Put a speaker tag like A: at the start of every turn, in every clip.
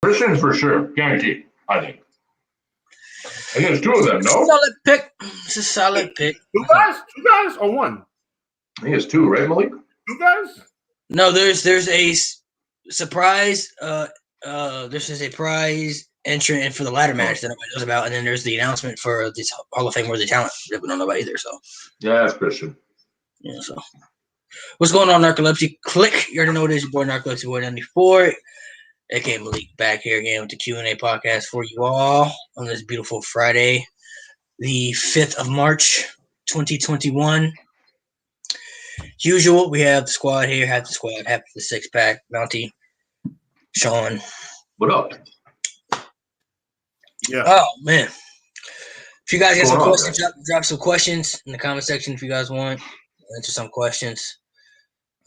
A: Christians for sure, guaranteed. I think there's two of them. No,
B: solid pick. It's a solid pick.
C: Two guys, or one?
A: I think it's two, right, Malik?
C: Two guys?
B: No, there's a surprise. There's a prize entrant for the ladder match that nobody knows about, and then there's the announcement for this Hall of Fame worthy talent that we don't know about either. So
A: yeah, that's Christian.
B: Yeah. So what's going on, Narcolepsy? Click. You already know this. Your boy Narcolepsy Boy 94. aka Malik, back here again with the Q&A podcast for you all on this beautiful Friday, the 5th of March, 2021. As usual, we have the squad here, half the squad, half the six-pack, Bounty, Sean.
A: What up?
C: Yeah.
B: Oh, man. If you guys got some questions, drop some questions in the comment section if you guys want. Answer some questions.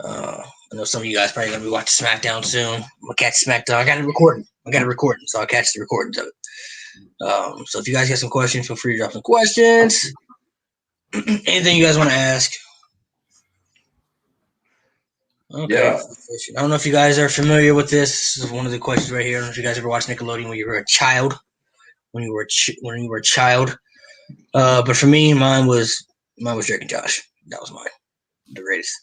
B: I know some of you guys probably going to be watching SmackDown soon. I'm going to catch SmackDown. I got it recording, so I'll catch the recordings of it. So if you guys got some questions, feel free to drop some questions. Anything you guys want to ask. Okay.
A: Yeah.
B: I don't know if you guys are familiar with this. This is one of the questions right here. I don't know if you guys ever watched Nickelodeon when you were a child. When you were a child. But for me, mine was Drake and Josh. That was mine. The greatest.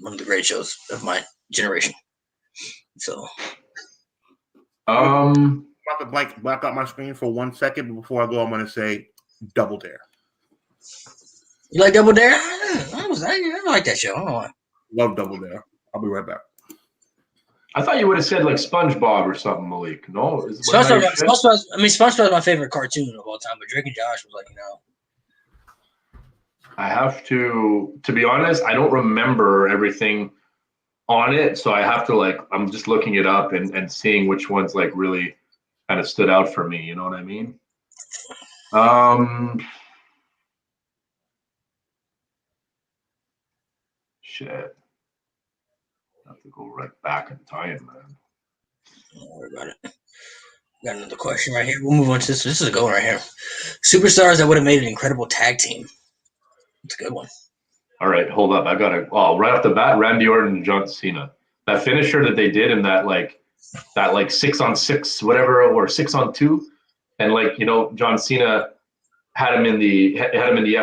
B: One of the great shows of my generation. So,
C: I'm about to black out my screen for 1 second, but before I go, I'm going to say Double Dare.
B: You like Double Dare? I like that show. I don't know why.
C: Love Double Dare. I'll be right back.
A: I thought you would have said like SpongeBob or something, Malik. No,
B: SpongeBob is my favorite cartoon of all time, but Drake and Josh was like,
A: I have to be honest, I don't remember everything on it. So I have to I'm just looking it up and seeing which ones like really kind of stood out for me. You know what I mean? Shit. I have to go right back in time, man.
B: Don't worry about it. Got another question right here. We'll move on to this. This is a good one right here. Superstars that would have made an incredible tag team. It's a good one.
A: All right, hold up. I got to. Oh, right off the bat, Randy Orton and John Cena. That finisher that they did in that 6-on-6 whatever or 6-on-2, and John Cena had him in the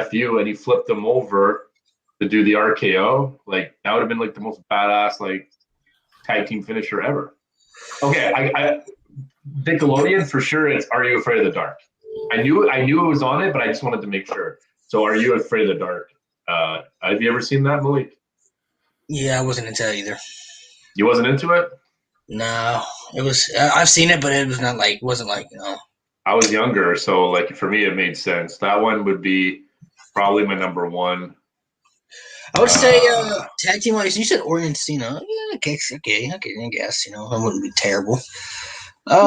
A: FU and he flipped him over to do the RKO. Like that would have been like the most badass tag team finisher ever. Okay, I Nickelodeon for sure. It's Are You Afraid of the Dark? I knew it was on it, but I just wanted to make sure. So, Are You Afraid of the Dark? Have you ever seen that, Malik?
B: Yeah, I wasn't into it either.
A: You wasn't into it?
B: No, it was. I've seen it, but it was not wasn't
A: I was younger, so for me, it made sense. That one would be probably my number one.
B: I would say tag team wise. You said Orton and Cena. Yeah, okay, I guess it wouldn't be terrible.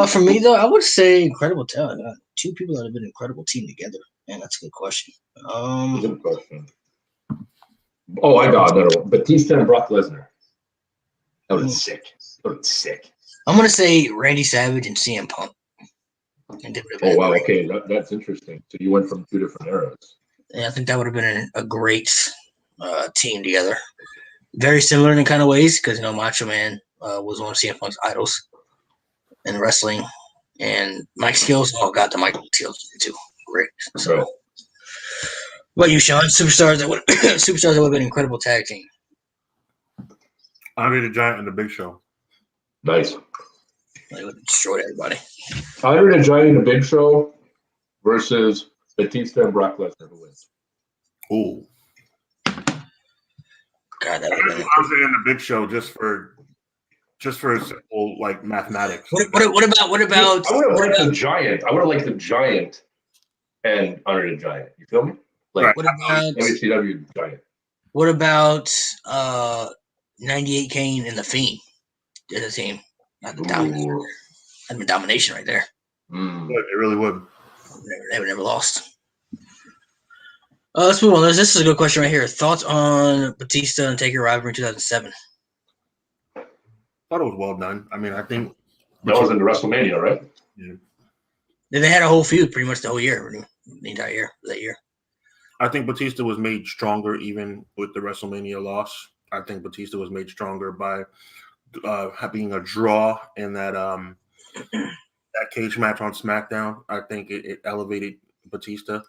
B: For me though, I would say incredible talent. Two people that have been an incredible team together. Man, that's a good question.
A: Good question. Oh, I got another one. Batista and Brock Lesnar. That was sick.
B: I'm gonna say Randy Savage and CM Punk.
A: Oh wow, okay, that's interesting. So you went from two different eras.
B: Yeah, I think that would have been a great team together. Very similar in kind of ways because Macho Man was one of CM Punk's idols in wrestling, and Mike Skills got the Mike Skills too. Great. So, what about you, Sean? Superstars that would have been an incredible tag team.
C: Andre the Giant and the Big Show.
A: Nice.
B: They would have destroyed everybody.
A: Andre the Giant and the Big Show versus Batista and Brock Lesnar to win.
C: Ooh.
B: God, that would have been
C: Andre and the Big Show just for simple mathematics.
B: What about?
A: I would have liked the Giant. I would have liked the Giant and Andre the Giant. You feel me?
C: Right.
B: What about
A: WCW Giant?
B: What about 98 Kane and the Fiend? Did the team? That'd been domination right there.
C: It really would.
B: They would never lost. Let's move on. This is a good question right here. Thoughts on Batista and Taker rivalry in 2007?
C: I thought it was well done. I mean, I think
A: that was in the WrestleMania, right?
C: Yeah.
B: They had a whole feud pretty much the whole year, the entire year, that year.
C: I think Batista was made stronger even with the WrestleMania loss. I think Batista was made stronger by being a draw in that that cage match on SmackDown, I think it elevated Batista.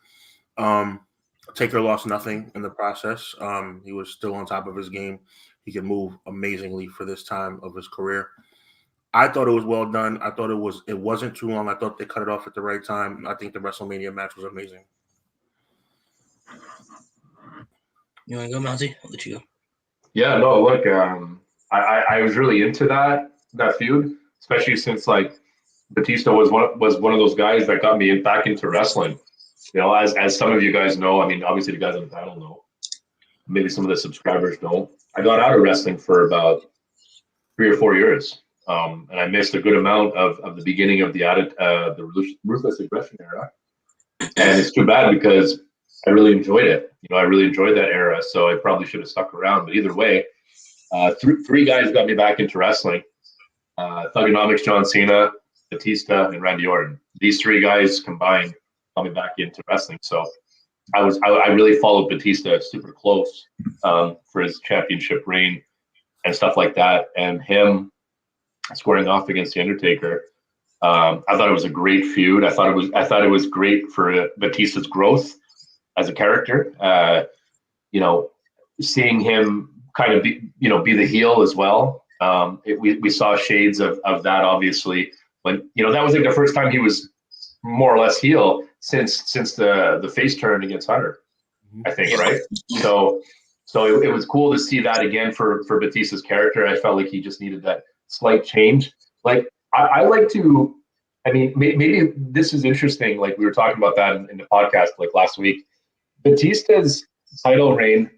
C: Taker lost nothing in the process. He was still on top of his game. He can move amazingly for this time of his career. I thought it was well done. I thought it wasn't too long. I thought they cut it off at the right time. I think the WrestleMania match was amazing.
B: You want to go, Mousy? I'll let you go.
A: Yeah, no, look, I was really into that feud, especially since like Batista was one of those guys that got me back into wrestling. You know, as some of you guys know, I mean, obviously the guys on the panel know. Maybe some of the subscribers don't. I got out of wrestling for about 3 or 4 years, and I missed a good amount of the beginning of the Ruthless Aggression era. And it's too bad because I really enjoyed it. You know, I really enjoyed that era, so I probably should have stuck around. But either way, three guys got me back into wrestling: Thugonomics, John Cena, Batista, and Randy Orton. These 3 guys combined got me back into wrestling. So I really followed Batista super close for his championship reign and stuff like that, and him squaring off against the Undertaker. I thought it was a great feud. I thought it was great for Batista's growth as a character. You know, seeing him kind of be the heel as well. We saw shades of that, obviously, when that was like the first time he was more or less heel since the face turn against Hunter, I think, right? So it was cool to see that again for Batista's character. I felt like he just needed that slight change. Like I like to, I mean, maybe this is interesting. Like we were talking about that in the podcast like last week. Batista's title reign,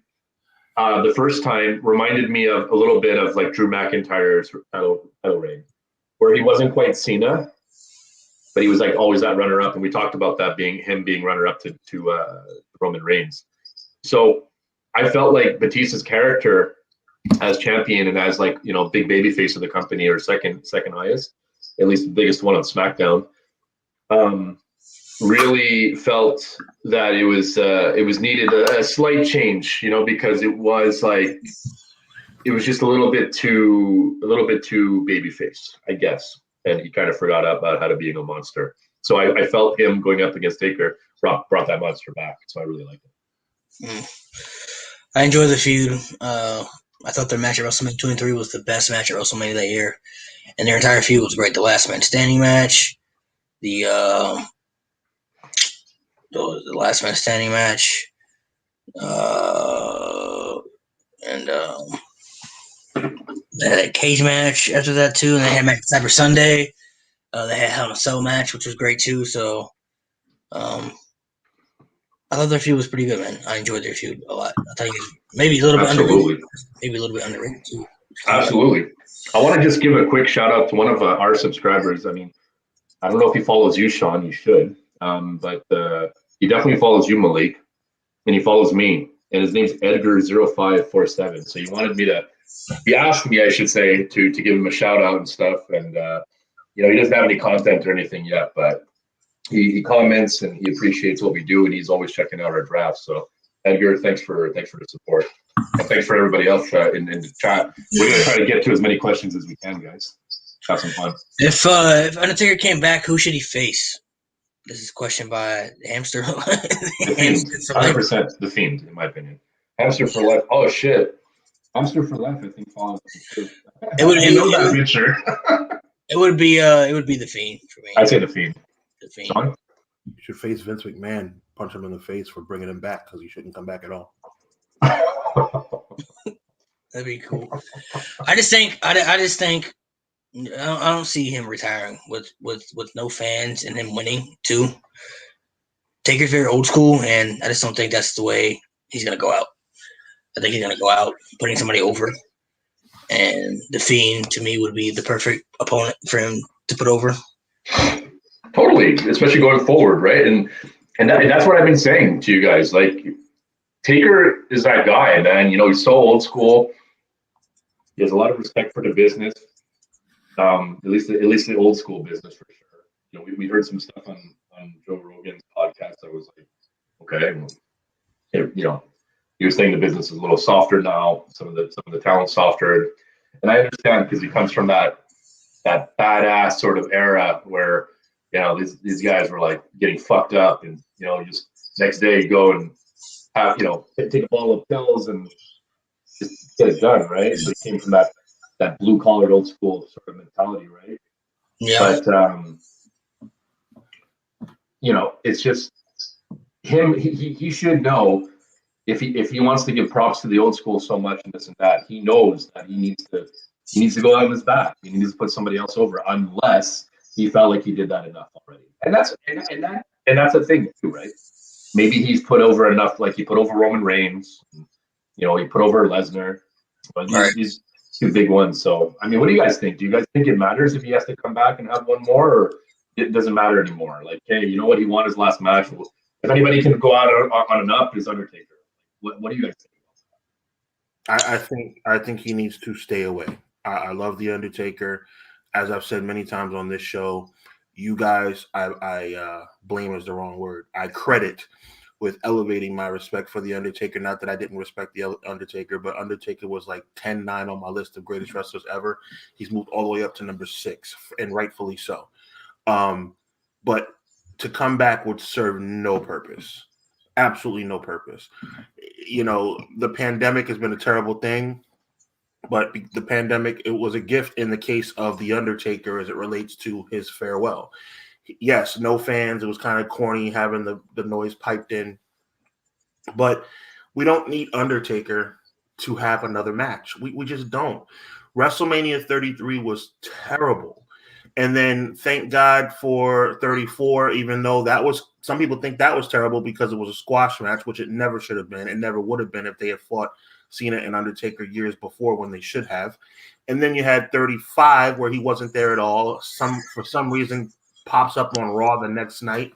A: the first time, reminded me of a little bit of like Drew McIntyre's title reign, where he wasn't quite Cena, but he was like always that runner-up, and we talked about that being runner-up to Roman Reigns. So I felt like Batista's character as champion and as like big baby face of the company, or second highest, at least the biggest one on SmackDown, really felt that it was needed a slight change, because it was just a little bit too babyface, I guess, and he kind of forgot about how to be a monster. So I felt him going up against Taker brought that monster back. So I really liked it.
B: I enjoy the feud. I thought their match at WrestleMania 23 was the best match at WrestleMania that year, and their entire feud was great. The last man standing match, the last man standing match, and they had a cage match after that too, and they had a match Cyber Sunday. They had a Hell in a Cell match, which was great too. So, I thought their feud was pretty good, man. I enjoyed their feud a lot. I thought it was maybe a little bit underrated. Maybe a little bit underrated too.
A: Absolutely. I want to just give a quick shout out to one of our subscribers. I mean, I don't know if he follows you, Sean. You should, but he definitely follows you, Malik, and he follows me. And his name's Edgar0547. So he asked me, I should say, to give him a shout out and stuff. And he doesn't have any content or anything yet, but he comments and he appreciates what we do, and he's always checking out our drafts. So Edgar, thanks for the support, and thanks for everybody else in the chat. We're gonna try to get to as many questions as we can, guys. Have some fun.
B: If Undertaker came back, who should he face? This is a question by Hamster.
A: The Fiend, 100% the Fiend, in my opinion. Hamster for life. Oh shit, Hamster for life. I think follows.
B: It would be the Fiend for me.
A: I'd say the Fiend.
B: The Fiend.
A: Sean?
C: You should face Vince McMahon, punch him in the face for bringing him back, because he shouldn't come back at all.
B: That'd be cool. I just think I don't see him retiring with no fans and him winning too. Taker's very old school, and I just don't think that's the way he's gonna go out. I think he's gonna go out putting somebody over, and the Fiend to me would be the perfect opponent for him to put over.
A: Totally, especially going forward, right? And that's what I've been saying to you guys. Like, Taker is that guy, man. He's so old school. He has a lot of respect for the business. At least the old school business for sure. We heard some stuff on Joe Rogan's podcast that was like, okay, he was saying the business is a little softer now. Some of the talent's softer, and I understand because he comes from that that badass sort of era where, these guys were like getting fucked up, and just next day go and have take a bottle of pills and just get it done, right? So he came from that blue collared old school sort of mentality, right?
B: Yeah.
A: But it's just him. He should know if he wants to give props to the old school so much and this and that. He knows that he needs to go out on his back. He needs to put somebody else over, unless he felt like he did that enough already. And that's the thing too, right? Maybe he's put over enough, like he put over Roman Reigns, he put over Lesnar, but these two big ones. So, I mean, what do you guys think? Do you guys think it matters if he has to come back and have one more, or it doesn't matter anymore? Like, hey, you know what? He won his last match. If anybody can go out on an up, it's Undertaker. What do you guys think?
C: I think he needs to stay away. I love the Undertaker. As I've said many times on this show, you guys, I blame is the wrong word. I credit with elevating my respect for the Undertaker. Not that I didn't respect the Undertaker, but Undertaker was like 10-9 on my list of greatest wrestlers ever. He's moved all the way up to number 6, and rightfully so. But to come back would serve no purpose. Absolutely no purpose. The pandemic has been a terrible thing, but the pandemic, it was a gift in the case of The Undertaker as it relates to his farewell. Yes, no fans. It was kind of corny having the noise piped in, but we don't need Undertaker to have another match. We just don't. WrestleMania 33 was terrible. And then thank God for 34, even though some people think that was terrible because it was a squash match, which it never should have been. It never would have been if they had fought Cena and Undertaker years before when they should have. And then you had 35 where he wasn't there at all. For some reason pops up on Raw the next night,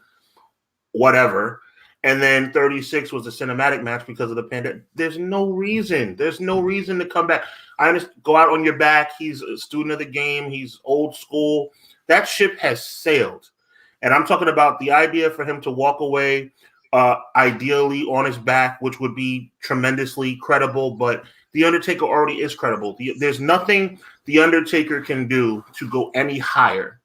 C: whatever. And then 36 was a cinematic match because of the pandemic. There's no reason. There's no reason to come back. I understand, go out on your back. He's a student of the game. He's old school. That ship has sailed. And I'm talking about the idea for him to walk away, ideally on his back, which would be tremendously credible. But The Undertaker already is credible. There's nothing The Undertaker can do to go any higher.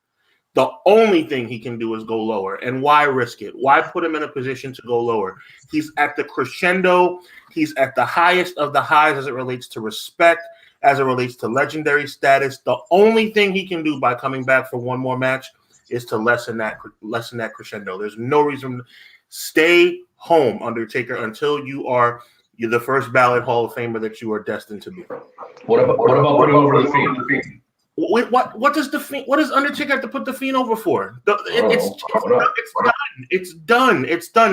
C: The only thing he can do is go lower. And why risk it? Why put him in a position to go lower? He's at the crescendo. He's at the highest of the highs as it relates to respect, as it relates to legendary status. The only thing he can do by coming back for one more match is to lessen that crescendo. There's no reason. Stay home, Undertaker, until you're the first ballot Hall of Famer that you are destined to be.
A: What about putting over the Fiend?
C: What does Undertaker have to put the Fiend over for? It's done.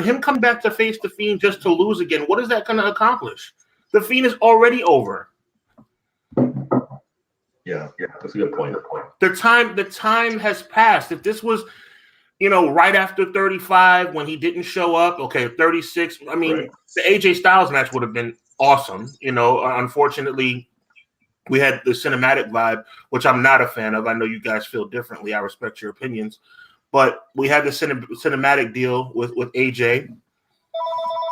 C: Him come back to face the Fiend just to lose again. What is that going to accomplish? The Fiend is already over.
A: Yeah, that's a good point.
C: The time has passed. If this was, right after 35 when he didn't show up, okay, 36. I mean, right. The AJ Styles match would have been awesome. Unfortunately, we had the cinematic vibe, which I'm not a fan of. I know you guys feel differently. I respect your opinions. But we had the cinematic deal with AJ.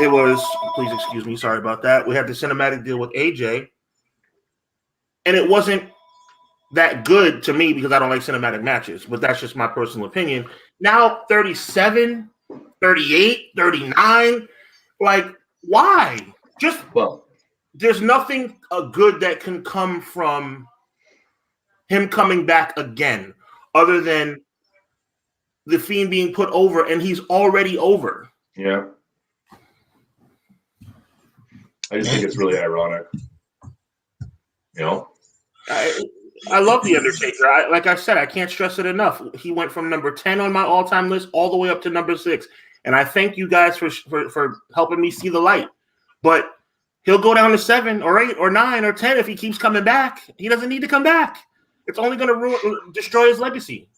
C: It was, please excuse me, sorry about that. We had the cinematic deal with AJ. And it wasn't that good to me because I don't like cinematic matches. But that's just my personal opinion. Now 37, 38, 39. Like, why? There's nothing good that can come from him coming back again other than the Fiend being put over, and he's already over.
A: Yeah. I just think it's really ironic.
C: I love The Undertaker. Like I said, I can't stress it enough. He went from number 10 on my all-time list all the way up to number 6. And I thank you guys for helping me see the light. But he'll go down to 7 or 8 or 9 or 10 if he keeps coming back. He doesn't need to come back. It's only going to destroy his legacy.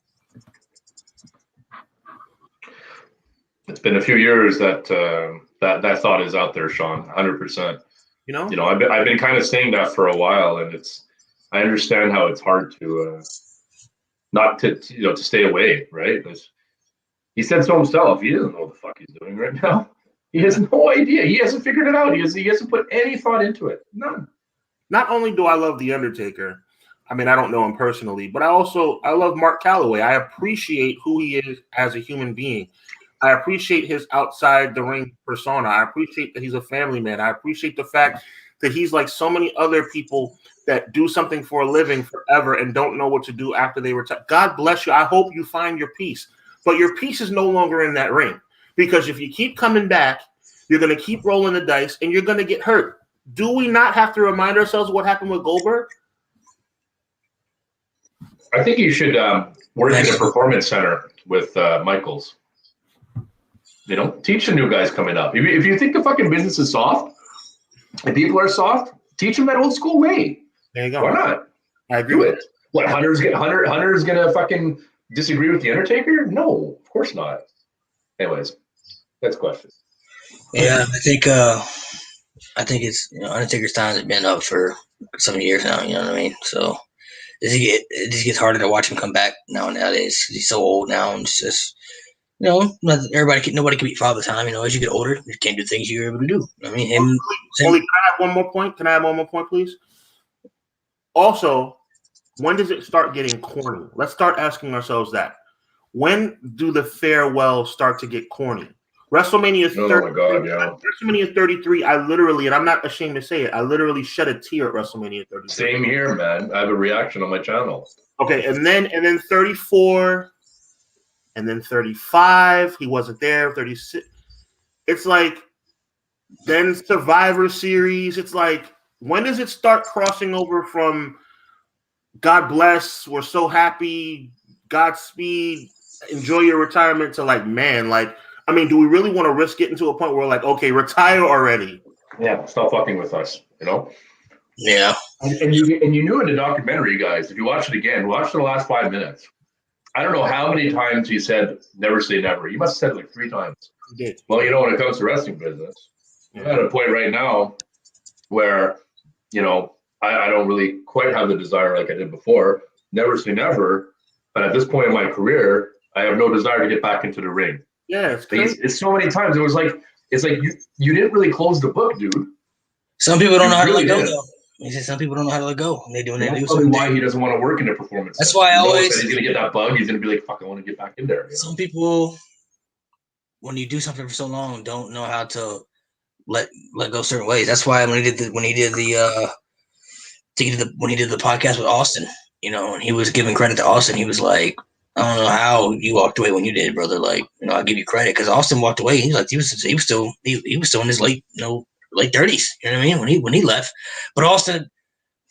A: It's been a few years that thought is out there, Sean. 100%. I've been kind of saying that for a while, and I understand how it's hard to not to stay away, right? He said so himself. He doesn't know what the fuck he's doing right now. He has no idea. He hasn't figured it out. He hasn't put any thought into it. None.
C: Not only do I love The Undertaker, I mean, I don't know him personally, but I love Mark Calloway. I appreciate who he is as a human being. I appreciate his outside the ring persona. I appreciate that he's a family man. I appreciate the fact that he's like so many other people that do something for a living forever and don't know what to do after they retire. God bless you. I hope you find your peace. But your peace is no longer in that ring, because if you keep coming back, you're going to keep rolling the dice and you're going to get hurt. Do we not have to remind ourselves what happened with Goldberg?
A: I think you should work in a performance center with Michaels. Teach the new guys coming up. If you think the fucking business is soft and people are soft, teach them that old school way.
C: There you go.
A: Why not?
C: I agree.
A: Do it. What, Hunter's gonna fucking disagree with the Undertaker? No, of course not. Anyways, next question.
B: Yeah, I think it's Undertaker's time has been up for some years now. You know what I mean? So it just gets harder to watch him come back nowadays. He's so old now, and it's just nobody can beat Father Time. As you get older, you can't do things you were able to do. I mean,
C: can I have one more point? Can I have one more point, please? Also, when does it start getting corny? Let's start asking ourselves that. When do the farewells start to get corny? WrestleMania 30,
A: oh my God, yeah.
C: WrestleMania 33, I literally, and I'm not ashamed to say it, I literally shed a tear at WrestleMania 33.
A: Same here, man. I have a reaction on my channel.
C: Okay, and then 34, and then 35, he wasn't there, 36. It's like, then Survivor Series, it's like, when does it start crossing over from God bless, we're so happy, Godspeed, enjoy your retirement, to like, man, like, I mean, do we really want to risk getting to a point where we're like, okay, retire already?
A: Yeah, stop fucking with us,
B: Yeah.
A: And you knew in the documentary, guys, if you watch it again, watch the last 5 minutes. I don't know how many times he said never say never. He must have said it like 3 times.
C: He did.
A: Well, when it comes to wrestling business, I'm at a point right now where, I don't really quite have the desire like I did before. Never say never. But at this point in my career, I have no desire to get back into the ring.
C: Yeah, it's crazy.
A: It's so many times. It's like you didn't really close the book, dude.
B: Some people don't know how to let go, though. He said some people don't know how to let go.
A: That's probably why he doesn't want to work in a performance.
B: That's why I always.
A: He's going to get that bug. He's going to be like, "Fuck, I want to get back in there."
B: Some people, when you do something for so long, don't know how to let go certain ways. That's why when he did the podcast with Austin, and he was giving credit to Austin, he was like, I don't know how you walked away when you did, brother. Like, I'll give you credit, because Austin walked away. He was still in his late 30s. You know what I mean? When he left, but Austin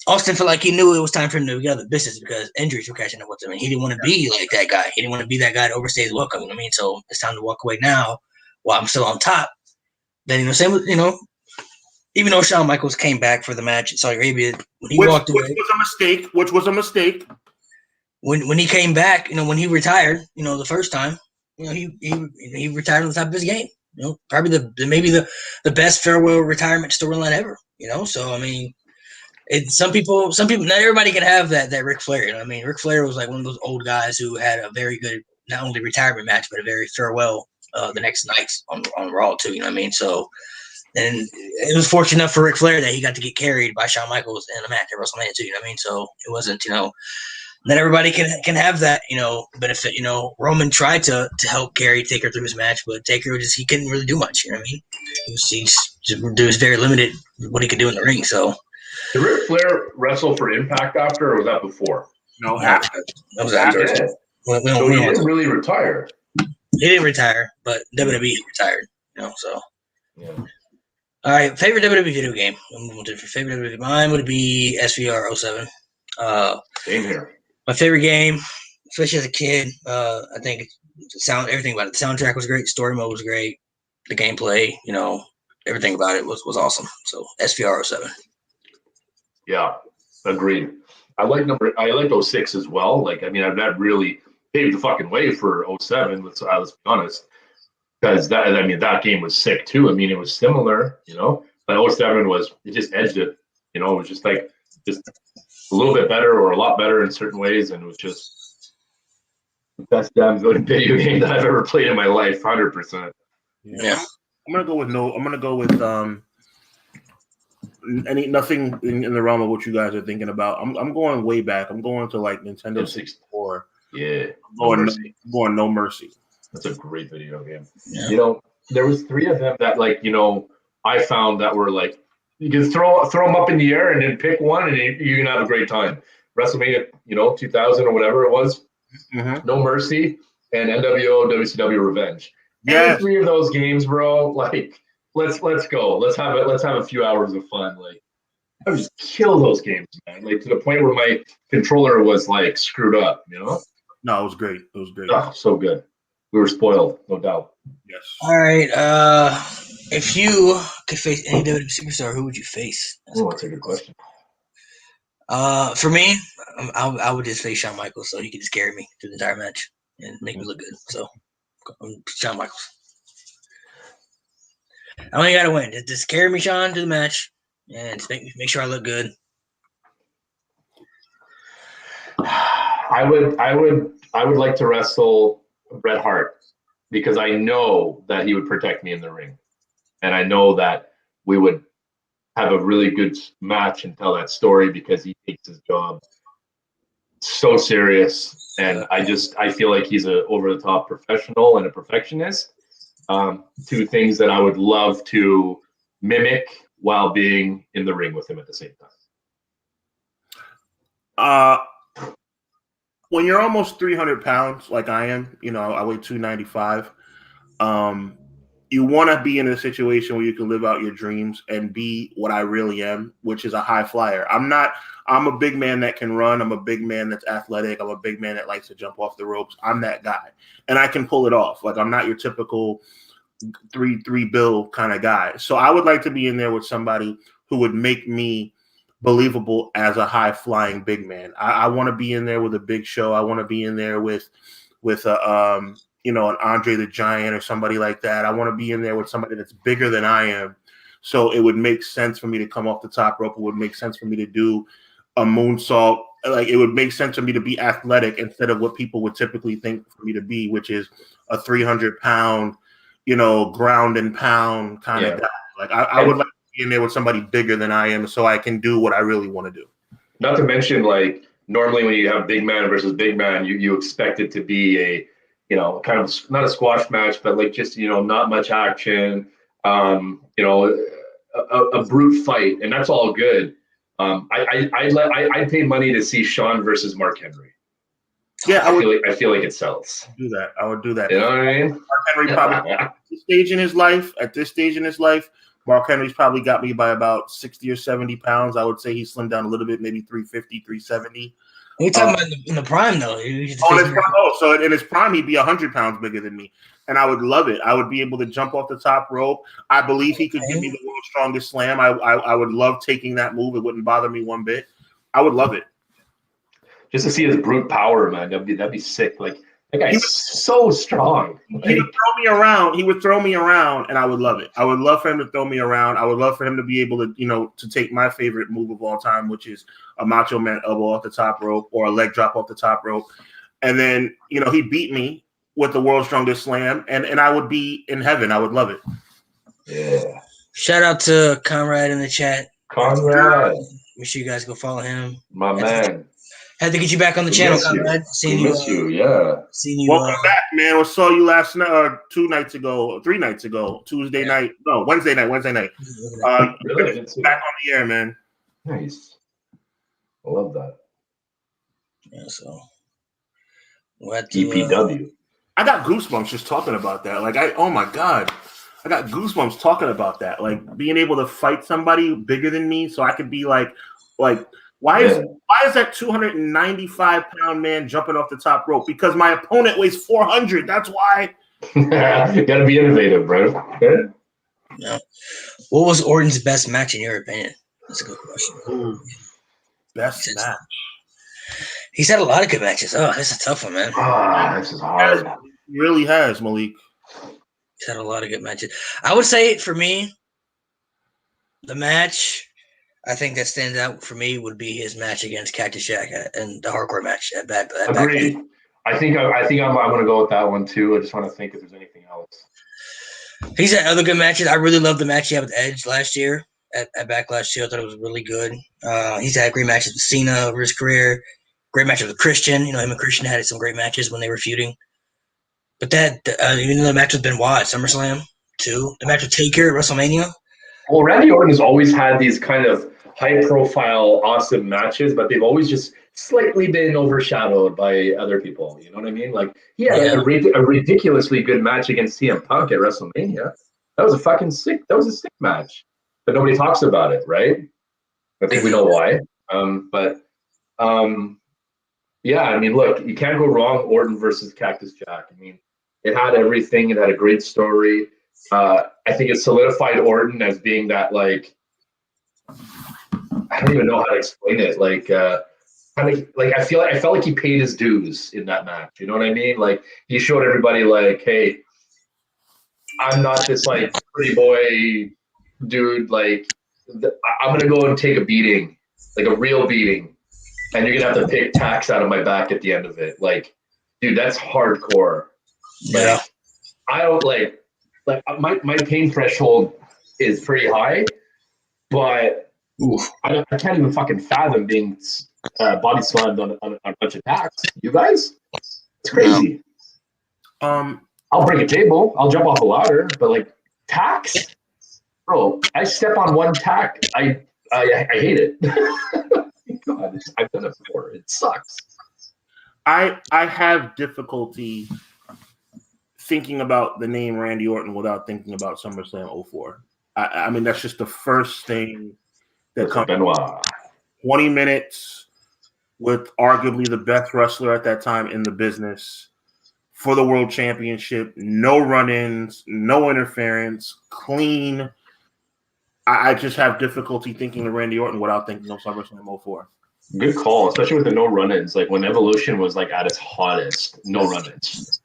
B: felt like he knew it was time for him to get out of the business because injuries were catching up with him, and he didn't want to be like that guy. He didn't want to be that guy to overstay his welcome. You know what I mean? So it's time to walk away now while I'm still on top. Then same with even though Shawn Michaels came back for the match in Saudi Arabia, when he walked away,
C: which was a mistake.
B: When he came back, when he retired, the first time, he retired on the top of his game. Probably maybe the best farewell retirement storyline ever. So I mean, some people, not everybody can have that Ric Flair. I mean, Ric Flair was like one of those old guys who had a very good not only retirement match but a very farewell the next night on Raw too. You know what I mean? So. And it was fortunate enough for Ric Flair that he got to get carried by Shawn Michaels in a match at WrestleMania 2. You know what I mean? So it wasn't, not everybody can have that, benefit. Roman tried to help carry Taker through his match, but Taker he couldn't really do much. You know what I mean? He was very limited what he could do in the ring. So
A: did Ric Flair wrestle for Impact after, or was that before?
C: No, after.
B: That was after.
A: Yeah. So he didn't really retire.
B: He didn't retire, but WWE retired. So.
A: Yeah.
B: All right, favorite WWE video game. I'm moving to favorite WWE. Mine would be SVR 07.
A: Same here.
B: My favorite game, especially as a kid. I think everything about it. The soundtrack was great. Story mode was great. The gameplay, everything about it was awesome. So SVR 07.
A: Yeah, agreed. I like 06 as well. Like, I mean, that really paved the fucking way for 07. Let's be honest. Because that game was sick too. I mean, it was similar, but 07 it just edged it. It was just a little bit better or a lot better in certain ways, and it was just the best damn good video game that I've ever played in my life, 100%.
B: Yeah.
C: I'm gonna go with nothing in the realm of what you guys are thinking about. I'm going way back. I'm going to like Nintendo 64.
A: Yeah,
C: I'm going No Mercy.
A: That's a great video game.
B: Yeah.
A: You know, there was 3 of them that like, you know, I found that were like, you can throw them up in the air and then pick one and you're gonna have a great time. WrestleMania, you know, 2000 or whatever it was, No Mercy, and NWO WCW Revenge.
C: Yes.
A: Any 3 of those games, bro. Like, let's go. Let's have a few hours of fun. Like, I would just kill those games, man. Like to the point where my controller was like screwed up. You know?
C: No, it was great. It was great.
A: Oh, so good. We were spoiled, no doubt.
C: Yes.
B: All right. If you could face any WWE superstar, who would you face?
A: That's a good question.
B: For me, I would just face Shawn Michaels, so he could just carry me through the entire match and make me look good. So, Shawn Michaels. I only gotta win. Just carry me, Shawn, to the match, and just make sure I look good.
A: I would like to wrestle Bret Hart because I know that he would protect me in the ring, and I know that we would have a really good match and tell that story because he takes his job so serious, and I feel like he's a over the top professional and a perfectionist. 2 things that I would love to mimic while being in the ring with him at the same time.
C: When you're almost 300 pounds, like I am, you know, I weigh 295. You want to be in a situation where you can live out your dreams and be what I really am, which is a high flyer. I'm a big man that can run. I'm a big man that's athletic. I'm a big man that likes to jump off the ropes. I'm that guy, and I can pull it off. Like I'm not your typical 3 bill kind of guy. So I would like to be in there with somebody who would make me believable as a high flying big man. I want to be in there with a Big Show. I want to be in there with a you know, an Andre the Giant or somebody like that. I want to be in there with somebody that's bigger than I am. So it would make sense for me to come off the top rope. It would make sense for me to do a moonsault. Like it would make sense for me to be athletic instead of what people would typically think for me to be, which is a 300-pound, you know, ground and pound kind of guy. Like I would like to be in there with somebody bigger than I am so I can do what I really want to do.
A: Not to mention, like, normally when you have big man versus big man, you expect it to be a, you know, kind of not a squash match, but like just, you know, not much action, you know, a brute fight, and that's all good. I'd pay money to see Shawn versus Mark Henry.
C: Yeah,
A: I feel like it sells.
C: Do that. I would do that.
A: You know what I mean?
C: Mark Henry probably at this stage in his life, Mark Henry's probably got me by about 60 or 70 pounds. I would say he slimmed down a little bit, maybe 350, 370.
B: You're talking about in the prime, though.
C: So in his prime, he'd be 100 pounds bigger than me. And I would love it. I would be able to jump off the top rope. I believe he could give me the world's strongest slam. I would love taking that move. It wouldn't bother me one bit. I would love it.
A: Just to see his brute power, man, that'd be sick. Like, that guy's so strong.
C: He would throw me around. He would throw me around, and I would love it. I would love for him to throw me around. I would love for him to be able to, you know, to take my favorite move of all time, which is a Macho Man elbow off the top rope or a leg drop off the top rope. And then, you know, he beat me with the world's strongest slam, and I would be in heaven. I would love it.
A: Yeah.
B: Shout out to Conrad in the chat.
A: Conrad.
B: Make sure you guys go follow him.
A: My man.
B: Had to get you back on the channel, Conrad.
A: Miss you, yeah.
B: Seeing you.
C: Welcome back, man. I saw you last night, 2 nights ago, 3 nights ago, Wednesday night. Wednesday night.
A: Really?
C: Back on the air, man.
A: Nice. I love that.
B: Yeah, so what
A: EPW.
C: I got goosebumps just talking about that. Like, oh my God. I got goosebumps talking about that. Like, being able to fight somebody bigger than me so I could be like, why is that 295-pound man jumping off the top rope? Because my opponent weighs 400. That's why.
A: You got to be innovative, bro. Okay?
B: Yeah. What was Orton's best match in your opinion? That's a good question.
C: Ooh, best match.
B: He's had a lot of good matches. Oh, this is a tough one, man.
A: This is hard.
C: He really has, Malik.
B: He's had a lot of good matches. I would say for me, the match I think that stands out for me would be his match against Cactus Jack and the hardcore match at
A: Agreed. I think I'm going to go with that one too. I just want to think if there's anything else.
B: He's had other good matches. I really love the match he had with Edge last year at Backlash too. I thought it was really good. He's had great matches with Cena over his career. Great matches with Christian. You know, him and Christian had some great matches when they were feuding. But even the match with Benoit at SummerSlam too. The match with Taker at WrestleMania.
A: Well, Randy Orton has always had these kind of high-profile, awesome matches, but they've always just slightly been overshadowed by other people. You know what I mean? Like he had a ridiculously good match against CM Punk at WrestleMania. That was a sick match, but nobody talks about it, right? I think we know why. Yeah, I mean, look, you can't go wrong. Orton versus Cactus Jack. I mean, it had everything. It had a great story. I think it solidified Orton as being that, like, I don't even know how to explain it. Like, I felt like he paid his dues in that match. You know what I mean? Like, he showed everybody, like, hey, I'm not this like pretty boy dude. Like, I'm gonna go and take a beating, like a real beating, and you're gonna have to pick tacks out of my back at the end of it. Like, dude, that's hardcore. Like,
B: Yeah.
A: I don't like my pain threshold is pretty high, but I can't even fucking fathom being body slammed on a bunch of tacks. You guys, it's crazy. I'll break a table. I'll jump off a ladder, but like tacks, bro. I step on one tack. I hate it. God, I've done it before. It sucks.
C: I have difficulty thinking about the name Randy Orton without thinking about SummerSlam 04. I mean, that's just the first thing that comes.
A: Benoit.
C: 20 minutes with arguably the best wrestler at that time in the business for the World Championship. No run-ins, no interference, clean. I just have difficulty thinking of Randy Orton without thinking of SummerSlam 04.
A: Good call, especially with the no run-ins. Like when Evolution was like at its hottest, no run-ins.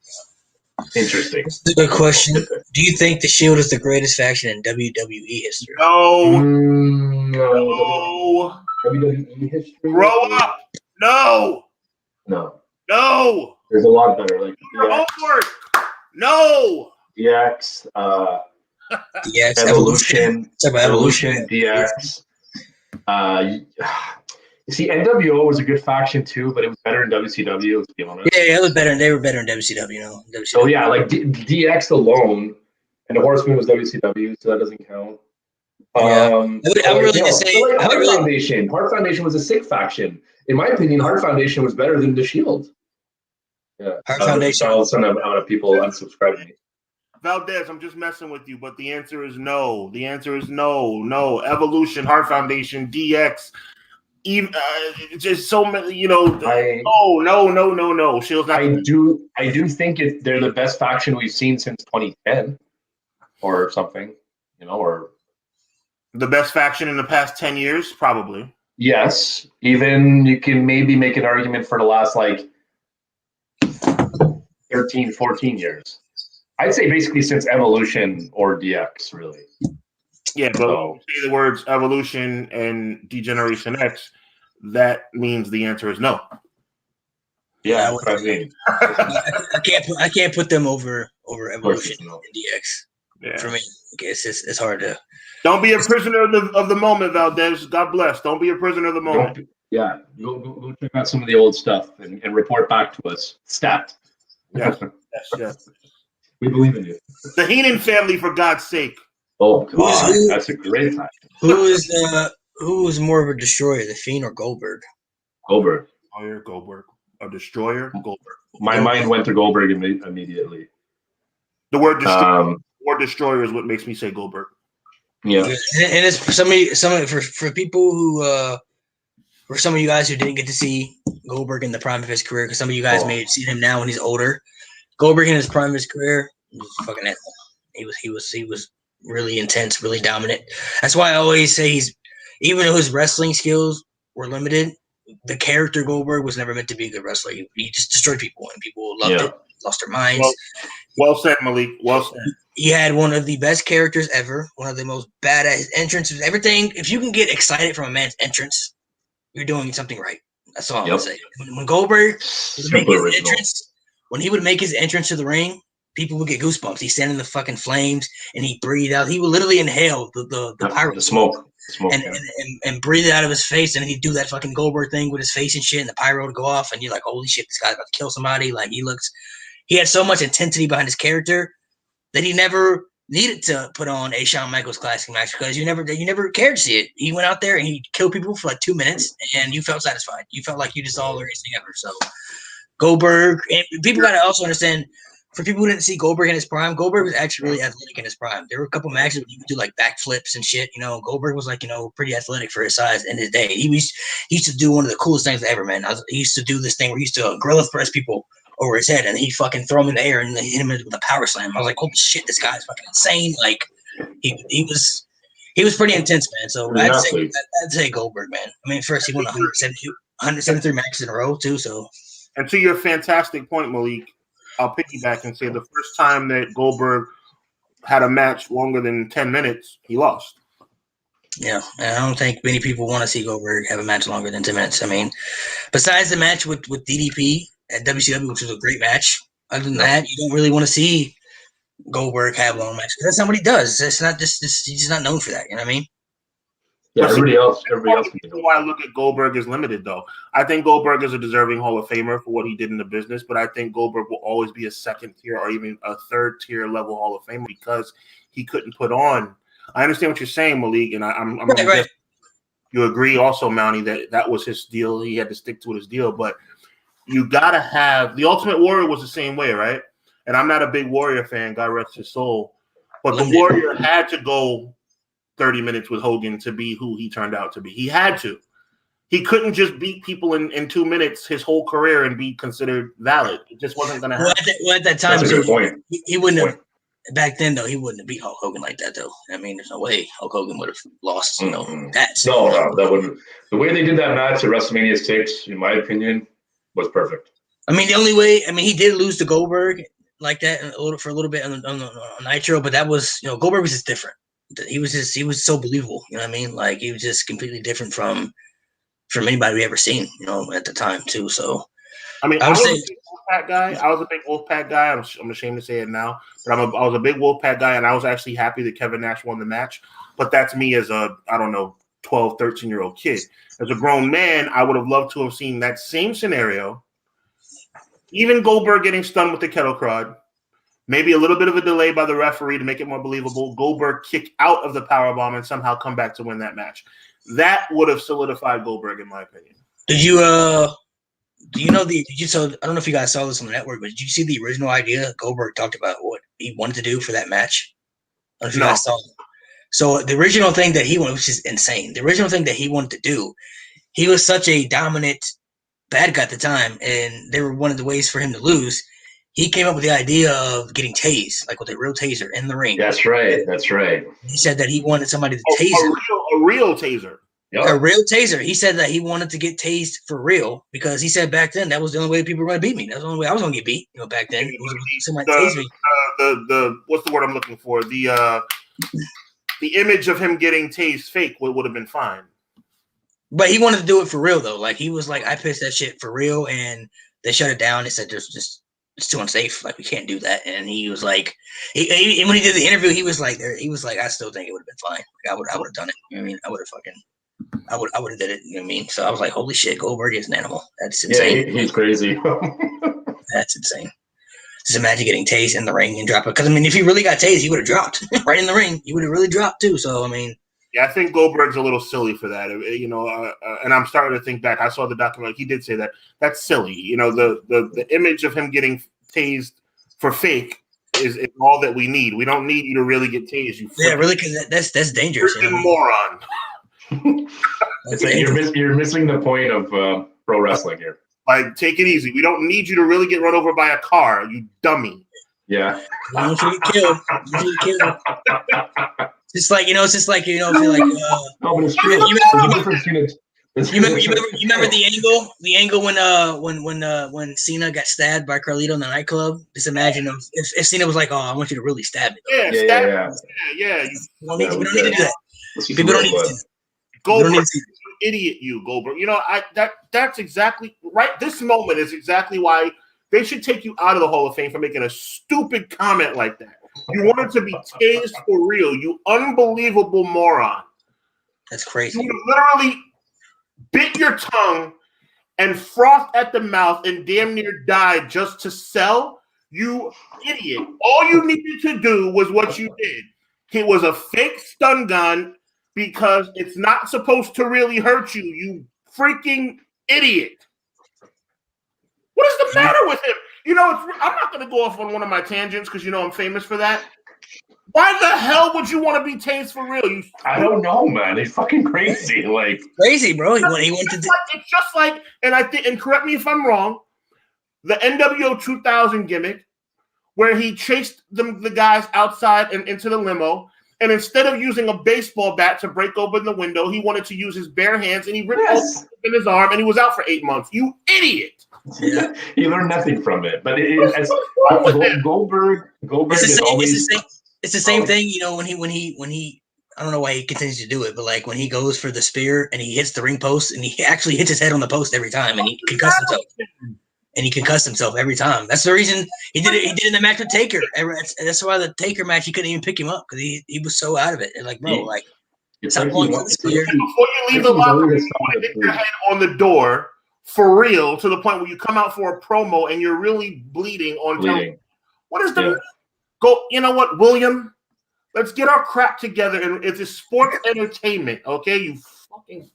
A: Interesting.
B: That's a good question. Do you think the Shield is the greatest faction in WWE history?
C: No.
A: No. WWE history?
C: Grow up. No.
A: There's a lot better. Like
C: homework. No.
A: DX,
B: DX,
A: Evolution,
B: Evolution,
A: DX. You see, NWO was a good faction too, but it was better in WCW. Let's be honest.
B: Yeah, it was better. They were better in WCW. No, WCW.
A: So yeah, like DX alone, and the Horseman was WCW, so that doesn't count.
B: I would really just say
A: Heart Foundation was a sick faction. In my opinion, Heart Foundation was better than the Shield. Yeah,
B: Heart Foundation.
A: All of a sudden, people unsubscribing me.
C: Valdez, I'm just messing with you, but the answer is no. The answer is no. No. Evolution, Heart Foundation, DX. Even just so many, you know. No. Shield's not.
A: I do think they're the best faction we've seen since 2010, or something. You know, or
C: the best faction in the past 10 years, probably.
A: Yes, even you can maybe make an argument for the last like 13, 14 years. I'd say basically since Evolution or DX, really.
C: Yeah, but when you say the words Evolution and Degeneration X, that means the answer is no.
A: Yeah, that's what I mean.
B: I can't put them over Evolution and DX.
C: Yeah.
B: For me, it's hard to.
C: Don't be a prisoner of the moment, Valdez. God bless. Don't be a prisoner of the moment.
A: Go check out some of the old stuff and report back to us. Stat.
C: Yes.
A: We believe in you.
C: The Heenan family, for God's sake.
A: Oh God, that's a great time.
B: Who is more of a destroyer, the Fiend or Goldberg?
A: Goldberg.
C: Goldberg. A destroyer, Goldberg.
A: My mind went to Goldberg immediately.
C: The word destroyer is what makes me say Goldberg.
A: Yeah,
B: and it's for people who for some of you guys who didn't get to see Goldberg in the prime of his career, because some of you guys may have seen him now when he's older. Goldberg in his prime of his career was fucking animal. He was really intense, really dominant. That's why I always say even though his wrestling skills were limited, the character Goldberg was never meant to be a good wrestler. He just destroyed people, and people loved it, lost their minds.
C: Well said, Malik. Well said.
B: He had one of the best characters ever, one of the most badass entrances, everything. If you can get excited from a man's entrance, you're doing something right. That's all I'm gonna say. When Goldberg would make his entrance, when he would make his entrance to the ring, people would get goosebumps. He's standing in the fucking flames and he breathed out. He would literally inhale the pyro
A: smoke.
B: And breathe it out of his face, and he'd do that fucking Goldberg thing with his face and shit, and the pyro would go off, and you're like, holy shit, this guy's about to kill somebody. Like he had so much intensity behind his character that he never needed to put on a Shawn Michaels classic match because you never cared to see it. He went out there and he killed people for like 2 minutes, and you felt satisfied. You felt like you just saw the greatest thing ever. So Goldberg, and people got to also understand, for people who didn't see Goldberg in his prime, Goldberg was actually really athletic in his prime. There were a couple matches where he would do like backflips and shit. You know, Goldberg was like, pretty athletic for his size in his day. He used to do one of the coolest things ever, man. He used to do this thing where he used to gorilla press people over his head, and he'd fucking throw him in the air and then hit him with a power slam. I was like, holy shit, this guy's fucking insane. Like, he was pretty intense, man. So I'd say Goldberg, man. I mean, first he won 173 matches in a row too. So,
C: and to your fantastic point, Malik, I'll piggyback and say the first time that Goldberg had a match longer than 10 minutes, he lost.
B: Yeah, and I don't think many people want to see Goldberg have a match longer than 10 minutes. I mean, besides the match with DDP at WCW, which was a great match, other than that, you don't really want to see Goldberg have long matches. That's not what he does. It's not just he's not known for that. You know what I mean?
A: Yeah, everybody else.
C: Why I look at Goldberg as limited, though. I think Goldberg is a deserving Hall of Famer for what he did in the business, but I think Goldberg will always be a second tier or even a third tier level Hall of Famer because he couldn't put on. I understand what you're saying, Malik, and I'm
B: right.
C: You agree also, Mountie, that was his deal. He had to stick to his deal, but you gotta have the Ultimate Warrior was the same way, right? And I'm not a big Warrior fan, God rest his soul, but the Warrior had to go 30 minutes with Hogan to be who he turned out to be. He had to. He couldn't just beat people in 2 minutes his whole career and be considered valid. It just wasn't going to happen.
B: Well, at that time,
A: that's a good point.
B: He wouldn't have. Back then, though, he wouldn't have beat Hulk Hogan like that, though. I mean, there's no way Hulk Hogan would have lost. That.
A: No, that wouldn't. The way they did that match at WrestleMania 6, in my opinion, was perfect. I
B: mean, the only way. I mean, he did lose to Goldberg like that for a little bit on Nitro, but that was Goldberg was just different. He was so believable. You know what I mean? Like he was just completely different from anybody we ever seen. At the time too. So
C: I mean, I was a big Wolfpack guy. I was a big Wolfpack guy. I'm ashamed to say it now, but I was a big Wolfpack guy, and I was actually happy that Kevin Nash won the match. But that's me as a 12, 13-year-old kid. As a grown man, I would have loved to have seen that same scenario. Even Goldberg getting stunned with the kettle crowd. Maybe a little bit of a delay by the referee to make it more believable. Goldberg kick out of the powerbomb and somehow come back to win that match. That would have solidified Goldberg, in my opinion.
B: Did you I don't know if you guys saw this on the network, but did you see the original idea Goldberg talked about what he wanted to do for that match? I don't know if you guys saw it. So the original thing that he wanted, which is insane, the original thing that he wanted to do, he was such a dominant bad guy at the time, and they were one of the ways for him to lose. He came up with the idea of getting tased, like with a real taser in the ring.
A: That's right.
B: He said that he wanted somebody to tase him.
C: A real taser.
A: Yep.
B: A real taser. He said that he wanted to get tased for real because he said back then that was the only way people were going to beat me. That's the only way I was going to get beat. Back then, somebody tased me.
C: What's the word I'm looking for? The image of him getting tased fake would have been fine.
B: But he wanted to do it for real though. Like he was like, I pissed that shit for real, and they shut it down. They said it's too unsafe. Like we can't do that. And he was like, when he did the interview, he was like, I still think it would have been fine. Like, I would have done it. You know what I mean? I would have did it. You know what I mean? So I was like, holy shit, Goldberg is an animal. That's insane.
A: Yeah, he's crazy.
B: That's insane. Just imagine getting tased in the ring and drop it. Because I mean, if he really got tased, he would have dropped right in the ring. He would have really dropped too. So I mean.
C: Yeah, I think Goldberg's a little silly for that, and I'm starting to think back. I saw the documentary. He did say that. That's silly. The image of him getting tased for fake is all that we need. We don't need you to really get tased.
B: Really, because that's dangerous.
C: Moron.
A: You're missing the point of pro wrestling here.
C: Like, take it easy. We don't need you to really get run over by a car, you dummy.
A: Yeah.
B: I don't want you to get killed. It's like, if you're like, you remember the angle when Cena got stabbed by Carlito in the nightclub? Just imagine if Cena was like, oh, I want you to really stab it.
C: Yeah.
B: We don't need to do that. People don't need to see that.
C: Goldberg, idiot, you Goldberg. That's exactly right. This moment is exactly why They should take you out of the Hall of Fame for making a stupid comment like that. You wanted to be tased for real, you unbelievable moron.
B: That's crazy.
C: You literally bit your tongue and frothed at the mouth and damn near died just to sell. You idiot. All you needed to do was what you did. It was a fake stun gun because it's not supposed to really hurt you, you freaking idiot. What is the matter with him? You know, I'm not going to go off on one of my tangents because you know I'm famous for that. Why the hell would you want to be tased for real?
A: I don't know, man. He's fucking crazy. Like
B: crazy, bro.
C: It's just like, and I think, and correct me if I'm wrong, the NWO 2000 gimmick where he chased the guys outside and into the limo, and instead of using a baseball bat to break open the window, he wanted to use his bare hands, and he ripped open in his arm, and he was out for 8 months. You idiot!
B: Yeah,
A: he learned nothing from it. But Goldberg
B: it's the same thing. You know, when he I don't know why he continues to do it, but like when he goes for the spear and he hits the ring post and he actually hits his head on the post every time and he concussed himself. And he concussed himself every time. That's the reason he did it. He did it in the match with Taker. That's why the Taker match he couldn't even pick him up because he was so out of it. And like, bro, like
C: before you leave the locker room, you want to hit your head on the door for real to the point where you come out for a promo and you're really bleeding on television. What is the go? You know what, William? Let's get our crap together and it's a sports entertainment, okay? You fucking.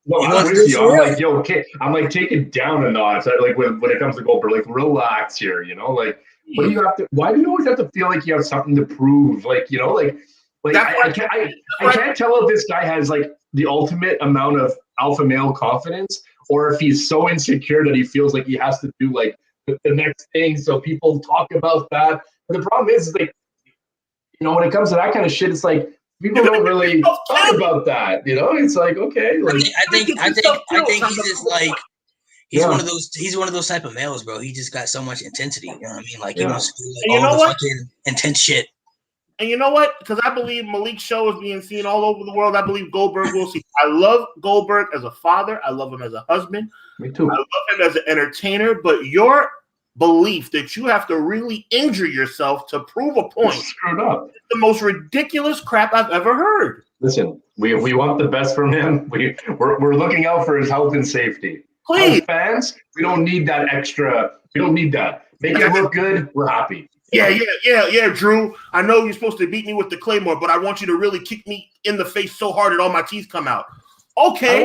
A: No, I'm with you. I'm like, yo, okay. I'm like, take it down a notch. Like when it comes to Goldberg, like relax here, you know. Like, what do you have to? Why do you always have to feel like you have something to prove? Like, you know, like I can't tell if this guy has like the ultimate amount of alpha male confidence, or if he's so insecure that he feels like he has to do like the next thing, so people talk about that. But the problem is like, you know, when it comes to that kind of shit, it's like people don't really talk about that. You know, it's like okay. Like,
B: I think he's just like he's one of those type of males, bro. He just got so much intensity. You know what I mean? Like he wants to do like all the fucking intense shit.
C: And you know what? Because I believe Malik's show is being seen all over the world. I believe Goldberg will see. I love Goldberg as a father. I love him as a husband.
A: Me too.
C: I love him as an entertainer. But your belief that you have to really injure yourself to prove a point
A: is screwed up.
C: It's the most ridiculous crap I've ever heard.
A: Listen, we want the best from him. We're looking out for his health and safety.
C: Please.
A: As fans, we don't need that extra. We don't need that. Make it look good. We're happy.
C: Yeah, Drew. I know you're supposed to beat me with the Claymore, but I want you to really kick me in the face so hard that all my teeth come out. Okay.
A: I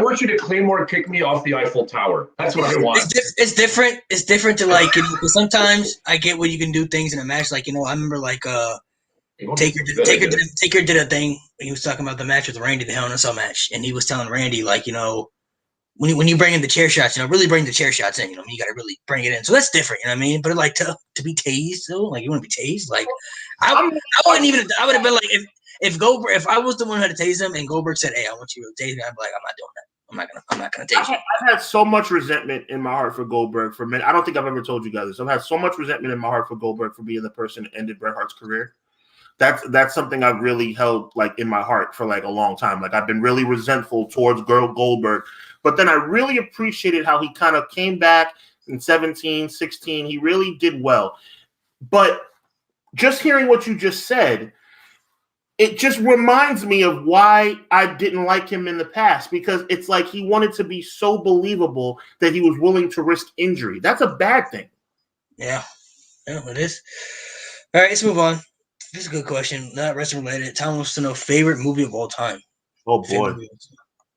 A: want you to Claymore kick me off the Eiffel Tower. That's what I want.
B: It's different. It's different to like, because sometimes I get where you can do things in a match. Like, you know, I remember like Taker did a thing. He was talking about the match with Randy, the Hell in a Cell match, and he was telling Randy like, you know, when you bring in the chair shots, you know, really bring the chair shots in. You know, you got to really bring it in. So that's different. You know what I mean? But like to be tased, though, like you want to be tased, like I wouldn't even. I would have been like if Goldberg, if I was the one who had to tase him, and Goldberg said, "Hey, I want you to tase me," I'd be like, "I'm not doing that. I'm not gonna tase you."
C: I've had so much resentment in my heart for Goldberg for a minute. I don't think I've ever told you guys this. I've had so much resentment in my heart for Goldberg for being the person that ended Bret Hart's career. That's something I've really held like in my heart for like a long time. Like I've been really resentful towards Goldberg. But then I really appreciated how he kind of came back in 17, 16. He really did well. But just hearing what you just said, it just reminds me of why I didn't like him in the past, because it's like he wanted to be so believable that he was willing to risk injury. That's a bad thing.
B: Yeah, it is. All right, let's move on. This is a good question. Not wrestling related. Tom wants to know favorite movie of all time.
C: Oh, boy.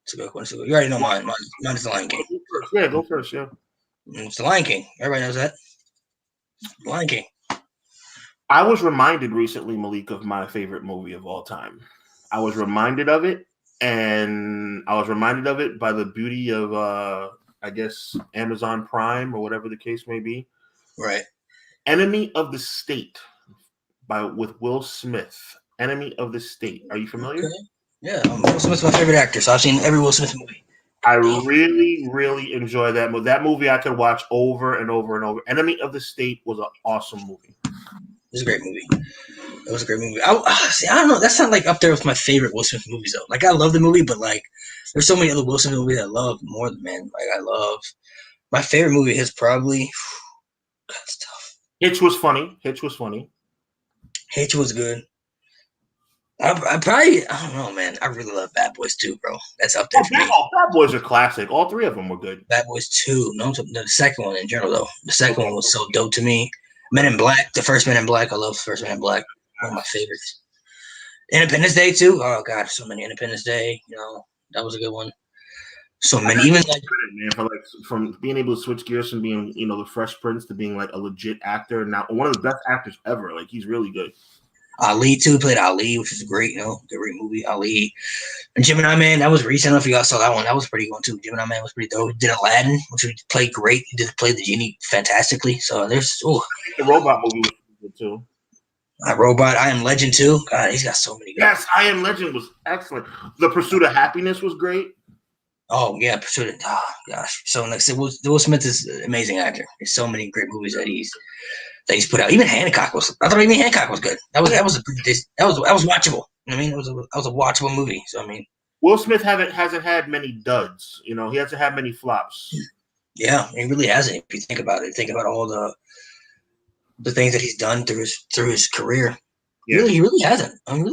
B: It's a good one. You already know mine. Mine is The Lion King.
C: Yeah, go first, yeah.
B: It's The Lion King. Everybody knows that. The Lion King.
C: I was reminded recently, Malik, of my favorite movie of all time. I was reminded of it, and I was reminded of it by the beauty of, I guess, Amazon Prime or whatever the case may be.
B: Right.
C: Enemy of the State with Will Smith. Enemy of the State. Are you familiar?
B: Okay. Yeah, Will Smith's my favorite actor, so I've seen every Will Smith movie.
C: I really, really enjoy that movie. That movie I could watch over and over and over. Enemy of the State was an awesome movie.
B: It's a great movie. It was a great movie. See, I don't know. That's not like up there with my favorite Will Smith movies though. Like I love the movie, but like there's so many other Will Smith movies I love more than man. Like I love my favorite movie is probably that's tough.
C: Hitch was funny. Hitch was
B: good. I don't know, man. I really love Bad Boys 2, bro. That's up there for me.
C: Bad Boys are classic. All three of them were good.
B: Bad Boys 2. No, the second one in general though. The second one was so dope to me. Men in Black, the first Men in Black. I love the first Men in Black. One of my favorites. Independence Day too. Oh god, so many Independence Day. You know, that was a good one. So many, even like
C: man, for like from being able to switch gears from being, you know, the Fresh Prince to being like a legit actor. Now one of the best actors ever. Like he's really good.
B: Ali too, played Ali, which is great, you know, great movie. Ali and Gemini Man, that was recent. I don't know if you guys saw that one. That was pretty good too. Gemini Man was pretty dope. He did Aladdin, which he played great. He did play the genie fantastically. So there's
C: the Robot movie was good too.
B: Robot, I Am Legend too. God, he's got so many good.
C: Yes, I Am Legend was excellent. The Pursuit of Happiness was great.
B: Oh yeah, Pursuit of gosh. So like I said, Will Smith is an amazing actor. There's so many great movies that he's put out. Even Hancock was. I thought even Hancock was good. That was watchable. You know what I mean, it was a watchable movie. So I mean,
C: Will Smith hasn't had many duds. You know, he hasn't had many flops.
B: Yeah, he really hasn't. If you think about it, think about all the things that he's done through his career. Yeah. He really hasn't. I don't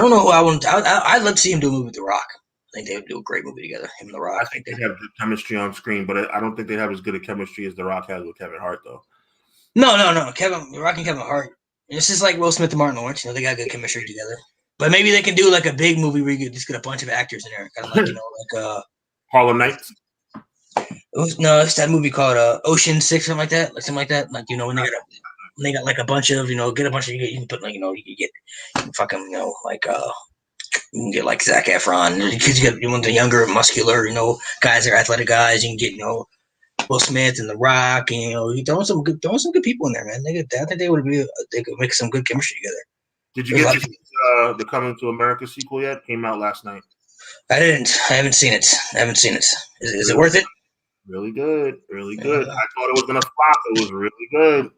B: know who I want. I'd love to see him do a movie with The Rock. I think they would do a great movie together. Him and The Rock.
C: I think they have good chemistry on screen, but I don't think they have as good a chemistry as The Rock has with Kevin Hart, though.
B: No. The Rock and Kevin Hart. It's just like Will Smith and Martin Lawrence. You know, they got good chemistry together. But maybe they can do like a big movie where you could just get a bunch of actors in there, kind of like
C: Harlem Nights.
B: It's that movie called Ocean 6, something like that. Like you know, when they got like a bunch of, you know, get a bunch of you can put like, you know, you can fucking, you know, like you can get like Zac Efron because you want the younger, muscular, you know, guys that are athletic guys. You can get, you know, Will Smith and The Rock, and you know, you throwing some good people in there, man. I think they could make some good chemistry together.
C: Did you get the Coming to America sequel yet? Came out last night.
B: I didn't. I haven't seen it. Is it worth it?
C: Really good. Really good. I thought it was gonna flop. It was really good.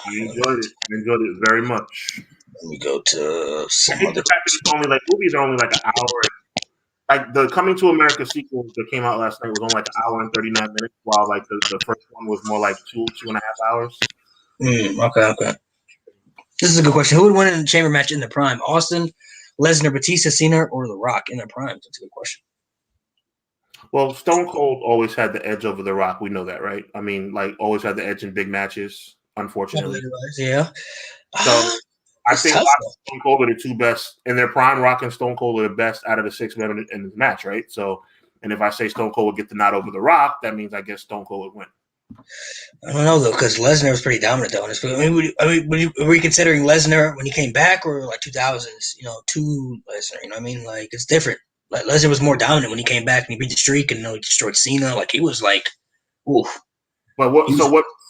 C: I enjoyed it very much.
B: Let me go to some other.
C: The fact that it's only like movies are only like an hour. Like the Coming to America sequel that came out last night was only like an hour and 39 minutes, while like the first one was more like 2.5 hours.
B: Okay. This is a good question. Who would win in the chamber match in their prime? Austin, Lesnar, Batista, Cena, or The Rock in their prime? That's a good question.
C: Well, Stone Cold always had the edge over The Rock. We know that, right? I mean, like always had the edge in big matches, unfortunately.
B: Yeah.
C: So I think Rock and Stone Cold are the two best in their prime. Rock and Stone Cold are the best out of the 6 men in the match, right? So, and if I say Stone Cold would get the nod over The Rock, that means I guess Stone Cold would win.
B: I don't know though, because Lesnar was pretty dominant though. Were you considering Lesnar when he came back, or like 2000s? You know, to Lesnar. You know what I mean? Like it's different. Like Lesnar was more dominant when he came back and he beat the streak and, you know, he destroyed Cena. Like he was like, oof.
C: But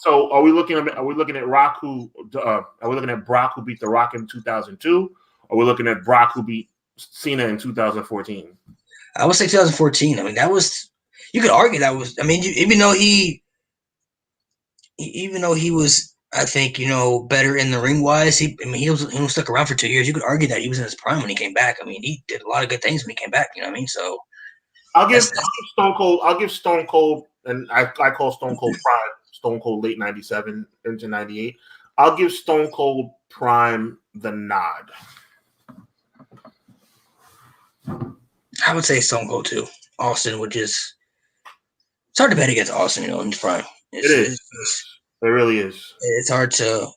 C: So are we looking at Rock who? Are we looking at Brock who beat The Rock in 2002? Or are we looking at Brock who beat Cena in 2014?
B: I would say 2014. I mean, that was. You could argue that was. I mean, even though he was, I think, you know, better in the ring wise. He was stuck around for 2 years. You could argue that he was in his prime when he came back. I mean, he did a lot of good things when he came back. You know what I mean? So
C: I'll give Stone Cold. I'll give Stone Cold, and I call Stone Cold prime. Stone Cold late 97 into 98. I'll give Stone Cold prime the nod.
B: I would say Stone Cold too. Austin would just. It's hard to bet against Austin, you know, in his prime.
C: It really is.
B: It's hard to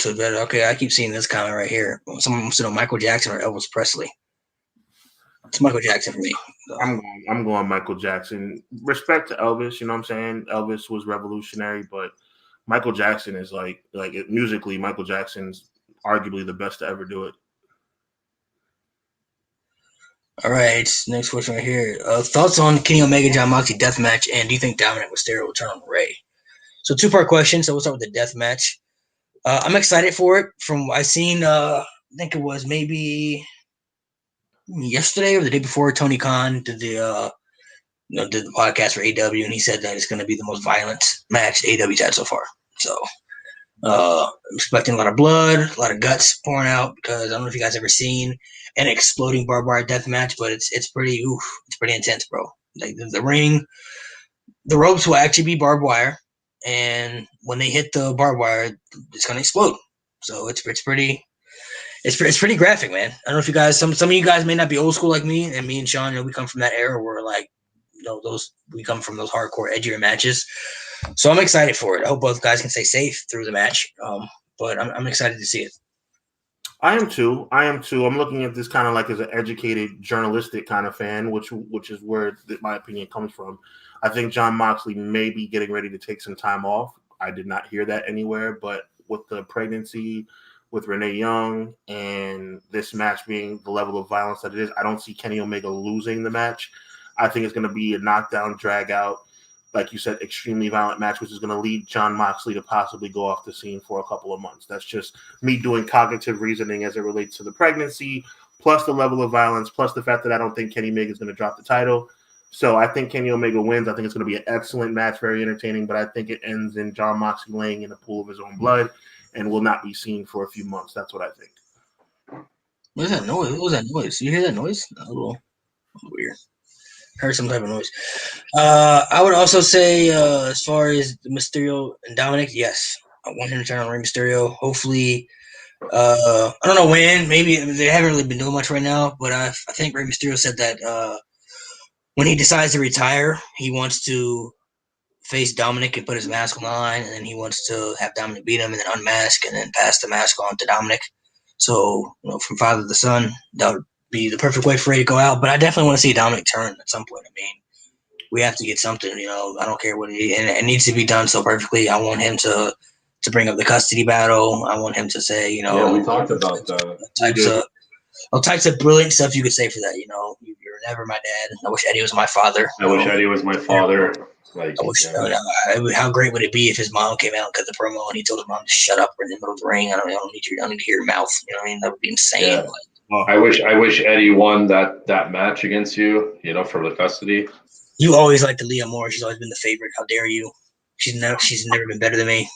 B: bet. Okay, I keep seeing this comment right here. Someone wants to know Michael Jackson or Elvis Presley. It's Michael Jackson for me. So.
C: I'm going Michael Jackson. Respect to Elvis, you know what I'm saying? Elvis was revolutionary, but Michael Jackson is musically, Michael Jackson's arguably the best to ever do it.
B: All right, next question right here. Thoughts on Kenny Omega, John Moxley death match, and do you think Dominik Mysterio will turn on Ray? So 2-part question. So we'll start with the death match. I'm excited for it. From what I've seen, I think it was maybe yesterday or the day before, Tony Khan did the podcast for AEW, and he said that it's going to be the most violent match AEW's had so far. So I'm expecting a lot of blood, a lot of guts pouring out because I don't know if you guys ever seen an exploding barbed wire death match, but it's pretty intense, bro. Like the ring, the ropes will actually be barbed wire, and when they hit the barbed wire, it's gonna explode. So it's pretty graphic, man. I don't know if you guys, some of you guys may not be old school like me, and me and Sean, we come from that era where like, we come from those hardcore, edgier matches. So I'm excited for it. I hope both guys can stay safe through the match. But I'm excited to see it.
C: I am too. I'm looking at this kind of like as an educated, journalistic kind of fan, which is where my opinion comes from. I think Jon Moxley may be getting ready to take some time off. I did not hear that anywhere, but with the pregnancy with Renee Young and this match being the level of violence that it is, I don't see Kenny Omega losing the match. I think it's going to be a knockdown, drag out, like you said, extremely violent match, which is going to lead Jon Moxley to possibly go off the scene for a couple of months. That's just me doing cognitive reasoning as it relates to the pregnancy, plus the level of violence, plus the fact that I don't think Kenny Omega is going to drop the title. So I think Kenny Omega wins. I think it's going to be an excellent match, very entertaining, but I think it ends in Jon Moxley laying in a pool of his own blood and will not be seen for a few months. That's what I think.
B: What is that noise? What was that noise? You hear that noise? A little weird. Heard some type of noise. I would also say, as far as Mysterio and Dominik, yes, I want him to turn on Rey Mysterio. Hopefully, I don't know when. Maybe they haven't really been doing much right now, but I think Rey Mysterio said that when he decides to retire, he wants to face Dominik and put his mask on the line, and then he wants to have Dominik beat him and then unmask and then pass the mask on to Dominik. So, from father to son, that would be the perfect way for Ray to go out. But I definitely want to see Dominik turn at some point. I mean, we have to get something, I don't care what and it needs to be done so perfectly. I want him to bring up the custody battle. I want him to say,
A: Yeah, we talked about
B: all types of brilliant stuff you could say for that. You're never my dad. I wish Eddie was my father.
A: I wish Eddie was my father.
B: Like, how great would it be if his mom came out and cut the promo and he told his mom to shut up in the middle of the ring? I don't need to hear your mouth. You know what I mean? That would be insane.
A: Yeah. I wish Eddie won that match against you. For the custody.
B: You always liked Leah more. She's always been the favorite. How dare you? She's never been better than me.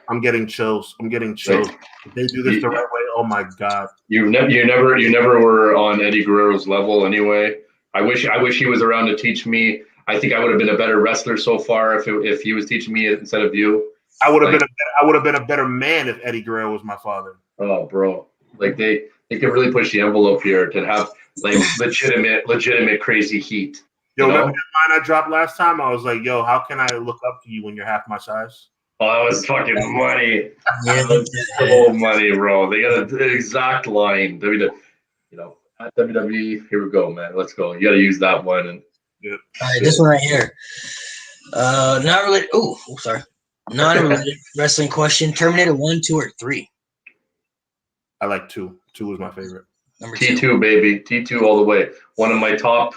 C: I'm getting chills. Like, if they do this the right way, oh my god!
A: You never were on Eddie Guerrero's level anyway. I wish he was around to teach me. I think I would have been a better wrestler so far if he was teaching me instead of you.
C: I would have been a better man if Eddie Guerrero was my father.
A: Oh, bro! Like they can really push the envelope here to have like legitimate crazy heat.
C: Yo, remember that line I dropped last time? I was like, yo, how can I look up to you when you're half my size?
A: Oh, that was fucking money. So money, bro. They got an exact line. At WWE, here we go, man. Let's go. You got to use that one. And
B: all right, this one right here. Not related. Oh, sorry. Non-related wrestling question. Terminator 1, 2, or 3?
C: I like 2. 2 was my favorite.
B: Number
A: T2,
B: 2.
A: baby. T2 all the way. One of my top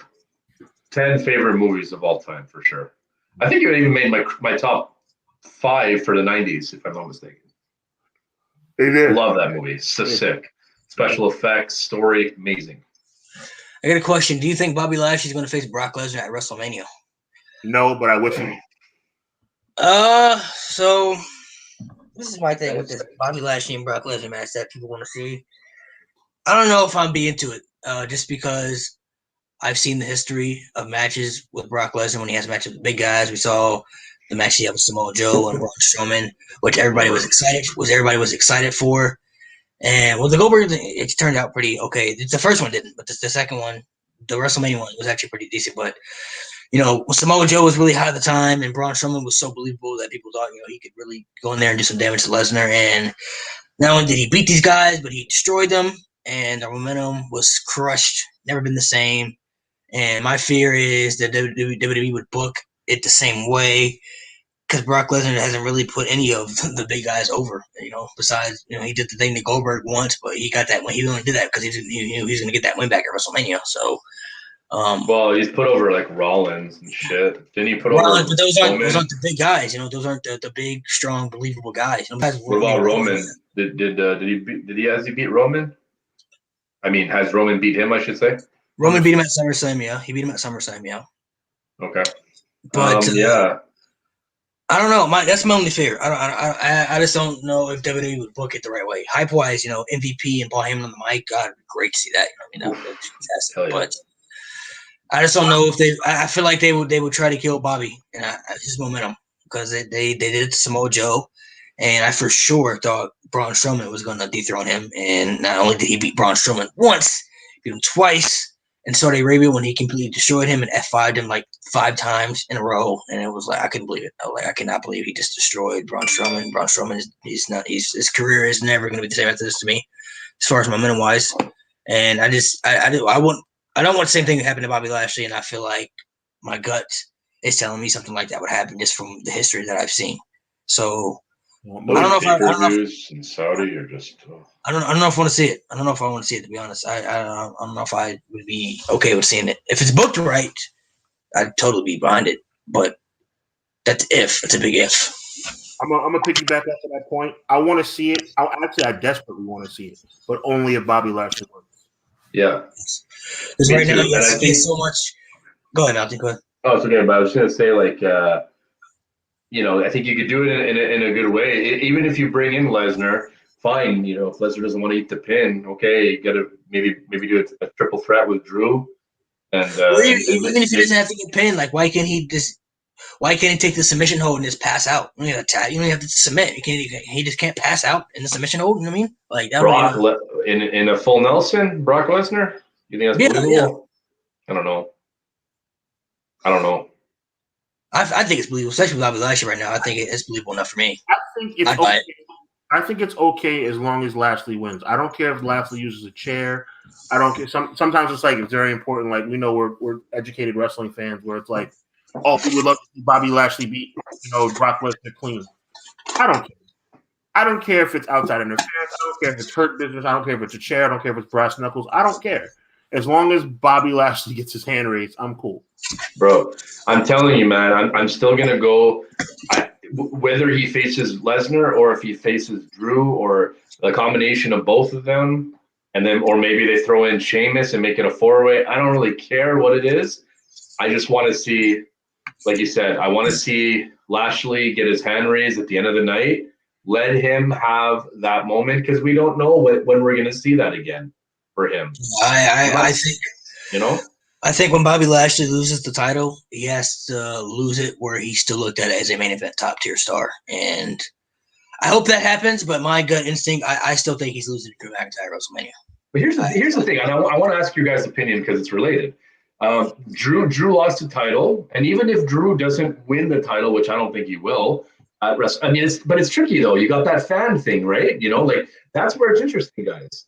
A: 10 favorite movies of all time, for sure. I think it even made my top 5 for the 90s, if I'm not mistaken.
C: It did.
A: Love that movie. It's so sick. Special effects, story, amazing.
B: I got a question. Do you think Bobby Lashley is going to face Brock Lesnar at WrestleMania?
C: No, but I wish he.
B: So this is my thing with this Bobby Lashley and Brock Lesnar match that people want to see. I don't know if I'm be into it, just because I've seen the history of matches with Brock Lesnar when he has matches with the big guys. We saw the match he had with Samoa Joe and Braun Strowman, which everybody was excited for. And the Goldberg, it turned out pretty okay. The first one didn't, but the second one, the WrestleMania one, was actually pretty decent. But Samoa Joe was really hot at the time, and Braun Strowman was so believable that people thought he could really go in there and do some damage to Lesnar. And not only did he beat these guys, but he destroyed them, and their momentum was crushed. Never been the same. And my fear is that WWE would book it the same way, because Brock Lesnar hasn't really put any of the big guys over, besides, he did the thing to Goldberg once, but he got that win. He only did that because he was going to get that win back at WrestleMania. So,
A: well, he's put over like Rollins and shit. Didn't he put
B: Rollins,
A: over?
B: But those aren't the big guys. Those aren't the big, strong, believable guys.
A: What about Roman? Has he beat Roman? I mean, has Roman beat him? I should say.
B: Roman beat him at SummerSlam. Yeah, he beat him at SummerSlam. Yeah.
A: Okay.
B: But
A: yeah.
B: I don't know. That's my only fear. I just don't know if WWE would book it the right way. Hype wise, MVP and Paul Heyman on the mic. God, it'd be great to see that. That'd be fantastic.
A: Hell yeah.
B: But I just don't know if they. I feel like they would try to kill Bobby and his momentum because they did it to Samoa Joe, and I for sure thought Braun Strowman was going to dethrone him. And not only did he beat Braun Strowman once, beat him twice in Saudi Arabia when he completely destroyed him and F5'd him like 5 times in a row, and it was like I couldn't believe it. I was like, I cannot believe he just destroyed Braun Strowman. Braun Strowman his career is never going to be the same after this to me, as far as momentum wise. And I don't want the same thing to happen to Bobby Lashley, and I feel like my gut is telling me something like that would happen just from the history that I've seen. So I don't know if
A: pay-per-views in Saudi are just.
B: I don't know if I want to see it. I don't know if I want to see it, to be honest. I don't know if I would be okay with seeing it. If it's booked right, I'd totally be behind it. But that's if. It's a big if.
C: I'm gonna piggyback after that point. I want to see it. I desperately want to see it, but only if Bobby Lashley wins.
A: Yeah.
B: Because right now, it's so much. Go ahead, Malcolm. Go ahead.
A: Oh, it's okay. But I was going to say, like, I think you could do it in a good way. Even if you bring in Lesnar, fine. If Lesnar doesn't want to eat the pin, okay, you got to maybe do a triple threat with Drew. And
B: even if he doesn't have to get pinned, like why can't he take the submission hold and just pass out? You don't even have to submit. He just can't pass out in the submission hold. You know what I mean? Like that.
A: Brock in a full Nelson, Brock Lesnar. You think that's believable? Yeah. I don't know.
B: I think it's believable, especially with Bobby Lashley right now. I think it's believable enough for me.
C: I think it's okay as long as Lashley wins. I don't care if Lashley uses a chair. I don't care. Sometimes it's like it's very important. Like we know we're educated wrestling fans, where it's like, oh, we would love to see Bobby Lashley beat Brock Lesnar clean. I don't care. I don't care if it's outside interference. I don't care if it's hurt business. I don't care if it's a chair. I don't care if it's brass knuckles. I don't care. As long as Bobby Lashley gets his hand raised, I'm cool.
A: Bro, I'm telling you, man, I'm still going to go whether he faces Lesnar or if he faces Drew or a combination of both of them, and then or maybe they throw in Sheamus and make it a 4-way. I don't really care what it is. I just want to see, like you said, I want to see Lashley get his hand raised at the end of the night. Let him have that moment because we don't know when we're going to see that again for him.
B: I think, I think when Bobby Lashley loses the title, he has to lose it where he's still looked at it as a main event top tier star. And I hope that happens, but my gut instinct, I still think he's losing to Drew McIntyre at WrestleMania.
A: But here's the thing, and I want to ask your guys' opinion because it's related. Drew lost the title, and even if Drew doesn't win the title, which I don't think he will, it's tricky though. You got that fan thing, right? Like that's where it's interesting, guys.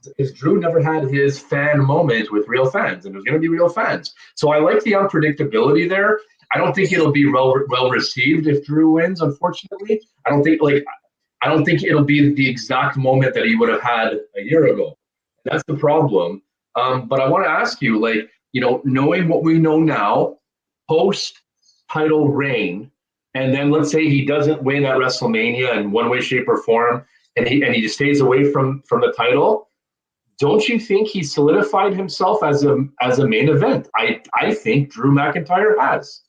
A: Because Drew never had his fan moment with real fans, and there's going to be real fans. So I like the unpredictability there. I don't think it'll be well received if Drew wins. Unfortunately, I don't think it'll be the exact moment that he would have had a year ago. That's the problem. But I want to ask you, knowing what we know now, post title reign, and then let's say he doesn't win at WrestleMania in one way, shape, or form, and he just stays away from the title. Don't you think he solidified himself as a main event? I think Drew McIntyre has.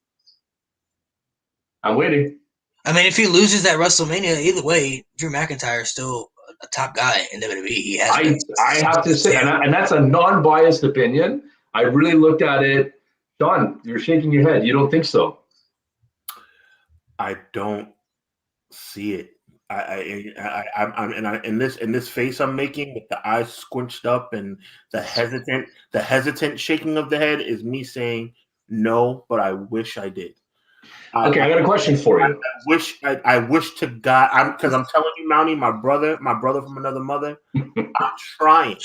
A: I'm waiting.
B: I mean, if he loses at WrestleMania, either way, Drew McIntyre is still a top guy in WWE.
A: I have to say, and that's a non-biased opinion. I really looked at it. Don, you're shaking your head. You don't think so?
C: I don't see it. I'm in this face I'm making with the eyes squinched up and the hesitant shaking of the head is me saying no, but I wish I did.
A: Okay, I got a question for you.
C: I wish to God, because I'm telling you, Mountie, my brother from another mother. I'm trying.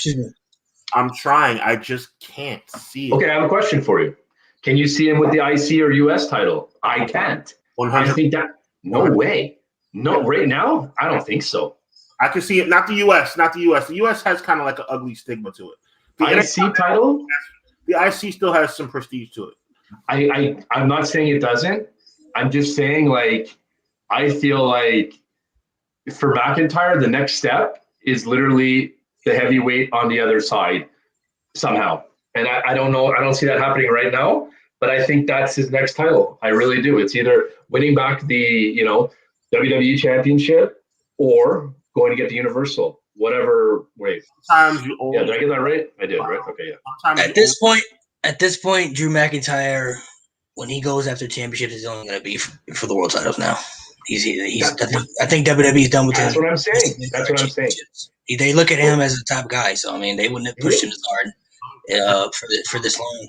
C: I'm trying. I just can't see it.
A: Okay, I have a question for you. Can you see him with the IC or US title? I can't.
C: 100.
A: I think that no way. No, right now, I don't think so.
C: I can see it. Not the US. Not the US. The US has kind of like an ugly stigma to it. The
A: IC title?
C: The IC still has some prestige to
A: it. I'm not saying it doesn't. I'm just saying, I feel like for McIntyre, the next step is literally the heavyweight on the other side somehow. And I don't know. I don't see that happening right now. but I think that's his next title. I really do. It's either winning back the WWE Championship or going to get the Universal, whatever way.
C: Sometimes you
A: Yeah,
C: only.
A: did I get that right? I did, right? Okay, yeah.
C: Sometimes
B: At this point, Drew McIntyre, when he goes after championships, is only going to be for the world titles now. I think WWE's done with him.
A: That's what I'm saying. That's what I'm saying.
B: They look at him as a top guy, so I mean, they wouldn't have pushed him as hard for this long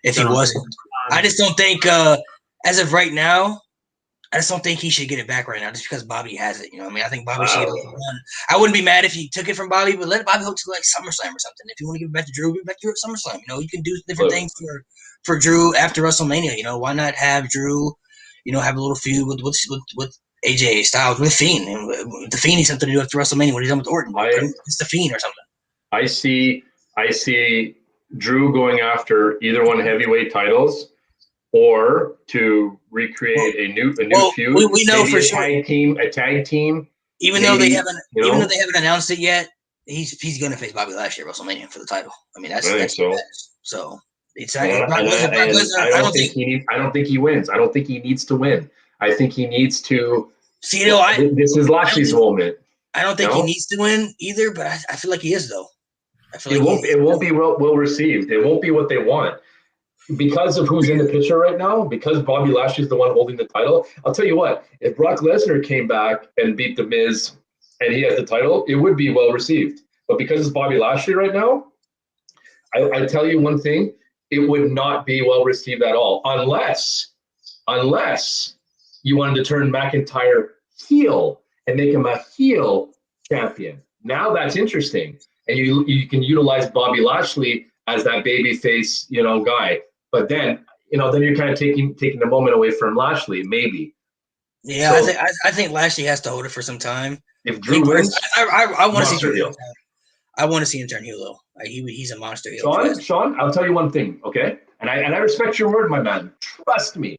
B: if he wasn't. I just don't think, as of right now, I just don't think he should get it back right now, just because Bobby has it. You know what I mean? I think Bobby should get it one. I wouldn't be mad if he took it from Bobby, but let Bobby go to like SummerSlam or something. If you want to give it back to Drew, give it back to Drew at SummerSlam. You know, you can do different things for Drew after WrestleMania. You know, why not have Drew, have a little feud with AJ Styles, with Fiend. And the Fiend needs something to do after WrestleMania when he's done with Orton. It's the Fiend or something.
A: I see Drew going after either one heavyweight titles, or to recreate a new feud.
B: We know for sure
A: a tag team.
B: Even though they haven't announced it yet, he's going to face Bobby Lashley at WrestleMania for the title. I mean, that's so. It's I don't
A: think he wins. I don't think he needs to win. I think he needs to.
B: See,
A: this is Lashley's moment.
B: I don't think he needs to win either, but I feel like he is though. I feel
A: it won't be well received. It won't be what they want. Because of who's in the picture right now, because Bobby Lashley's the one holding the title, I'll tell you what, if Brock Lesnar came back and beat The Miz and he has the title, it would be well received. But because it's Bobby Lashley right now, I tell you one thing, it would not be well received at all, unless you wanted to turn McIntyre heel and make him a heel champion. Now that's interesting. And you can utilize Bobby Lashley as that baby face, guy. But then, then you're kind of taking the moment away from Lashley, maybe.
B: Yeah, so, I think Lashley has to hold it for some time.
A: If Drew wins,
B: I want to see Drew. I want to see him turn heel though. He's a monster heel.
A: Sean, I'll tell you one thing, okay? And I respect your word, my man. Trust me.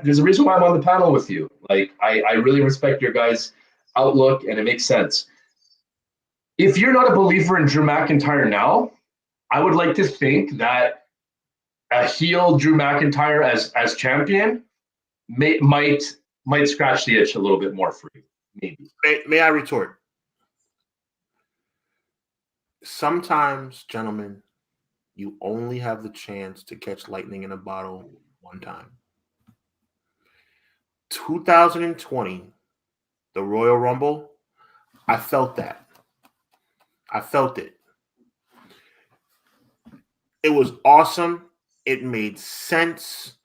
A: There's a reason why I'm on the panel with you. Like I really respect your guys' outlook, and it makes sense. If you're not a believer in Drew McIntyre now, I would like to think that a heel Drew McIntyre as champion might scratch the itch a little bit more for you. Maybe.
C: May I retort? Sometimes, gentlemen, you only have the chance to catch lightning in a bottle one time. 2020, the Royal Rumble, I felt that. I felt it. It was awesome. It made sense.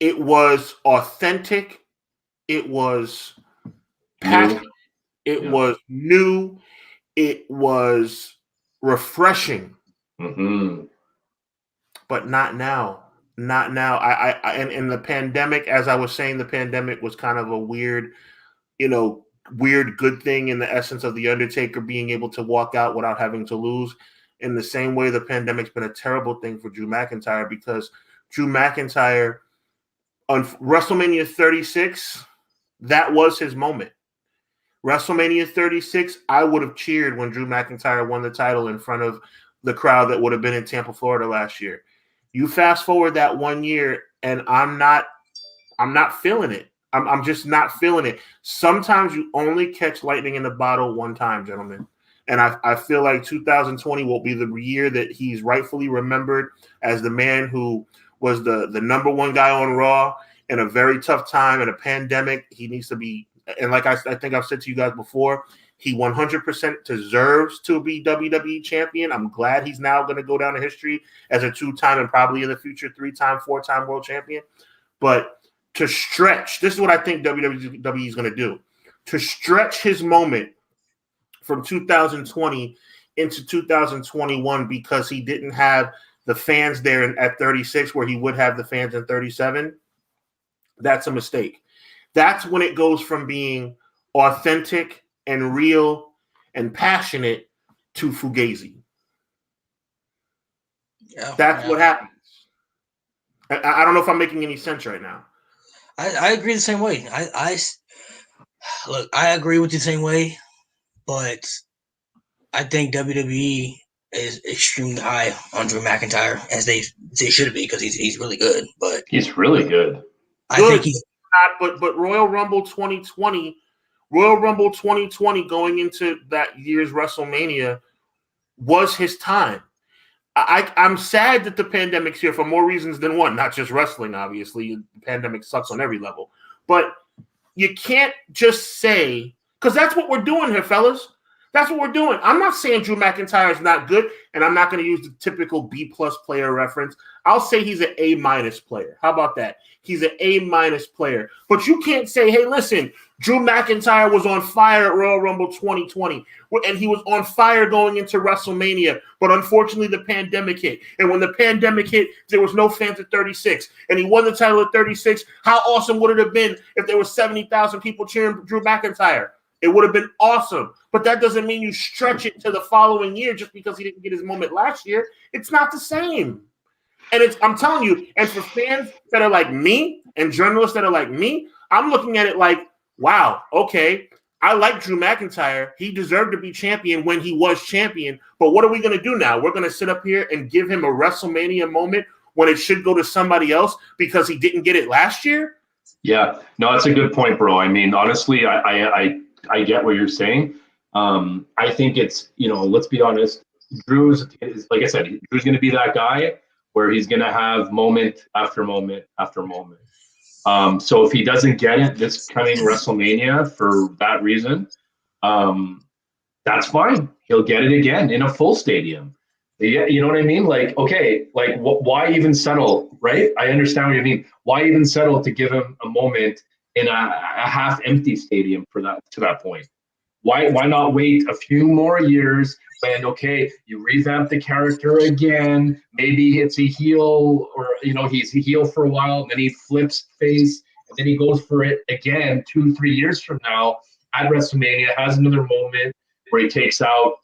C: It was authentic. It was passionate. It was new. It was refreshing.
A: Mm-hmm.
C: But not now. Not now. And in the pandemic, as I was saying, the pandemic was kind of a weird good thing in the essence of the Undertaker being able to walk out without having to lose. In the same way, the pandemic's been a terrible thing for Drew McIntyre, because Drew McIntyre on WrestleMania 36, that was his moment. WrestleMania 36, I would have cheered when Drew McIntyre won the title in front of the crowd that would have been in Tampa, Florida last year. You fast forward that 1 year, and I'm not feeling it. I'm just not feeling it. Sometimes you only catch lightning in the bottle one time, gentlemen. And I feel like 2020 will be the year that he's rightfully remembered as the man who was the number one guy on Raw in a very tough time, in a pandemic. He needs to be, and like I think I've said to you guys before, he 100% deserves to be WWE champion. I'm glad he's now going to go down in history as a 2-time and probably in the future 3-time, 4-time world champion. But to stretch, this is what I think WWE is going to do. To stretch his moment from 2020 into 2021, because he didn't have the fans there at 36 where he would have the fans in 37, that's a mistake. That's when it goes from being authentic and real and passionate to fugazi. Yeah, that's what happens. I don't know if I'm making any sense right now.
B: I agree the same way. I agree with you the same way, but I think WWE is extremely high on Drew McIntyre, as they should be, because he's really good. But
A: he's really good.
B: I think he's
C: but Royal Rumble 2020 going into that year's WrestleMania was his time. I'm sad that the pandemic's here for more reasons than one, not just wrestling, obviously. The pandemic sucks on every level. But you can't just say, because that's what we're doing here, fellas. That's what we're doing. I'm not saying Drew McIntyre is not good, and I'm not going to use the typical B+ player reference. I'll say he's an A- player. How about that? He's an A- player. But you can't say, hey, listen, Drew McIntyre was on fire at Royal Rumble 2020, and he was on fire going into WrestleMania, but unfortunately the pandemic hit. And when the pandemic hit, there was no fans at 36, and he won the title at 36. How awesome would it have been if there were 70,000 people cheering Drew McIntyre? It would have been awesome. But that doesn't mean you stretch it to the following year just because he didn't get his moment last year. It's not the same. And I'm telling you, and for fans that are like me and journalists that are like me, I'm looking at it like, wow, okay, I like Drew McIntyre. He deserved to be champion when he was champion. But what are we going to do now? We're going to sit up here and give him a WrestleMania moment when it should go to somebody else because he didn't get it last year? Yeah.
A: No, that's a good point, bro. I mean, honestly, I get what you're saying. I think it's, let's be honest. Drew's, like I said, Drew's going to be that guy where he's going to have moment after moment after moment. So if he doesn't get it this coming WrestleMania for that reason, that's fine. He'll get it again in a full stadium. Yeah, you know what I mean? Like, okay, like why even settle, right? I understand what you mean. Why even settle to give him a moment in a half-empty stadium to that point? Why not wait a few more years when, okay, you revamp the character again, maybe it's a heel, or he's a heel for a while, and then he flips face, and then he goes for it again 2-3 years from now at WrestleMania, has another moment where he takes out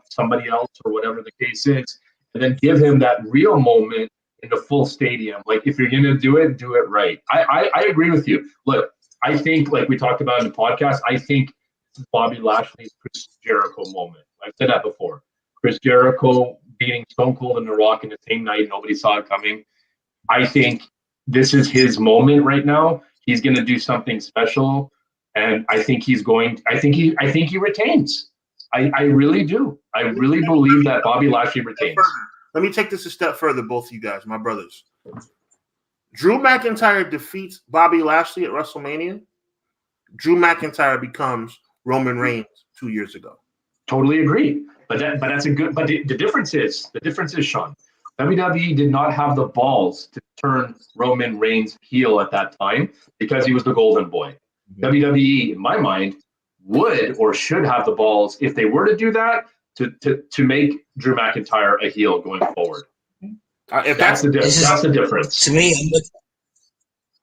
A: somebody else or whatever the case is, and then give him that real moment in the full stadium. Like, if you're gonna do it right. I agree with you. Look, I think, like we talked about in the podcast, I think Bobby Lashley's Chris Jericho moment. I've said that before. Chris Jericho beating Stone Cold and The Rock in the same night. Nobody saw it coming. I think this is his moment right now. He's going to do something special, and I think he retains. I really do. I really believe that Bobby Lashley retains.
C: Let me take this a step further, both of you guys, my brothers. Drew McIntyre defeats Bobby Lashley at WrestleMania. Drew McIntyre becomes Roman Reigns 2 years ago.
A: Totally agree. But that's a good. But the difference is, Sean, WWE did not have the balls to turn Roman Reigns heel at that time because he was the golden boy. Mm-hmm. WWE, in my mind, would or should have the balls, if they were to do that, to make Drew McIntyre a heel going forward.
C: If that's the
A: difference.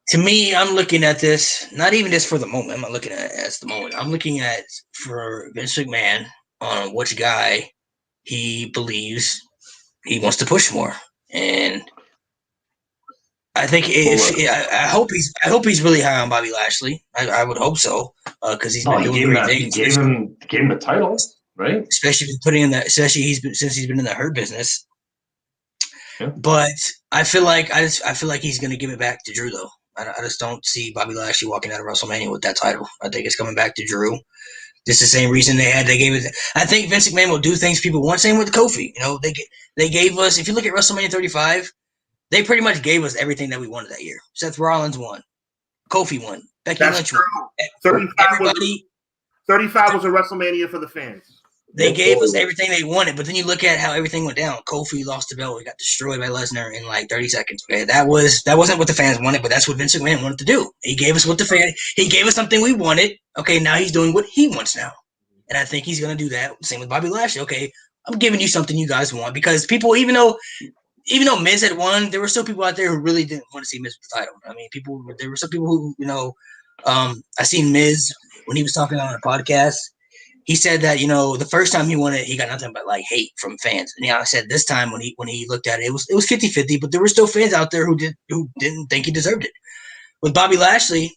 B: To me, I'm looking at this, not even just for the moment. I'm not looking at it as the moment. I'm looking at, for Vince McMahon, on which guy he believes he wants to push more. And I think I hope he's really high on Bobby Lashley. I would hope so, because he's been doing great things.
A: He gave him the title, right?
B: Especially since he's been in the Hurt business.
A: Yeah.
B: But I feel like he's going to give it back to Drew, though. I just don't see Bobby Lashley walking out of WrestleMania with that title. I think it's coming back to Drew. Just the same reason they gave it. I think Vince McMahon will do things people want. Same with Kofi. They gave us. If you look at WrestleMania 35, they pretty much gave us everything that we wanted that year. Seth Rollins won, Kofi won, Becky Lynch won.
C: 35 was a WrestleMania for the fans.
B: They gave us everything they wanted, but then you look at how everything went down. Kofi lost the belt. He got destroyed by Lesnar in like 30 seconds. Okay, that wasn't what the fans wanted, but that's what Vince McMahon wanted to do. He gave us he gave us something we wanted. Okay, now he's doing what he wants now. And I think he's going to do that. Same with Bobby Lashley. Okay, I'm giving you something you guys want, because people, even though Miz had won, there were still people out there who really didn't want to see Miz with the title. I mean, there were some people who, I seen Miz when he was talking on a podcast. He said that, the first time he won it, he got nothing but like hate from fans. And I said this time when he looked at it, it was 50-50, but there were still fans out there who didn't think he deserved it. With Bobby Lashley,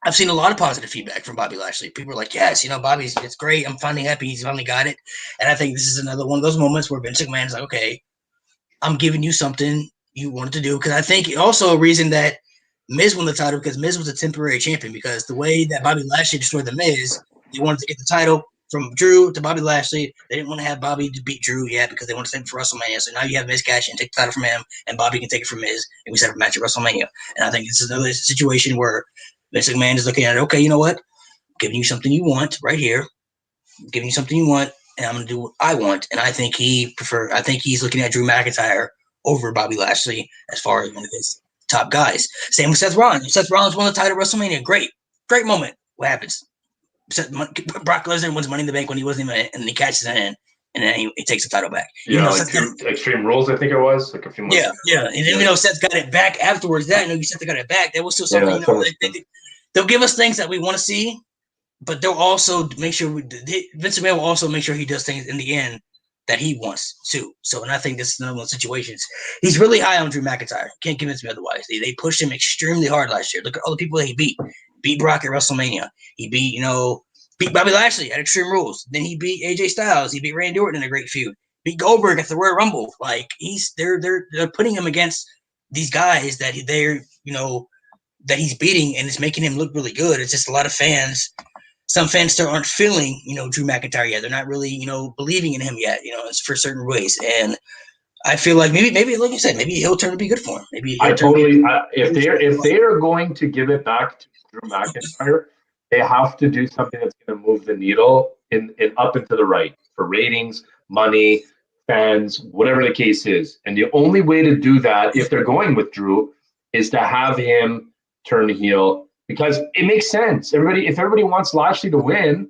B: I've seen a lot of positive feedback from Bobby Lashley. People are like, yes, it's great. I'm finally happy he's finally got it. And I think this is another one of those moments where Vince McMahon is like, okay, I'm giving you something you wanted to do. Because I think also a reason that Miz won the title, because Miz was a temporary champion, because the way that Bobby Lashley destroyed the Miz, they wanted to get the title from Drew to Bobby Lashley. They didn't want to have Bobby to beat Drew yet because they want to save it for WrestleMania. So now you have Miz cash and take the title from him, and Bobby can take it from Miz, and we set up a match at WrestleMania. And I think this is another situation where Vince McMahon is looking at it, okay, you know what? I'm giving you something you want right here. I'm giving you something you want, and I'm going to do what I want. And I think he's looking at Drew McIntyre over Bobby Lashley as far as one of his top guys. Same with Seth Rollins. Seth Rollins won the title at WrestleMania. Great moment. What happens? Brock Lesnar wins Money in the Bank when he wasn't even in, and then he catches it in, and then he takes the title back.
A: Yeah, Extreme Rules, I think it was, like a few months.
B: Yeah. And then Seth got it back afterwards. Seth got it back. That was still something. They'll give us things that we want to see, but they'll also make sure Vince McMahon will also make sure he does things in the end that he wants to. So, and I think this is another one of the situations. He's really high on Drew McIntyre. Can't convince me otherwise. They pushed him extremely hard last year. Look at all the people that he beat. Beat Brock at WrestleMania. He beat Bobby Lashley at Extreme Rules. Then he beat AJ Styles. He beat Randy Orton in a great feud. Beat Goldberg at the Royal Rumble. Like they're putting him against these guys that that he's beating, and it's making him look really good. It's just a lot of fans. Some fans still aren't feeling, Drew McIntyre yet. They're not really, believing in him yet. It's for certain ways, and I feel like maybe like you said, maybe he'll turn to be good for him. Maybe
A: if they are going to give it back to Drew McIntyre, they have to do something that's going to move the needle in up and to the right for ratings, money, fans, whatever the case is. And the only way to do that, if they're going with Drew, is to have him turn heel, because it makes sense. If everybody wants Lashley to win,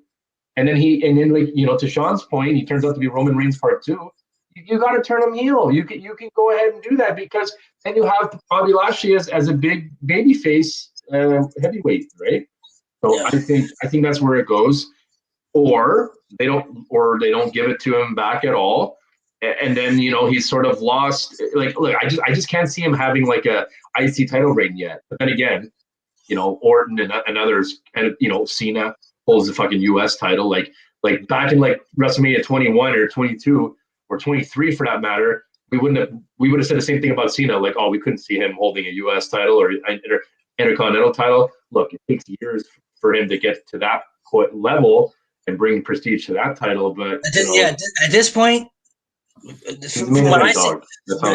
A: and then to Sean's point, he turns out to be Roman Reigns Part 2. You got to turn him heel. You can go ahead and do that, because then you have Bobby Lashley as a big babyface heavyweight, right? So yeah. I think that's where it goes, or they don't give it to him back at all, and then he's sort of lost. Like, look, I just can't see him having like a IC title reign yet. But then again, Orton and others, and Cena holds the fucking US title. Like back in like WrestleMania 21 or 22 or 23 for that matter, we would have said the same thing about Cena. Like, oh, we couldn't see him holding a US title or Intercontinental title. Look, it takes years for him to get to that level and bring prestige to that title. But
B: at this point, from what I see,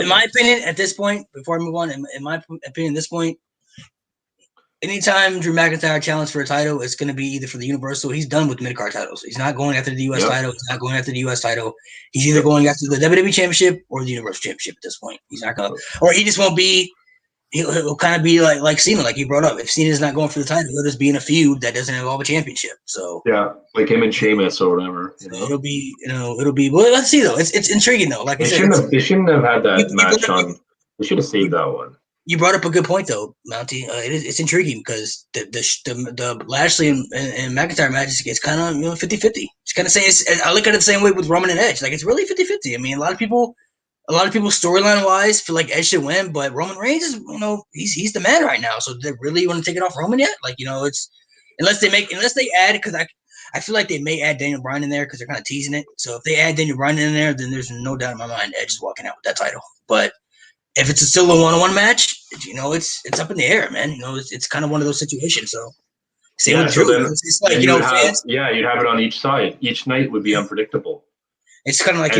B: in my opinion, at this point, before I move on, in my opinion, at this point, anytime Drew McIntyre challenges for a title, it's going to be either for the Universal. He's done with mid-card titles. He's not going after the U.S. title. He's not going after the U.S. title. He's either going after the WWE Championship or the Universal Championship at this point. He's not going to, or he just won't be. He'll kind of be like Cena, like you brought up. If Cena's not going for the title, he'll just be in a feud that doesn't involve a championship. So
A: yeah, like him and Sheamus or whatever.
B: It'll be. Well, let's see though. It's intriguing though. Like
A: they shouldn't have had that match on. They should have saved that one.
B: You brought up a good point though, Mountie. It's intriguing because the Lashley and McIntyre match is kind of 50-50. It's kind of saying I look at it the same way with Roman and Edge. Like it's really 50-50. I mean, a lot of people storyline wise feel like Edge should win, but Roman Reigns is he's the man right now. So do they really want to take it off Roman yet? Like it's unless they add, because I feel like they may add Daniel Bryan in there because they're kind of teasing it. So if they add Daniel Bryan in there, then there's no doubt in my mind Edge is walking out with that title. But if it's still a one-on-one match, it's up in the air, man. It's kind of one of those situations. So same with Drew. It's like fans.
A: You'd have it on each side. Each night would be unpredictable.
B: It's kind of like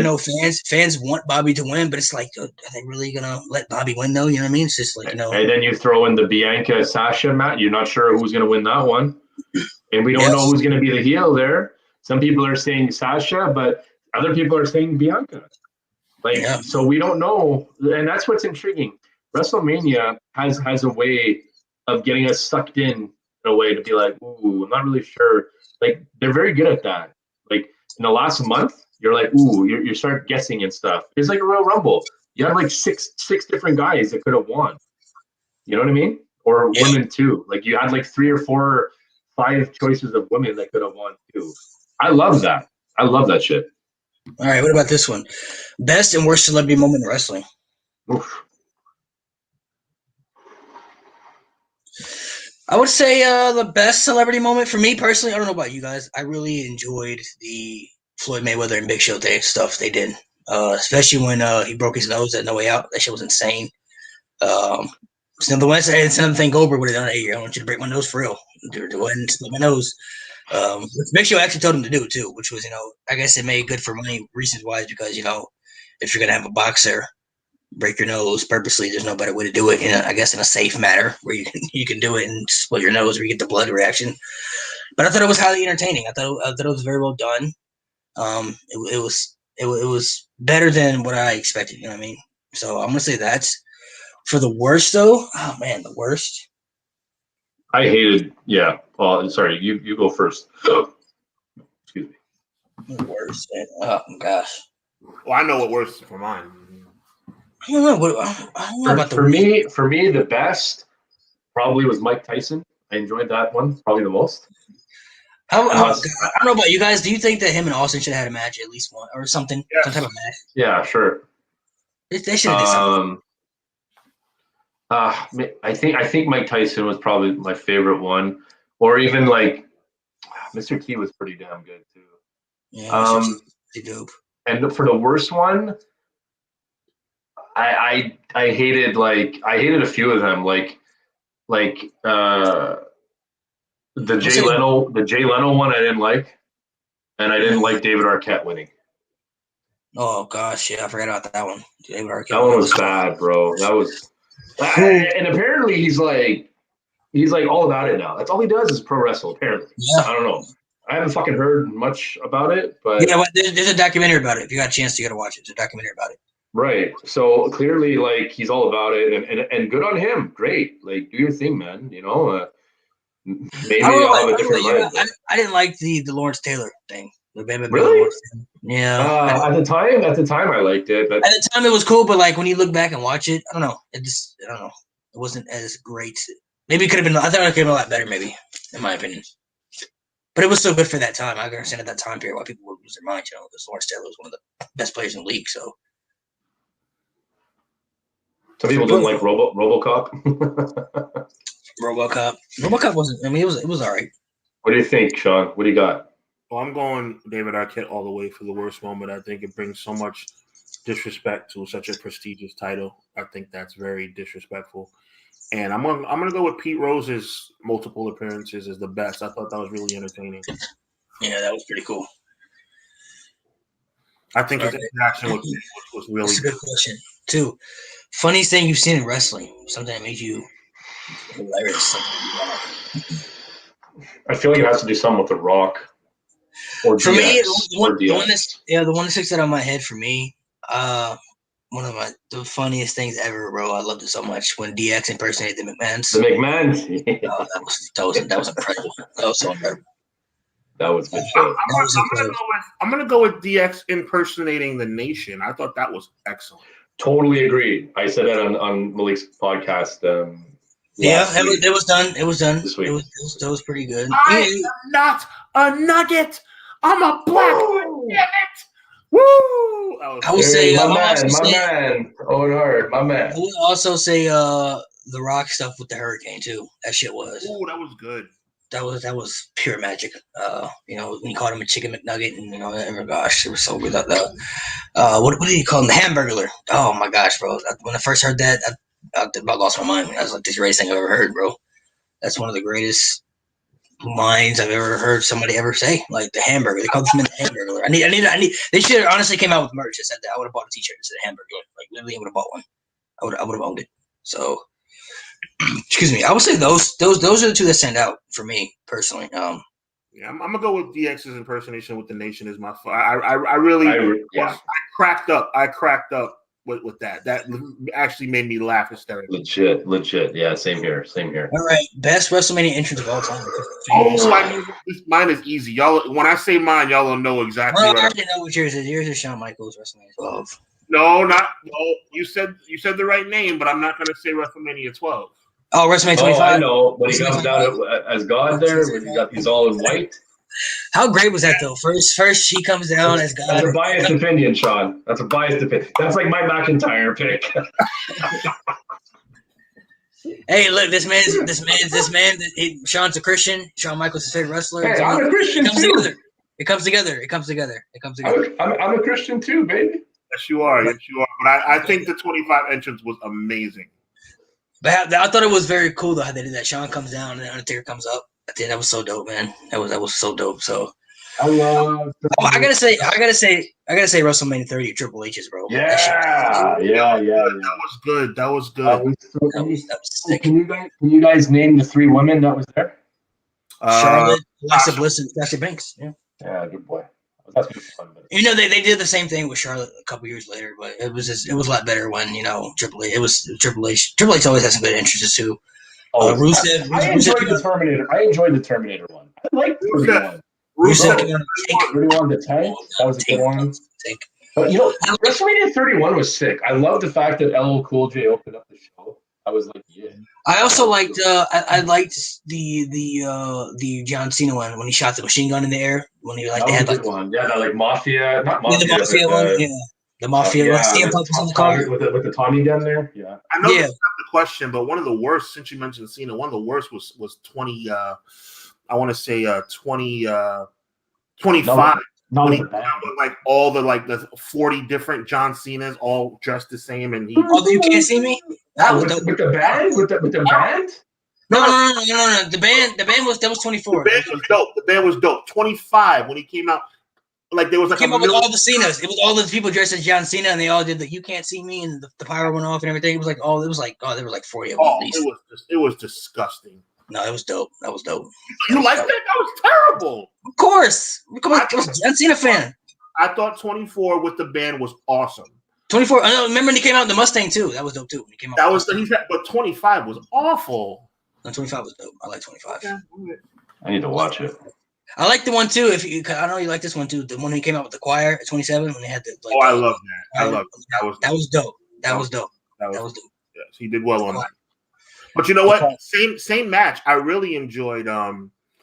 B: fans want Bobby to win, but it's like, are they really gonna let Bobby win though? You know what I mean? It's just like And
A: then you throw in the Bianca Sasha match. You're not sure who's gonna win that one, and we don't know who's gonna be the heel there. Some people are saying Sasha, but other people are saying Bianca. So we don't know, and that's what's intriguing. WrestleMania has a way of getting us sucked in a way to be like, ooh, I'm not really sure. Like they're very good at that. Like in the last month, you're like, ooh, you start guessing and stuff. It's like a Royal Rumble. You have like six different guys that could have won. You know what I mean? Or women too. Like you had like 3 or 4 or 5 choices of women that could have won too. I love that. I love that shit.
B: All right, what about this one? Best and worst celebrity moment in wrestling.
A: Oof.
B: I would say the best celebrity moment for me personally. I don't know about you guys. I really enjoyed the Floyd Mayweather and Big Show stuff they did, especially when he broke his nose at No Way Out. That shit was insane. It's another thing Goldberg would have done. Hey, I want you to break my nose for real. Go ahead and split my nose. Which Big Show actually told him to do too, which was, I guess it made good for money reasons wise because, if you're gonna have a boxer break your nose purposely, there's no better way to do it I guess in a safe manner where you can do it and split your nose where you get the blood reaction. But I thought it was highly entertaining. I thought it was very well done. It was better than what I expected. You know what I mean? So I'm gonna say that's for the worst though. Oh man, the worst.
A: I hated. Yeah. Well, sorry. You go first. Excuse me.
B: The worst. Man. Oh my gosh.
C: Well, I know what worst for mine.
B: I don't know about
A: for me. For me, the best probably was Mike Tyson. I enjoyed that one probably the most.
B: I don't know about you guys. Do you think that him and Austin should have had a match at least one or something?
C: Yes.
B: Some type of match?
A: Yeah, sure.
B: They should have did something.
A: I think Mike Tyson was probably my favorite one, or even like Mr. T was pretty damn good too.
B: Yeah, pretty dope.
A: And for the worst one, I hated a few of them like the Jay Leno one I didn't like, and I didn't like David Arquette winning.
B: Oh gosh, yeah, I forgot about that one. David Arquette.
A: That one was bad, bro. That was, and apparently he's like all about it now. That's all he does is pro wrestle. Apparently,
B: yeah.
A: I don't know. I haven't fucking heard much about it, but
B: yeah, there's a documentary about it. If you got a chance, you got to watch it. There's a documentary about it.
A: Right. So clearly, like he's all about it, and good on him. Great. Like do your thing, man. Maybe I'll have a different mind.
B: I didn't like the Lawrence Taylor thing.
A: Really?
B: Yeah.
A: At the time, I liked it, but
B: at the time it was cool. But like when you look back and watch it, I don't know. I don't know. It wasn't as great. Maybe it could have been. I thought it could have been a lot better. Maybe, in my opinion. But it was so good for that time. I can understand at that time period why people would lose their minds. Because Lawrence Taylor was one of the best players in the league. So
A: some people didn't like RoboCop.
B: RoboCop wasn't. I mean, it was all right.
A: What do you think, Sean? What do you got?
C: Well, I'm going David Arquette all the way for the worst moment. I think it brings so much disrespect to such a prestigious title. I think that's very disrespectful. And I'm gonna go with Pete Rose's multiple appearances as the best. I thought that was really entertaining.
B: Yeah, that was pretty cool.
C: I think his interaction with was really
B: That's a good question too. Funniest thing you've seen in wrestling? Something that made you hilarious.
A: I feel like it has to do something with The Rock. Or
B: for me, the one that sticks out on my head for me, one of the funniest things ever, bro. I loved it so much when DX impersonated the McMahons.
A: The McMahons.
B: That was incredible. That was so incredible.
A: That was good shit.
C: I'm gonna go with DX impersonating the Nation. I thought that was excellent.
A: Totally agree. I said that on Malik's podcast.
B: It was done. It was done.
A: This week.
B: That was pretty good.
C: I am not a nugget. I'm a black. Damn it! Woo!
A: I would say my man. Owen Hart, my man.
B: I would also say The Rock stuff with the Hurricane too. That shit was.
C: Oh, that was good.
B: That was pure magic. When he called him a chicken McNugget, and oh gosh, it was so good. What did he call him? The Hamburglar. Oh my gosh, bro! When I first heard that, I about lost my mind. I was like, "This is the greatest thing I've ever heard, bro." That's one of the greatest lines I've ever heard somebody ever say. Like the Hamburger, they called him the Hamburglar. I need. They should have honestly came out with merch that said that. I would have bought a T-shirt that said Hamburglar. Like literally, I would have bought one. I would have owned it. So, excuse me. I would say those are the two that stand out for me personally.
C: Yeah, I'm gonna go with DX's impersonation with the Nation is my. I cracked up. I cracked up with that. That actually made me laugh hysterically.
A: Legit. Yeah, same here.
B: All right, best WrestleMania entrance of all time.
C: Mine is easy. Y'all, when I say mine, y'all don't know exactly.
B: Well, I already know what yours is. Yours is Shawn Michaels WrestleMania 12.
C: No. You said the right name, but I'm not going to say WrestleMania 12.
B: Oh, WrestleMania 25.
A: I know. When he comes down as God there, when he's all in white.
B: How great was that though? First he comes down as God.
A: That's a biased opinion, Sean. That's a biased opinion. That's like my McIntyre pick.
B: Hey, look, this man. Shawn's a Christian. Shawn Michaels' his favorite wrestler.
A: Hey, I'm a Christian too.
B: It comes together.
A: I'm a Christian too, baby.
C: Yes, you are. But I think the 25 entrance was amazing.
B: But I thought it was very cool though how they did that. Shawn comes down and Undertaker comes up. I think that was so dope, man. That was so dope. So
A: I
B: gotta say, WrestleMania 30 Triple H's, bro.
A: Yeah.
C: That was good.
B: That was sick.
A: Can you guys name the 3 women that was there?
B: Charlotte, Alexa Bliss, and Sasha Banks. Yeah,
A: good boy. That's fun.
B: You know, they did the same thing with Charlotte a couple years later, but it was a lot better when Triple H. It was Triple H. Triple H always has some good entrances too. Rusev.
A: I enjoyed the Terminator. I enjoyed the Terminator one. I like 31.
B: Rusev
A: 31 to 10. That was a good one. But WrestleMania 31 was sick. I love the fact that LL Cool J opened up the show. I was like, yeah.
B: I also liked. I liked the John Cena one when he shot the machine gun in the air when he
A: they had like one. Yeah, like Mafia, not Mafia.
B: The Mafia one. Yeah, the Mafia one. CM Punk was on the car
A: with the Tommy gun there. Yeah.
C: I know that's not the question, but one of the worst, since you mentioned Cena, one of the worst was 20. I want to say 25.
A: No,
C: when he came out with like all the 40 different John Cenas all dressed the same, and he.
B: Oh, you can't see me. That was
A: with the band. With the band.
B: No. The band was 24.
C: The band was dope. 25 when he came out. Like there was like
B: came up with all the Cenas. It was all the people dressed as John Cena, and they all did the "You Can't See Me" and the pyro went off and everything. It was like there were like 40 of them.
C: It was disgusting.
B: No, it was dope. That was dope.
C: You liked that? That was terrible.
B: Of course. I was a John Cena fan.
C: I thought 24 with the band was awesome.
B: 24. I know. Remember when he came out in the Mustang too? That was dope too. When he came out.
C: But 25 was awful.
B: No, 25 was dope. I like 25.
C: Yeah.
A: I need to watch it.
B: I like the one too. I know you like this one too. The one he came out with the choir at 27 when they had the.
C: I love that. I love that.
B: That was dope. That was dope.
C: Yes, he did well on that. But you know what? Same match. I really enjoyed.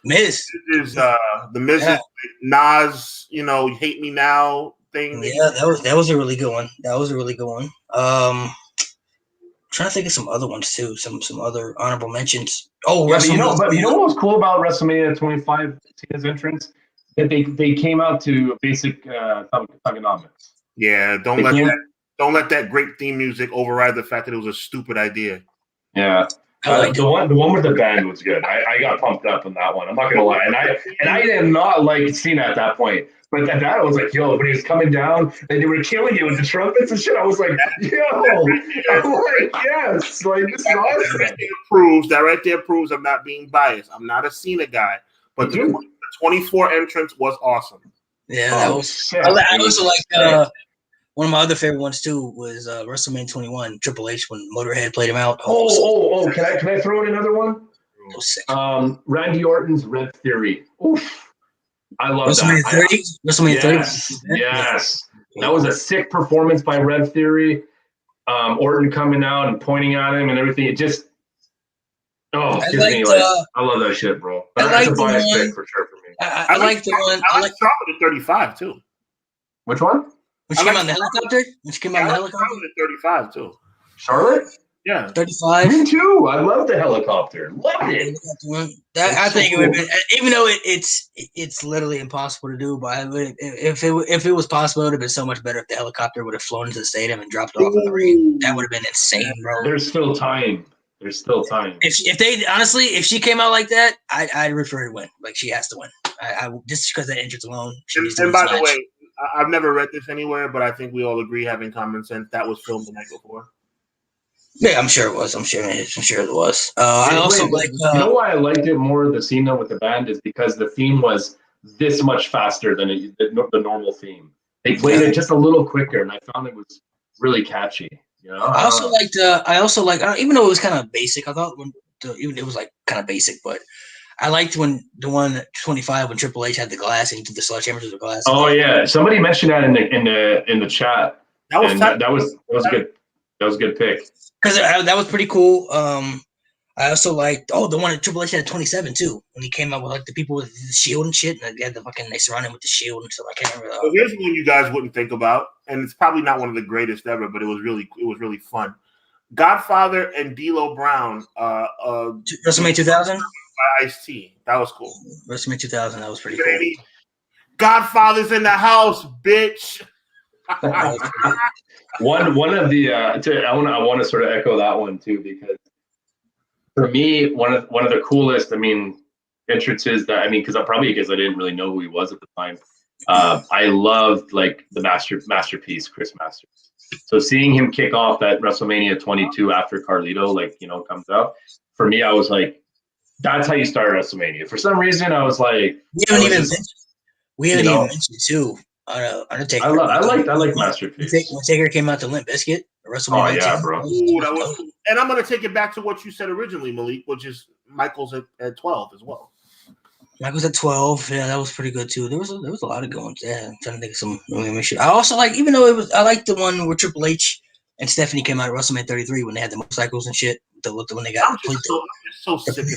B: Miz
C: is the Miz Nas. Hate Me Now thing.
B: Yeah, that was a really good one. Trying to think of some other ones too. Some other honorable mentions. Oh,
A: yeah, but you know what was cool about WrestleMania 25 Cena's entrance? That they came out to basic thugonomics.
C: Yeah, don't let that great theme music override the fact that it was a stupid idea.
A: Yeah. The one with the band was good. I got pumped up on that one. I'm not gonna lie, and I did not like Cena at that point. But that I was like, yo, when he was coming down and they were killing you with the trumpets and shit, I was like, yo, I'm like, yes, like this is awesome.
C: That right there proves I'm not being biased. I'm not a Cena guy, but the 24 entrance was awesome.
B: Yeah, that was sick. I also like one of my other favorite ones too was WrestleMania 21, Triple H when Motorhead played him out.
A: Oh! Can I throw in another one?
B: That was sick.
A: Randy Orton's Red Theory. Oof. I love
B: WrestleMania
A: that.
B: 30? WrestleMania 30?
A: Yes. That was a sick performance by Red Theory. Orton coming out and pointing at him and everything. It just I love that shit, bro. That's a bias pick for sure for me.
B: I like the one.
C: I like Charlotte at 35 too.
A: Which one?
B: When she came out in the helicopter? When she came out in the helicopter?
C: Charlotte at 35 too.
A: Charlotte?
C: Yeah.
B: 35.
A: Me too. I love the helicopter. Loved it.
B: I think it would have been, even though it's literally impossible to do, but if it was possible, it would have been so much better if the helicopter would have flown into the stadium and dropped off in the ring. That would have been insane, bro.
A: There's still time.
B: If she came out like that, I'd root for her to win. Like she has to win. I just because of that entrance alone.
C: And by the way, I've never read this anywhere, but I think we all agree, having common sense, that was filmed the night before.
B: Yeah, I'm sure it was. I'm sure it was. I also like.
A: You know why I liked it more? The scene with the band is because the theme was this much faster than the normal theme. They played it just a little quicker, and I found it was really catchy. You know.
B: I also liked. Even though it was kind of basic, I thought even it was like kind of basic, but I liked when the one 25 when Triple H had the glass and he did the sledgehammer to the glass.
A: Oh yeah, somebody mentioned that in the chat. That was good. That was a good pick.
B: Because that was pretty cool. I also liked the one that Triple H had 27 too when he came out with like the people with the shield and shit, and they had they surrounded him with the shield and stuff. I can't remember.
C: So here's one you guys wouldn't think about, and it's probably not one of the greatest ever, but it was really fun. Godfather and D'Lo Brown.
B: WrestleMania 2000.
C: Ice-T. That was cool.
B: WrestleMania 2000. That was pretty
C: Baby. Cool. Godfather's in the house, bitch.
A: one of the I want to sort of echo that one too, because for me one of the coolest entrances that because I didn't really know who he was at the time. I loved like the masterpiece Chris Masters. So seeing him kick off that WrestleMania 22 after Carlito comes out, for me I was like, that's how you start WrestleMania. For some reason I was like,
B: we haven't even mentioned too. Undertaker.
A: I like Masterpiece.
B: When Taker came out to Limp Bizkit, WrestleMania 19.
A: Yeah, bro.
C: Ooh, that was cool. And I'm gonna take it back to what you said originally, Malik, which is Michael's at 12 as well.
B: Michael's at 12. Yeah, that was pretty good too. There was a lot of good ones. Yeah, I'm trying to think of some really shit. I also like, even though I liked the one where Triple H and Stephanie came out at WrestleMania 33 when they had the motorcycles and shit. When they got
C: so sick of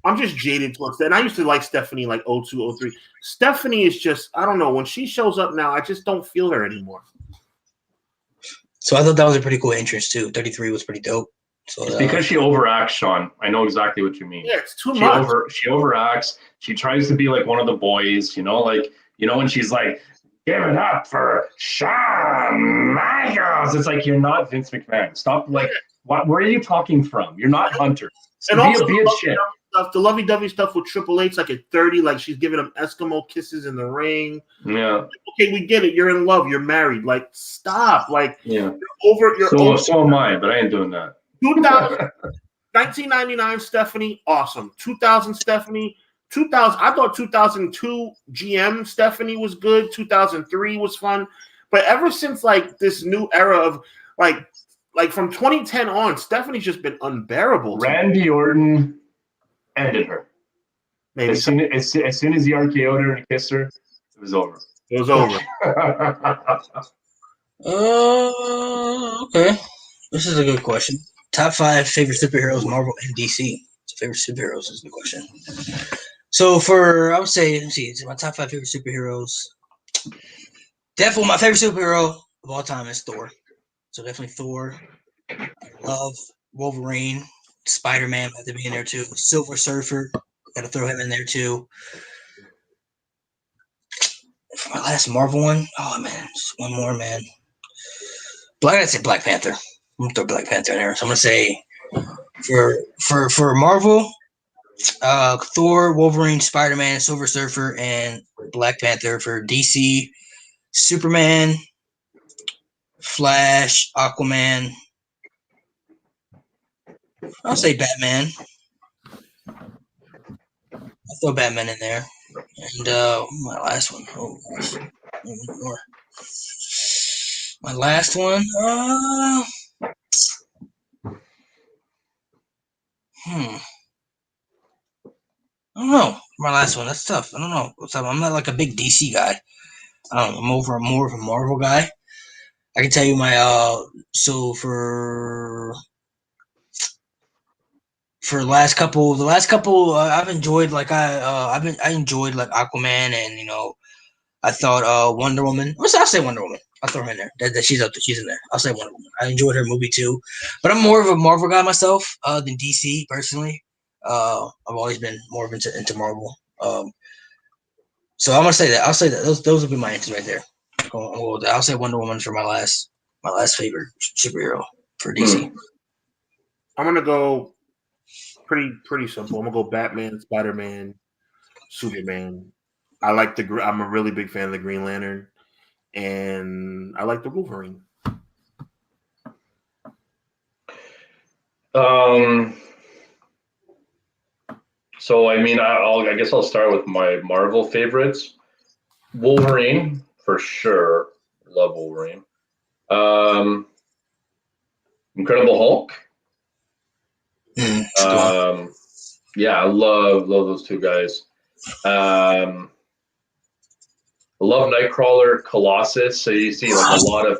C: I'm just jaded towards that. And I used to like Stephanie like 02, 03. Stephanie is just, I don't know. When she shows up now, I just don't feel her anymore.
B: So I thought that was a pretty cool entrance too. 33 was pretty dope. So
A: it's because she overacts, Sean. I know exactly what you mean.
C: Yeah, it's too much.
A: She overacts. She tries to be like one of the boys, when she's like, give it up for Shawn Michaels. It's like, you're not Vince McMahon. Stop. Like, where are you talking from? You're not Hunter. So
C: and also,
A: be a shit.
C: The lovey-dovey stuff with Triple H, like at 30, like she's giving him Eskimo kisses in the ring.
A: Yeah.
C: Okay, we get it. You're in love. You're married. Like, stop. Like,
A: yeah.
C: You're over.
A: So am I, but I ain't doing that.
C: 1999 Stephanie, awesome. 2000 Stephanie, 2000. I thought 2002 GM Stephanie was good. 2003 was fun, but ever since like this new era of like from 2010 on, Stephanie's just been unbearable.
A: Randy Orton ended her.
C: Maybe
A: as soon as he RKO'd her and kissed her, it was over.
C: It was over.
B: Okay. This is a good question. Top 5 favorite superheroes, Marvel and DC. Favorite superheroes is the question. So I would say, my top 5 favorite superheroes. Definitely my favorite superhero of all time is Thor. So definitely Thor. I love Wolverine. Spider-Man had to be in there too. Silver Surfer, got to throw him in there too. For my last Marvel one, oh man, just one more, man. I'd say Black Panther. I'm gonna throw Black Panther in there. So I'm gonna say for Marvel, Thor, Wolverine, Spider-Man, Silver Surfer, and Black Panther. For DC, Superman, Flash, Aquaman. I'll say Batman. I'll throw Batman in there. And my last one. Oh gosh. My last one. I don't know. My last one. That's tough. I don't know. I'm not like a big DC guy. I'm more of a Marvel guy. I can tell you my so for the last couple I've enjoyed like I enjoyed like Aquaman, and I thought Wonder Woman. I'll say Wonder Woman. I'll throw her in there. That she's up there. She's in there. I'll say Wonder Woman. I enjoyed her movie too, but I'm more of a Marvel guy myself than DC personally. I've always been more into Marvel. So I'm gonna say that. I'll say that those will be my answers right there. I'll say Wonder Woman for my last favorite superhero for DC.
C: I'm gonna go pretty simple. I'm gonna go Batman, Spider-Man, Superman. I'm a really big fan of the Green Lantern, and I like the Wolverine.
A: So I guess I'll start with my Marvel favorites. Wolverine for sure. Love Wolverine. Incredible Hulk. Yeah, I love those two guys. I love Nightcrawler, Colossus. So you see like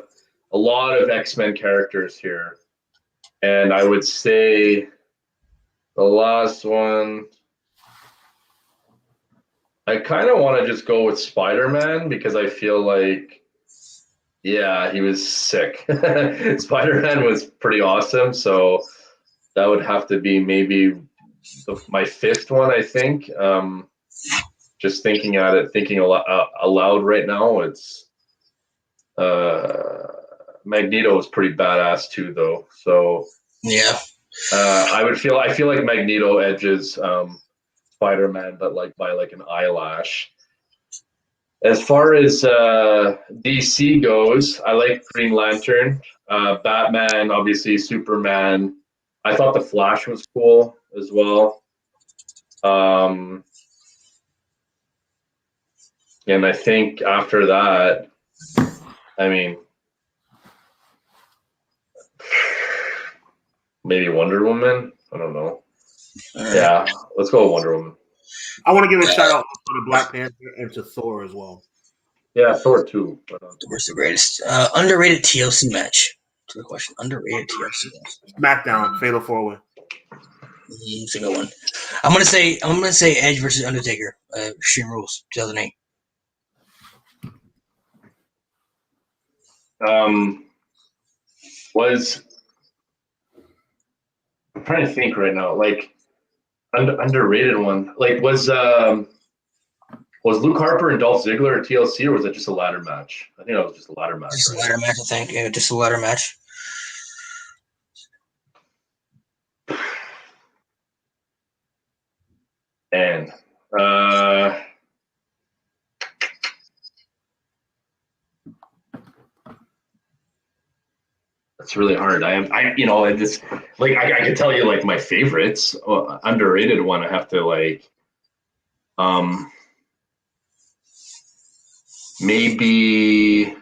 A: a lot of X-Men characters here. And I would say the last one, I kind of want to just go with Spider-Man because I feel like Yeah, he was sick. Spider-Man was pretty awesome, so that would have to be maybe my fifth one, I think. Just thinking aloud right now, it's Magneto was pretty badass too, though. So
B: Yeah.
A: I feel like Magneto edges Spider-Man, but like by like an eyelash. As far as DC goes, I like Green Lantern, Batman, obviously Superman. I thought the Flash was cool as well. And I think after that, I mean, maybe Wonder Woman. I don't know. Yeah, let's go with Wonder Woman.
C: I want to give a shout out to the Black Panther and to Thor as well.
A: Yeah, Thor too.
B: Where's the greatest underrated TLC match? To the question, underrated TLC match.
C: SmackDown Fatal 4-Way.
B: It's a good one. I'm gonna say Edge versus Undertaker. Extreme Rules 2008.
A: I'm trying to think right now, like underrated one. Like was Luke Harper and Dolph Ziggler at TLC, or was it just a ladder match? I think that was just a ladder match.
B: Just a ladder match, I think. Yeah, just a ladder match.
A: And it's really hard. I just like I can tell you like my favorites. Underrated one. I have to like, maybe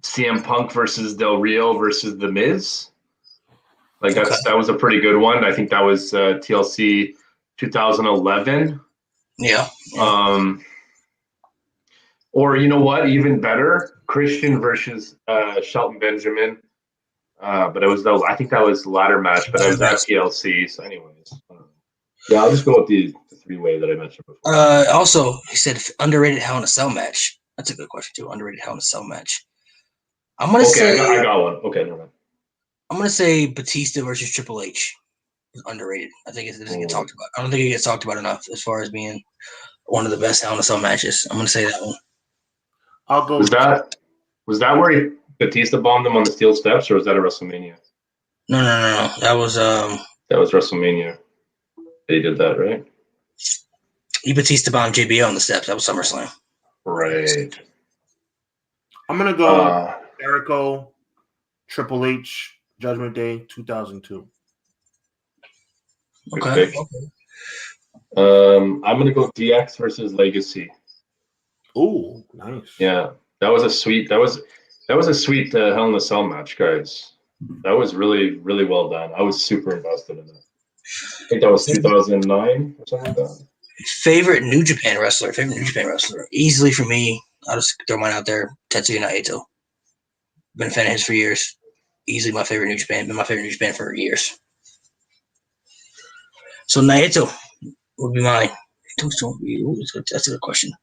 A: CM Punk versus Del Rio versus The Miz. Like that was a pretty good one. I think that was TLC 2011.
B: Yeah.
A: Or you know what? Even better, Christian versus Shelton Benjamin. But I think that was the ladder match, but it was at TLC. So, anyways, yeah, I'll just go with the three-way that I mentioned before.
B: Also, he said underrated Hell in a Cell match. That's a good question too. Underrated Hell in a Cell match. I'm gonna say
A: I got one. Okay, never mind.
B: I'm gonna say Batista versus Triple H is underrated. I think it doesn't get talked about. I don't think it gets talked about enough as far as being one of the best Hell in a Cell matches. I'm gonna say that one.
C: I'll go.
A: Was that where Batista bombed him on the steel steps, or was that at WrestleMania?
B: No. That was
A: WrestleMania. They did that, right?
B: Batista bombed JBL on the steps. That was SummerSlam.
A: Right.
C: I'm gonna go Jericho, Triple H, Judgment Day, 2002.
B: Okay.
A: I'm gonna go DX versus Legacy.
C: Ooh, nice.
A: Yeah, that was a sweet Hell in a Cell match, guys. That was really, really well done. I was super invested in it. I think that was 2009 or something like that.
B: Favorite New Japan wrestler. Easily for me, I'll just throw mine out there. Tetsuya Naito. Been a fan of his for years. Easily my favorite New Japan. Been my favorite New Japan for years. So Naito would be mine. That's a good question.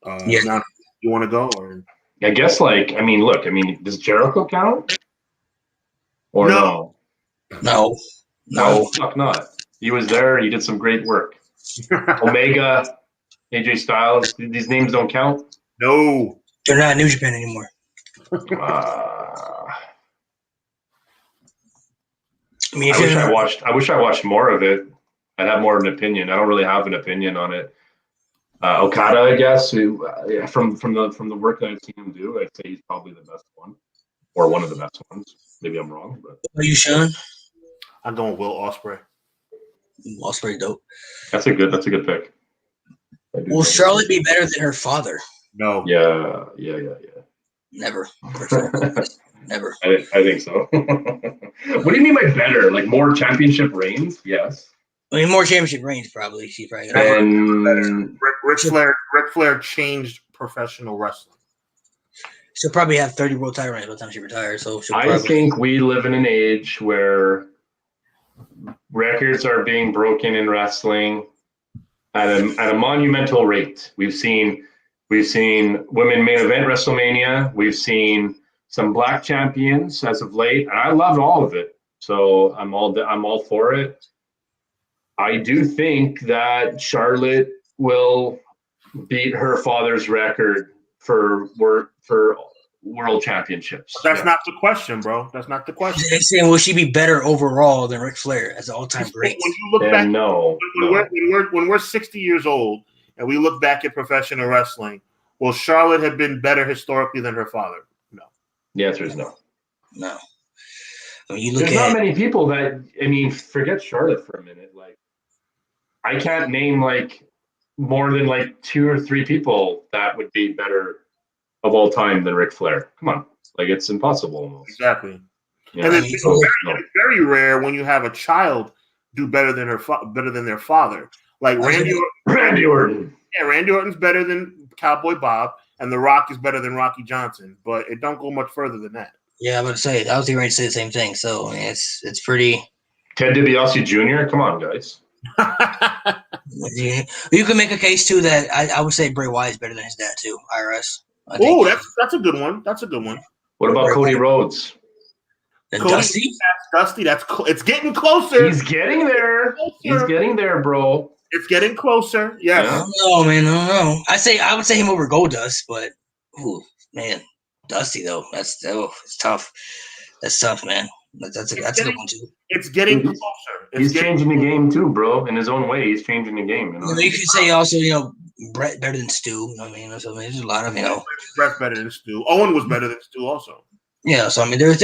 C: Now, you want to go? Or?
A: I guess, does Jericho count? Or no?
B: No.
A: Fuck not. He was there. He did some great work. Omega, AJ Styles. These names don't count.
C: No,
B: they're not New Japan anymore.
A: I wish I watched more of it. I'd have more of an opinion. I don't really have an opinion on it. Okada, I guess, who from the work that I've seen him do, I'd say he's probably the best one, or one of the best ones. Maybe I'm wrong, but
B: are you Sean?
C: I'm going Will Ospreay.
B: Ospreay, dope.
A: That's a good pick.
B: Will Charlotte be better than her father?
C: No.
A: Yeah.
B: Never. Never.
A: I think so. What do you mean by better? Like more championship reigns? Yes.
B: I mean, more championship reigns, probably. She's probably
A: and
C: Ric Flair changed professional wrestling.
B: She'll probably have 30 world title reigns by the time she retires. So
A: I think we live in an age where records are being broken in wrestling. at a monumental rate. We've seen women main event WrestleMania. We've seen some black champions as of late, and I loved all of it. So I'm all for it. I do think that Charlotte will beat her father's record for world championships.
C: That's not the question, bro. That's not the question.
B: They're saying, will she be better overall than Ric Flair as an all-time great?
C: When you look back,
A: no.
C: When we're 60 years old and we look back at professional wrestling, will Charlotte have been better historically than her father? No.
A: The answer is no.
B: No. I mean,
A: There's not many people that, I mean, forget Charlotte for a minute. Like, I can't name like more than like 2 or 3 people that would be better of all time than Ric Flair. Come on, like it's impossible almost.
C: Exactly.
A: Yeah.
C: And it's very rare when you have a child do better than their father. Like Randy Orton. Yeah, Randy Orton's better than Cowboy Bob, and The Rock is better than Rocky Johnson. But it don't go much further than that.
B: Yeah, I would say I was getting ready to say the same thing. So I mean, it's pretty.
A: Ted DiBiase Jr. Come on, guys.
B: You can make a case too that I would say Bray Wyatt is better than his dad too. IRS.
C: Oh, that's a good one. That's a good one.
A: What about Cody Rhodes?
B: And Dusty?
C: Dusty. It's getting closer.
A: He's getting there. He's getting there, bro.
C: It's getting closer. Yes.
B: I don't know, man. I don't know. I would say him over Goldust, but man, Dusty though. It's tough. That's tough, man. That's a good one too.
C: It's getting closer.
A: He's changing the game too, bro. In his own way, he's changing the game.
B: You could say also, Brett better than Stu. I mean, there's a lot of
C: Brett's better than Stu. Owen was better than Stu also.
B: Yeah, so I mean, there's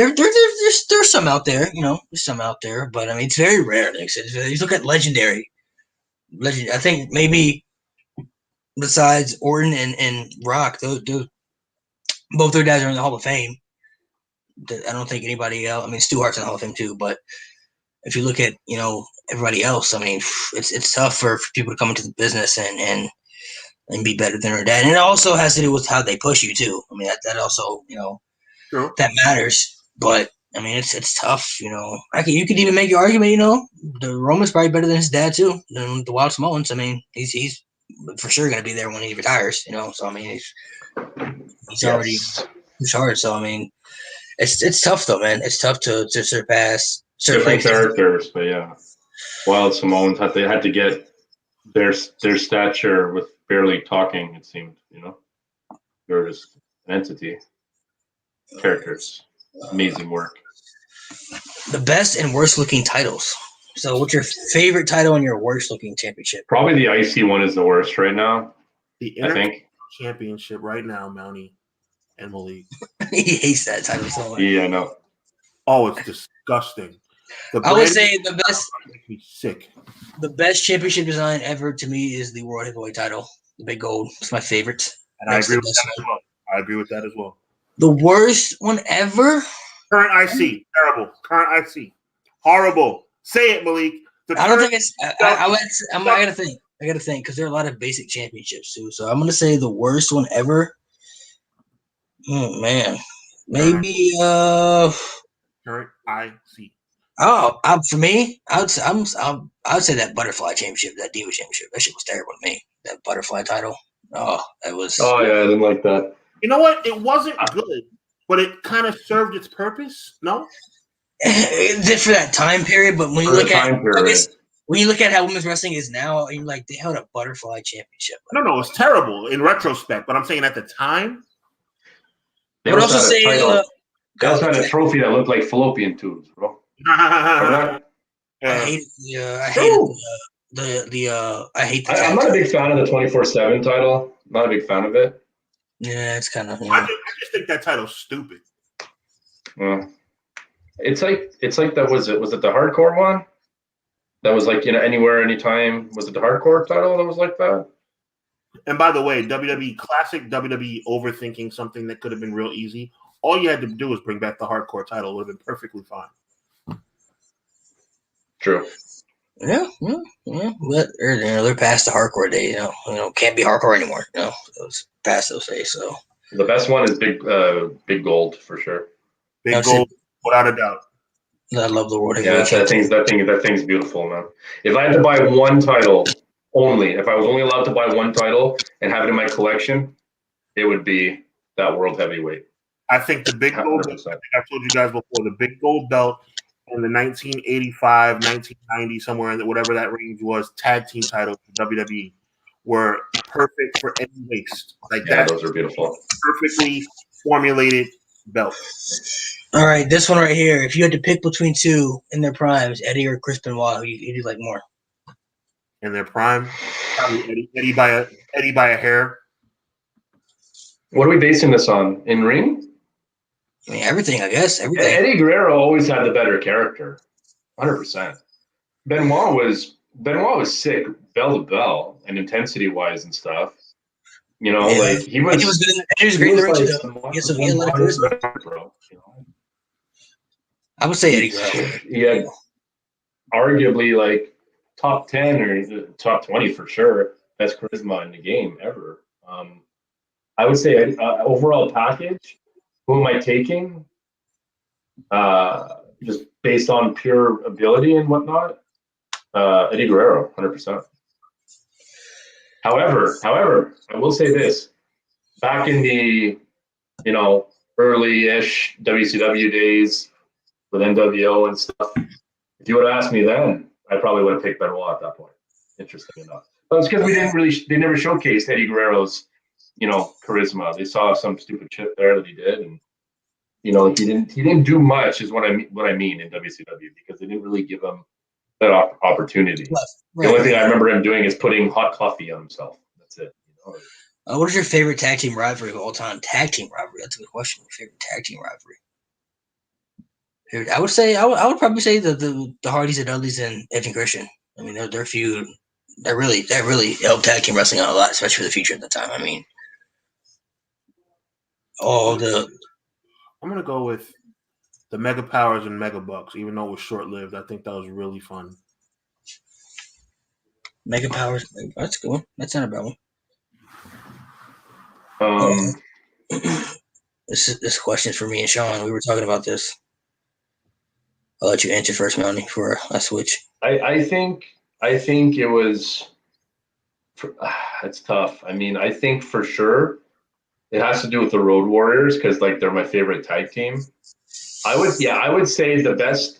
B: some out there, there's some out there, but I mean, it's very rare. Like I said, you look at legendary. I think maybe besides Orton and Rock, both their dads are in the Hall of Fame. I don't think anybody else. I mean, Stu Hart's in the Hall of Fame too, but if you look at everybody else, I mean, it's tough for people to come into the business and be better than their dad, and it also has to do with how they push you too. I mean, that also
C: True.
B: That matters, but I mean, it's tough. You could even make your argument. The Roman's probably better than his dad too, than the Wild Samoans. I mean, he's for sure going to be there when he retires. So I mean, he's already pushed hard. So I mean, it's tough though, man. It's tough to surpass
A: different characters, but yeah, Wild Samoans had to get their stature with barely talking. It seemed, they were just an entity. Characters, amazing work.
B: The best and worst looking titles. So, what's your favorite title and your worst looking championship?
A: Probably the IC one is the worst right now.
C: I think championship right now, Mountie and Malik.
B: He hates that title so much.
A: Yeah, I know.
C: Oh, it's disgusting.
B: I would say the best.
C: Makes me sick.
B: The best championship design ever to me is the World Heavyweight title, the big gold. It's my favorite.
C: And I agree with that as well. I agree with that as well.
B: The worst one ever?
C: Current IC. Terrible. Current IC. Horrible. Say it, Malik.
B: I don't think it's – I got to think. I got to think because there are a lot of basic championships too. So I'm going to say the worst one ever. Oh, man. Maybe
C: current IC.
B: Oh, for me, I would say that Butterfly Championship, that Diva Championship. That shit was terrible to me. That Butterfly title. Oh, that was.
A: Oh yeah, I didn't like that.
C: You know what? It wasn't good, but it kind of served its purpose. No,
B: it did for that time period. But when you look at how women's wrestling is now, you're like, they held a Butterfly Championship.
C: No, it's terrible in retrospect. But I'm saying at the time.
B: But also say.
A: They also had a trophy that looked like fallopian tubes, bro.
B: I hate the
A: I'm not a big fan of the 24/7 title. Not a big fan of it.
B: Yeah, it's kind of.
C: I just think that title's stupid.
A: It's like that. Was it the hardcore one? That was like anywhere, anytime. Was it the hardcore title that was like that?
C: And by the way, WWE classic WWE overthinking something that could have been real easy. All you had to do was bring back the hardcore title. It would have been perfectly fine.
A: True.
B: Yeah. But they're past the hardcore day. Can't be hardcore anymore. It was past those days. So
A: the best one is Big Gold for sure.
C: Big Gold, without a doubt.
B: I love the World
A: Heavyweight. Yeah, that thing's beautiful, man. If I had to buy one title only. If I was only allowed to buy one title and have it in my collection, it would be that world heavyweight.
C: I think the big gold belt,
A: 100%.
C: I think I've told you guys before, the big gold belt in the 1985, 1990, somewhere in whatever that range was, tag team titles for WWE were perfect for any waist. Like that's
A: those are beautiful.
C: perfectly formulated belt.
B: All right, this one right here. If you had to pick between two in their primes, Eddie or Chris Benoit, who you like more?
C: In their prime, probably Eddie by a hair.
A: What are we basing this on? In ring?
B: I mean, everything, I guess. Everything.
A: Eddie Guerrero always had the better character, 100%. Benoit was sick, bell to bell, and intensity wise and stuff. You know,
B: Yeah.
A: like he was
B: good. Eddie was great in the ring too, though. He had a lot of charisma.
A: bro, you know?
B: I would say Eddie Guerrero.
A: He had arguably like top 10 or top 20 for sure, best charisma in the game ever. I would say overall package. Who am I taking? Just based on pure ability and whatnot, Eddie Guerrero, 100%. However, I will say this: back in the early-ish WCW days with NWO and stuff, if you would have asked me then, I probably would have picked Benoit at that point. Interesting enough, but it's because they never showcased Eddie Guerrero's charisma. They saw some stupid shit there that he did, and he didn't do much is what I mean in WCW, because they didn't really give him that opportunity. The only thing I remember him doing is putting hot coffee on himself. That's it.
B: What is your favorite tag team rivalry of all time? Tag team rivalry. That's a good question. Your favorite tag team rivalry. I would say I would probably say the Hardys and Dudleys and Edge and Christian. I mean, their feud that really helped tag team wrestling out a lot, especially for the future at the time. I mean, I'm
C: gonna go with the Mega Powers and Mega Bucks, even though it was short lived. I think that was really fun.
B: Mega Powers, that's a good one. That's not a bad one. This question is for me and Sean. We were talking about this. I'll let you answer first, Melanie, before I switch.
A: I think it was. It's tough. I mean, I think for sure it has to do with the Road Warriors, because like they're my favorite tag team. I would say the best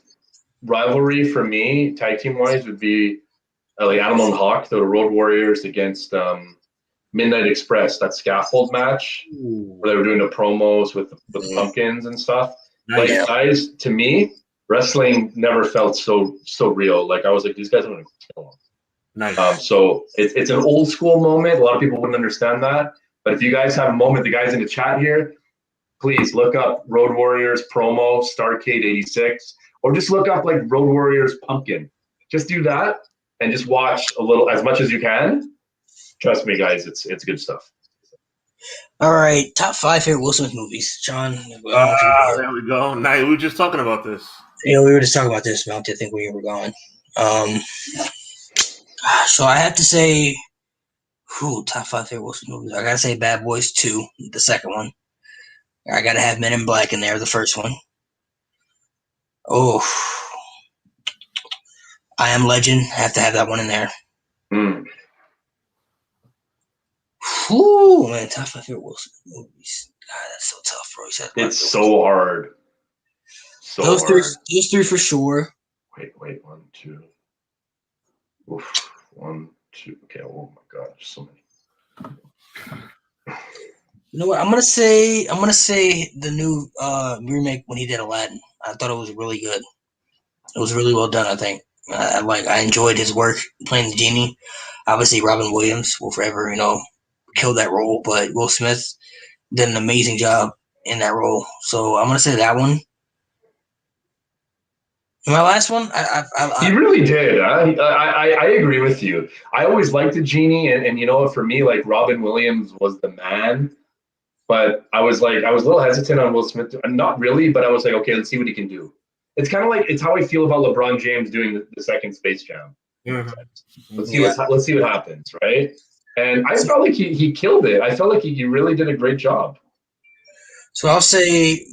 A: rivalry for me, tag team wise, would be like Animal and Hawk, the Road Warriors against Midnight Express, that scaffold match where they were doing the promos with the pumpkins and stuff. Nice. Like, guys, to me, wrestling never felt so real. Like, I was like, these guys are going to kill them.
C: Nice.
A: So it's an old school moment. A lot of people wouldn't understand that. But if you guys have a moment, the guys in the chat here, please look up Road Warriors promo, Starrcade 86, or just look up like Road Warriors Pumpkin. Just do that and just watch a little, as much as you can. Trust me, guys, it's good stuff.
B: All right, top 5 favorite Will Smith movies, John.
C: There we go. Nice. We were just talking about this.
B: Yeah, we were just talking about this, Mount. I think where you were going. So I have to say, top 5 favorite Will Smith movies. I gotta say Bad Boys 2, the second one. I gotta have Men in Black in there, the first one. Oh, I Am Legend. I have to have that one in there. Ooh, man, top 5 favorite Will Smith movies. God, that's so tough, bro.
A: It's so hard.
B: Those three for sure.
A: Wait, 1, 2. Oof, 1, 2. Okay, oh my God, there's so many.
B: You know what? I'm gonna say the new remake when he did Aladdin. I thought it was really good. It was really well done. I think I enjoyed his work playing the genie. Obviously, Robin Williams will forever kill that role, but Will Smith did an amazing job in that role. So I'm gonna say that one. My last one,
A: he really did. I agree with you. I always liked the genie, and for me, like Robin Williams was the man. But I was a little hesitant on Will Smith. Not really, but I was like, okay, let's see what he can do. It's kind of like, it's how I feel about LeBron James doing the second Space Jam.
C: Mm-hmm.
A: Let's see what happens, right? And I felt like he killed it. I felt like he really did a great job.
B: So I'll say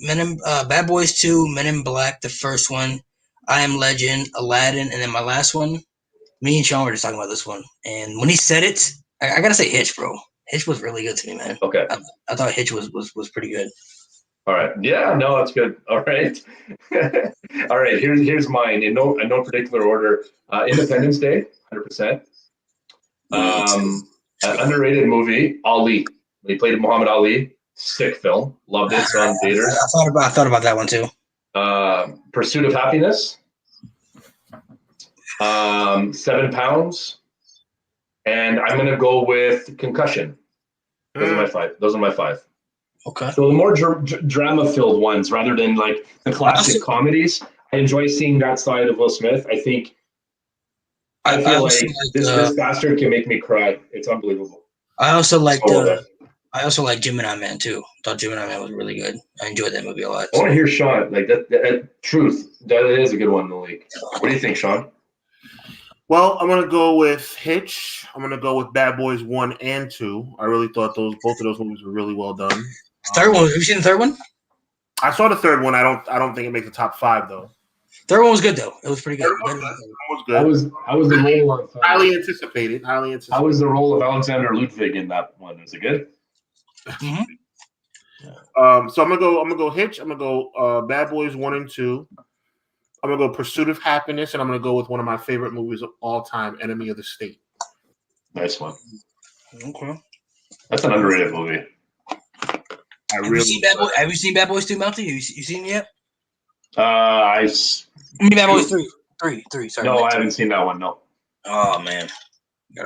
B: Bad Boys 2, Men in Black, the first one, I Am Legend, Aladdin, and then my last one, Me and Sean were just talking about this one, and when he said it, I gotta say Hitch, bro. Hitch was really good to me, man.
A: Okay.
B: I thought Hitch was pretty good.
A: All right. Yeah, no, that's good. All right. All right. Here's mine in no particular order. Independence Day, 100%. Underrated movie, Ali. He played Muhammad Ali. Sick film. Loved it. It's on theaters.
B: I thought about that one too.
A: Pursuit of Happiness. 7 Pounds. And I'm gonna go with Concussion. Those are my five.
B: Okay.
A: So the more drama-filled ones, rather than like the classic comedies, I enjoy seeing that side of Will Smith. I feel like this bastard can make me cry. It's unbelievable.
B: I also like Gemini Man too. I thought Gemini Man was really good. I enjoyed that movie a lot.
A: I want to hear Sean. Like that truth. That is a good one in the league. What do you think, Sean?
C: Well, I'm gonna go with Hitch. I'm gonna go with Bad Boys 1 and 2. I really thought both of those movies were really well done.
B: Third one. Have you seen the third one?
C: I saw the third one. I don't think it makes the top 5 though.
B: Third one was good though. It was pretty good.
C: Was good.
A: How was the role of
C: highly anticipated?
A: How was the role of Alexander Ludwig in that one? Was it good?
B: Mm-hmm.
C: So I'm gonna go Hitch. I'm gonna go Bad Boys 1 and 2. I'm gonna go Pursuit of Happiness, and I'm gonna go with one of my favorite movies of all time, Enemy of the State.
A: Nice one.
B: Okay.
A: That's an underrated movie.
B: Have you seen Bad Boys 2, Mountie? You seen it yet?
A: Bad
B: Boys 3. Three. Sorry.
A: No, I haven't seen that one. No.
B: Oh man.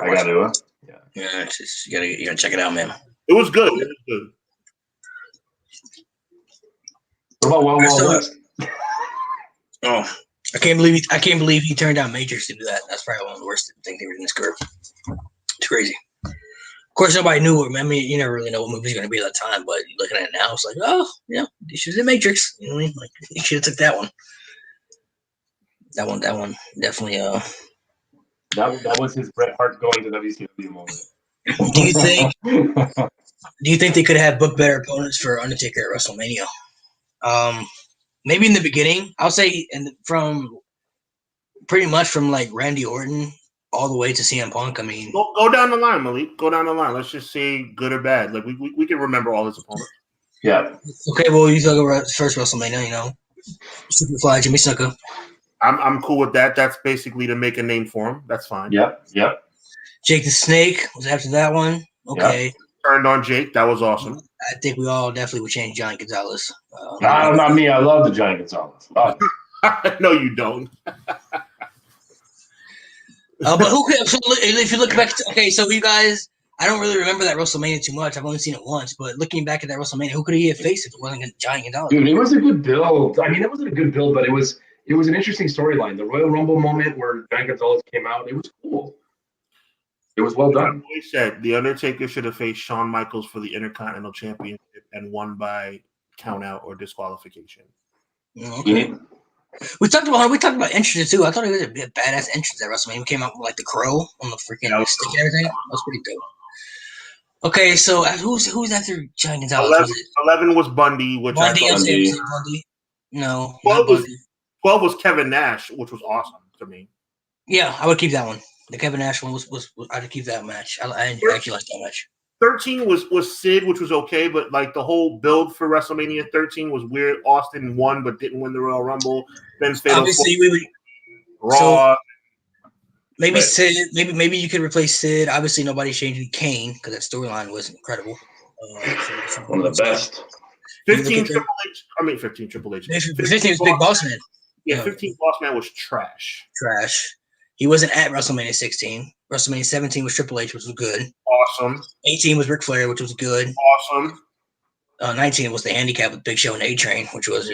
A: I gotta do it.
B: Yeah. You gotta check it out, man.
C: It was good.
A: What about Wild Wild West?
B: Oh, I can't believe he turned down Matrix to do that. That's probably one of the worst things they were in this career. It's crazy. Of course, nobody knew it. I mean, you never really know what movie's going to be at that time, but looking at it now, it's like, oh, yeah, he should have did Matrix. You know what I mean? Like, he should have took that one. That one, definitely.
A: That was his Bret Hart going to WCW moment.
B: Do you think they could have booked better opponents for Undertaker at WrestleMania? Maybe in the beginning, I'll say, from like Randy Orton all the way to CM Punk. I mean,
C: go down the line, Malik. Go down the line. Let's just say good or bad. Like we can remember all his opponents.
A: Yeah.
B: Okay. Well, you talk about first WrestleMania. You know, Superfly, Jimmy Snuka.
C: I'm cool with that. That's basically to make a name for him. That's fine.
A: Yep.
B: Jake the Snake was after that one. Okay.
A: Yep.
C: Turned on Jake. That was awesome.
B: I think we all definitely would change Johnny Gonzalez.
A: Not me. I love the Johnny Gonzalez.
C: No, you don't.
B: But if you look back, so you guys, I don't really remember that WrestleMania too much. I've only seen it once. But looking back at that WrestleMania, who could he have faced if it wasn't Johnny Gonzalez?
A: Dude, it was a good build. I mean, it wasn't a good build, but it was an interesting storyline. The Royal Rumble moment where Johnny Gonzalez came out, it was cool. It was well done.
C: He said the Undertaker should have faced Shawn Michaels for the Intercontinental Championship and won by count out or disqualification.
B: Okay. We talked about entrances too. I thought it was a badass entrance at WrestleMania. We came out with like the crow on the freaking stick and everything. That was pretty dope. Okay, so who's after Johnny Gonzalez?
C: 11 was Bundy, which
A: Bundy.
B: No,
C: 12 was Kevin Nash, which was awesome to me.
B: Yeah, I would keep that one. The Kevin Nash one was I'd keep that match. I actually like that match. 13
C: was Sid, which was okay, but like the whole build for WrestleMania 13 was weird. Austin won but didn't win the Royal Rumble. Then
B: obviously we would
C: Raw.
B: So maybe Sid. Maybe you could replace Sid. Obviously nobody's changing Kane because that storyline was incredible.
A: One of the best.
C: 15 Triple H. I mean 15 Triple H.
B: 15 was Big Boss Man.
C: Yeah, 15 Boss Man was trash.
B: He wasn't at WrestleMania 16. WrestleMania 17 was Triple H, which was good.
C: Awesome.
B: 18 was Ric Flair, which was good.
C: Awesome.
B: 19 was the handicap with Big Show and A-Train, which was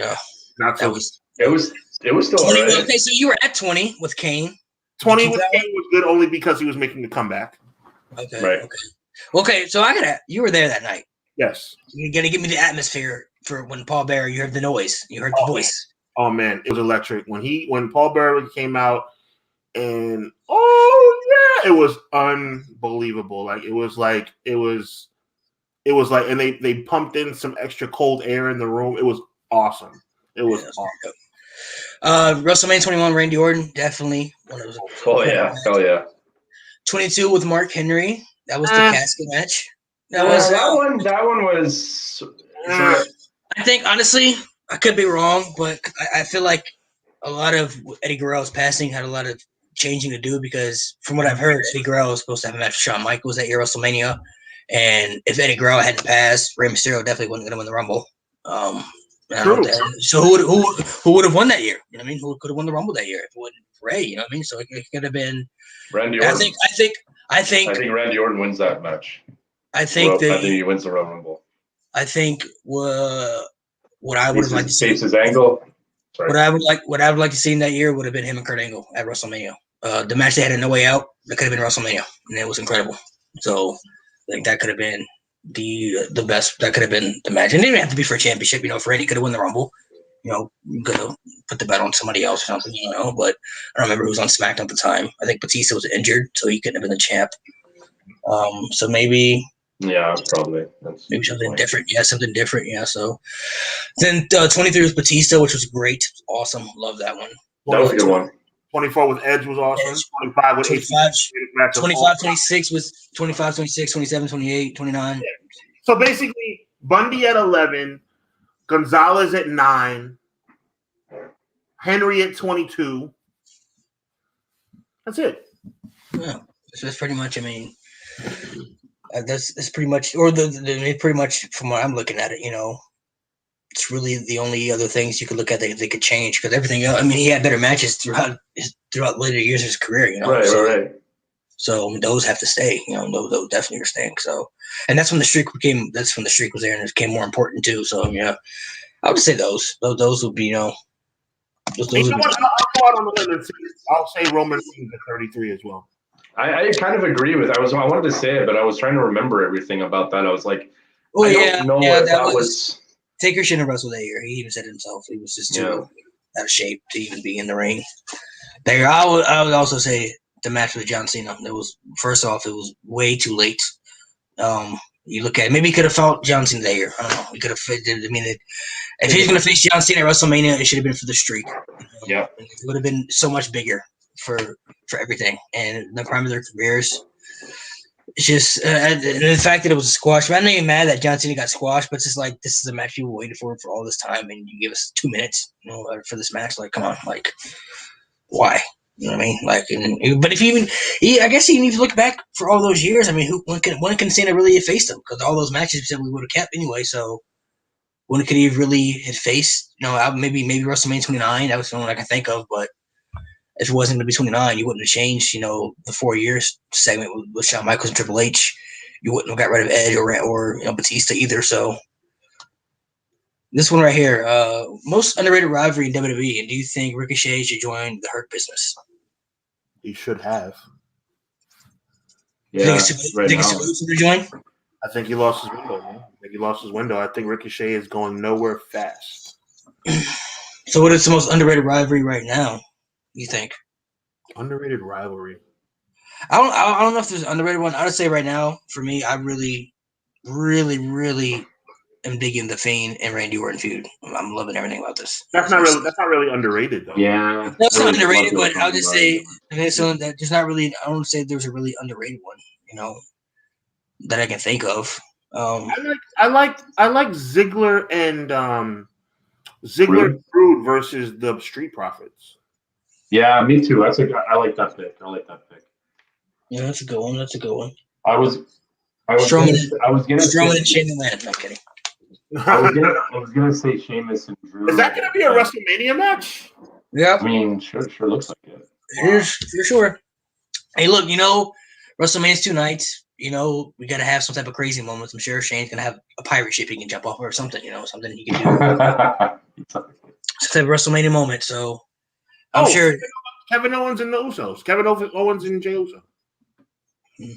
C: not so.
A: It was still
B: 20,
A: right.
B: Okay, so you were at 20 with Kane.
C: 20 with Kane was good only because he was making a comeback.
B: Okay.
A: Right.
B: Okay, so you were there that night.
C: Yes.
B: You gotta give me the atmosphere for when Paul Bearer. You heard the noise. You heard the voice.
C: Oh man, it was electric when Paul Bearer came out. And it was unbelievable. Like it was like, and they pumped in some extra cold air in the room. It was awesome. It was awesome.
B: WrestleMania 21, Randy Orton, definitely one of those.
A: Oh yeah, hell yeah.
B: 22 with Mark Henry. That was the casket match. That
A: That one was.
B: I think honestly, I could be wrong, but I feel like a lot of Eddie Guerrero's passing had a lot of changing to do because from what I've heard, Eddie Guerrero was supposed to have a match with Shawn Michaels at WrestleMania, and if Eddie Guerrero hadn't passed, Rey Mysterio definitely wasn't going to win the Rumble.
C: True.
B: So who would have won that year? You know what I mean? Who could have won the Rumble that year if it wasn't Rey? You know what I mean? So it could have been
A: Randy Orton.
B: I think
A: Randy Orton wins that match.
B: I think
A: he wins the Royal Rumble.
B: I think what I would have liked to see
A: his angle. Sorry.
B: What I would like to see in that year would have been him and Kurt Angle at WrestleMania. The match they had in No Way Out, that could have been WrestleMania, and it was incredible. So I think that could have been the best. That could have been the match. And it didn't have to be for a championship. You know, if Randy could have won the Rumble, you know, you could have put the bet on somebody else or something. You know, but I don't remember who was on SmackDown at the time. I think Batista was injured, so he couldn't have been the champ. So maybe.
A: Yeah, probably.
B: Maybe something different. Yeah, something different. Yeah. So then 23 was Batista, which was great. Awesome. Love that one.
A: That was a good one.
C: 24 with Edge was awesome. 25 with
B: 25, 26 was 25, 26, 27, 28, 29.
C: So basically, Bundy at 11, Gonzalez at 9, Henry at 22. That's it.
B: Yeah. So that's pretty much, I mean, that's pretty much, or the pretty much from what I'm looking at it, you know, it's really the only other things you could look at that they could change because everything else, I mean, he had better matches throughout later years of his career, you know.
A: Right.
B: So those have to stay, you know, those definitely are staying. So, and that's when the streak was there and it became more important too. So, yeah, I would say those would be, you know, those would be.
C: I'll say Roman Reigns at 33 as well.
A: I kind of agree with. I wanted to say it, but I was trying to remember everything about that. I was like, I don't know if that was.
B: Taker shouldn't have wrestled that year. He even said it himself. He was just too out of shape to even be in the ring. There, I would also say the match with John Cena. It was first off, it was way too late. You look at it, maybe he could have fought John Cena that year. I don't know. He could have. I mean, if he's going to face John Cena at WrestleMania, it should have been for the streak.
A: Yeah,
B: it would have been so much bigger for everything and the prime of their careers. It's just the fact that it was a squash. I'm not even mad that John Cena got squashed, but it's just like this is a match people waited for all this time, and you give us 2 minutes, you know, for this match. Like, come on, like, why? You know what I mean? Like, but if you even, I guess you need to look back for all those years. I mean, when can Cena really have faced him? Because all those matches we would have kept anyway. So when could he really have faced? You know, maybe WrestleMania 29. That was the only one I can think of, but. If it wasn't going to be 29, you wouldn't have changed, you know, the 4 years segment with Shawn Michaels and Triple H. You wouldn't have got rid of Edge or you know, Batista either. So this one right here, most underrated rivalry in WWE. And do you think Ricochet should join the Hurt Business?
C: He should have.
A: Yeah,
B: think it's supposed to join?
C: I think he lost his window, I think Ricochet is going nowhere fast.
B: So what is the most underrated rivalry right now? You think
C: underrated rivalry?
B: I don't know if there's an underrated one. I would say right now, for me, I really, really, really am digging the Fiend and Randy Orton feud. I'm loving everything about this.
C: That's not really underrated though.
A: Yeah,
B: that's not underrated, but I'll just say there's not really. I don't say there's a really underrated one. You know, that I can think of.
C: I like Ziggler and Brood versus the Street Profits.
A: Yeah, me too. I like that pick.
B: Yeah, that's a good one.
A: I was gonna say
B: Shane Land. I'm kidding.
A: I was gonna say Sheamus and Drew.
C: Is that gonna be a WrestleMania match?
B: Yeah.
A: I mean, sure looks like it.
B: It is for sure. Hey, look, you know, WrestleMania's 2 nights. You know, we gotta have some type of crazy moments. I'm sure Shane's gonna have a pirate ship he can jump off or something. You know, something he can do. Some type of WrestleMania moment. So. I'm sure
C: Kevin Owens and the Usos. Kevin Owens and Jey Uso.
B: You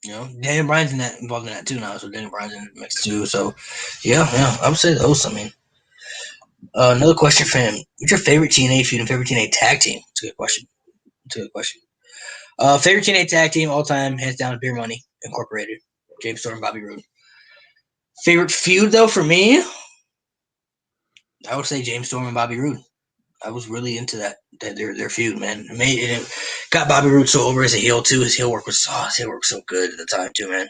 B: know, Daniel Bryan's involved in that too now. So Daniel Bryan's in the mix too. So yeah, I would say those. I mean, another question for him: what's your favorite TNA feud and favorite TNA tag team? It's a good question. Favorite TNA tag team all time, hands down, Beer Money Incorporated. James Storm, Bobby Roode. Favorite feud though for me, I would say James Storm and Bobby Roode. I was really into their feud, man. It got Bobby Roode so over as a heel too. His heel work was so good at the time too, man.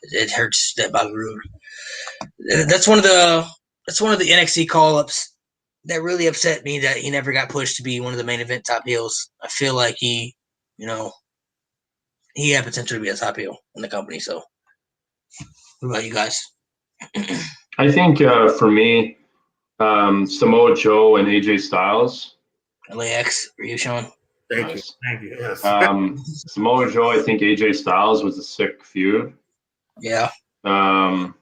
B: It hurts that Bobby Roode. That's one of the NXT call ups that really upset me that he never got pushed to be one of the main event top heels. I feel like he had potential to be a top heel in the company. So, what about you guys?
A: I think for me, Samoa Joe and AJ Styles.
B: LAX for you, Sean.
C: Thank you. Yes.
A: Samoa Joe, I think AJ Styles was a sick feud.
B: Yeah.
A: And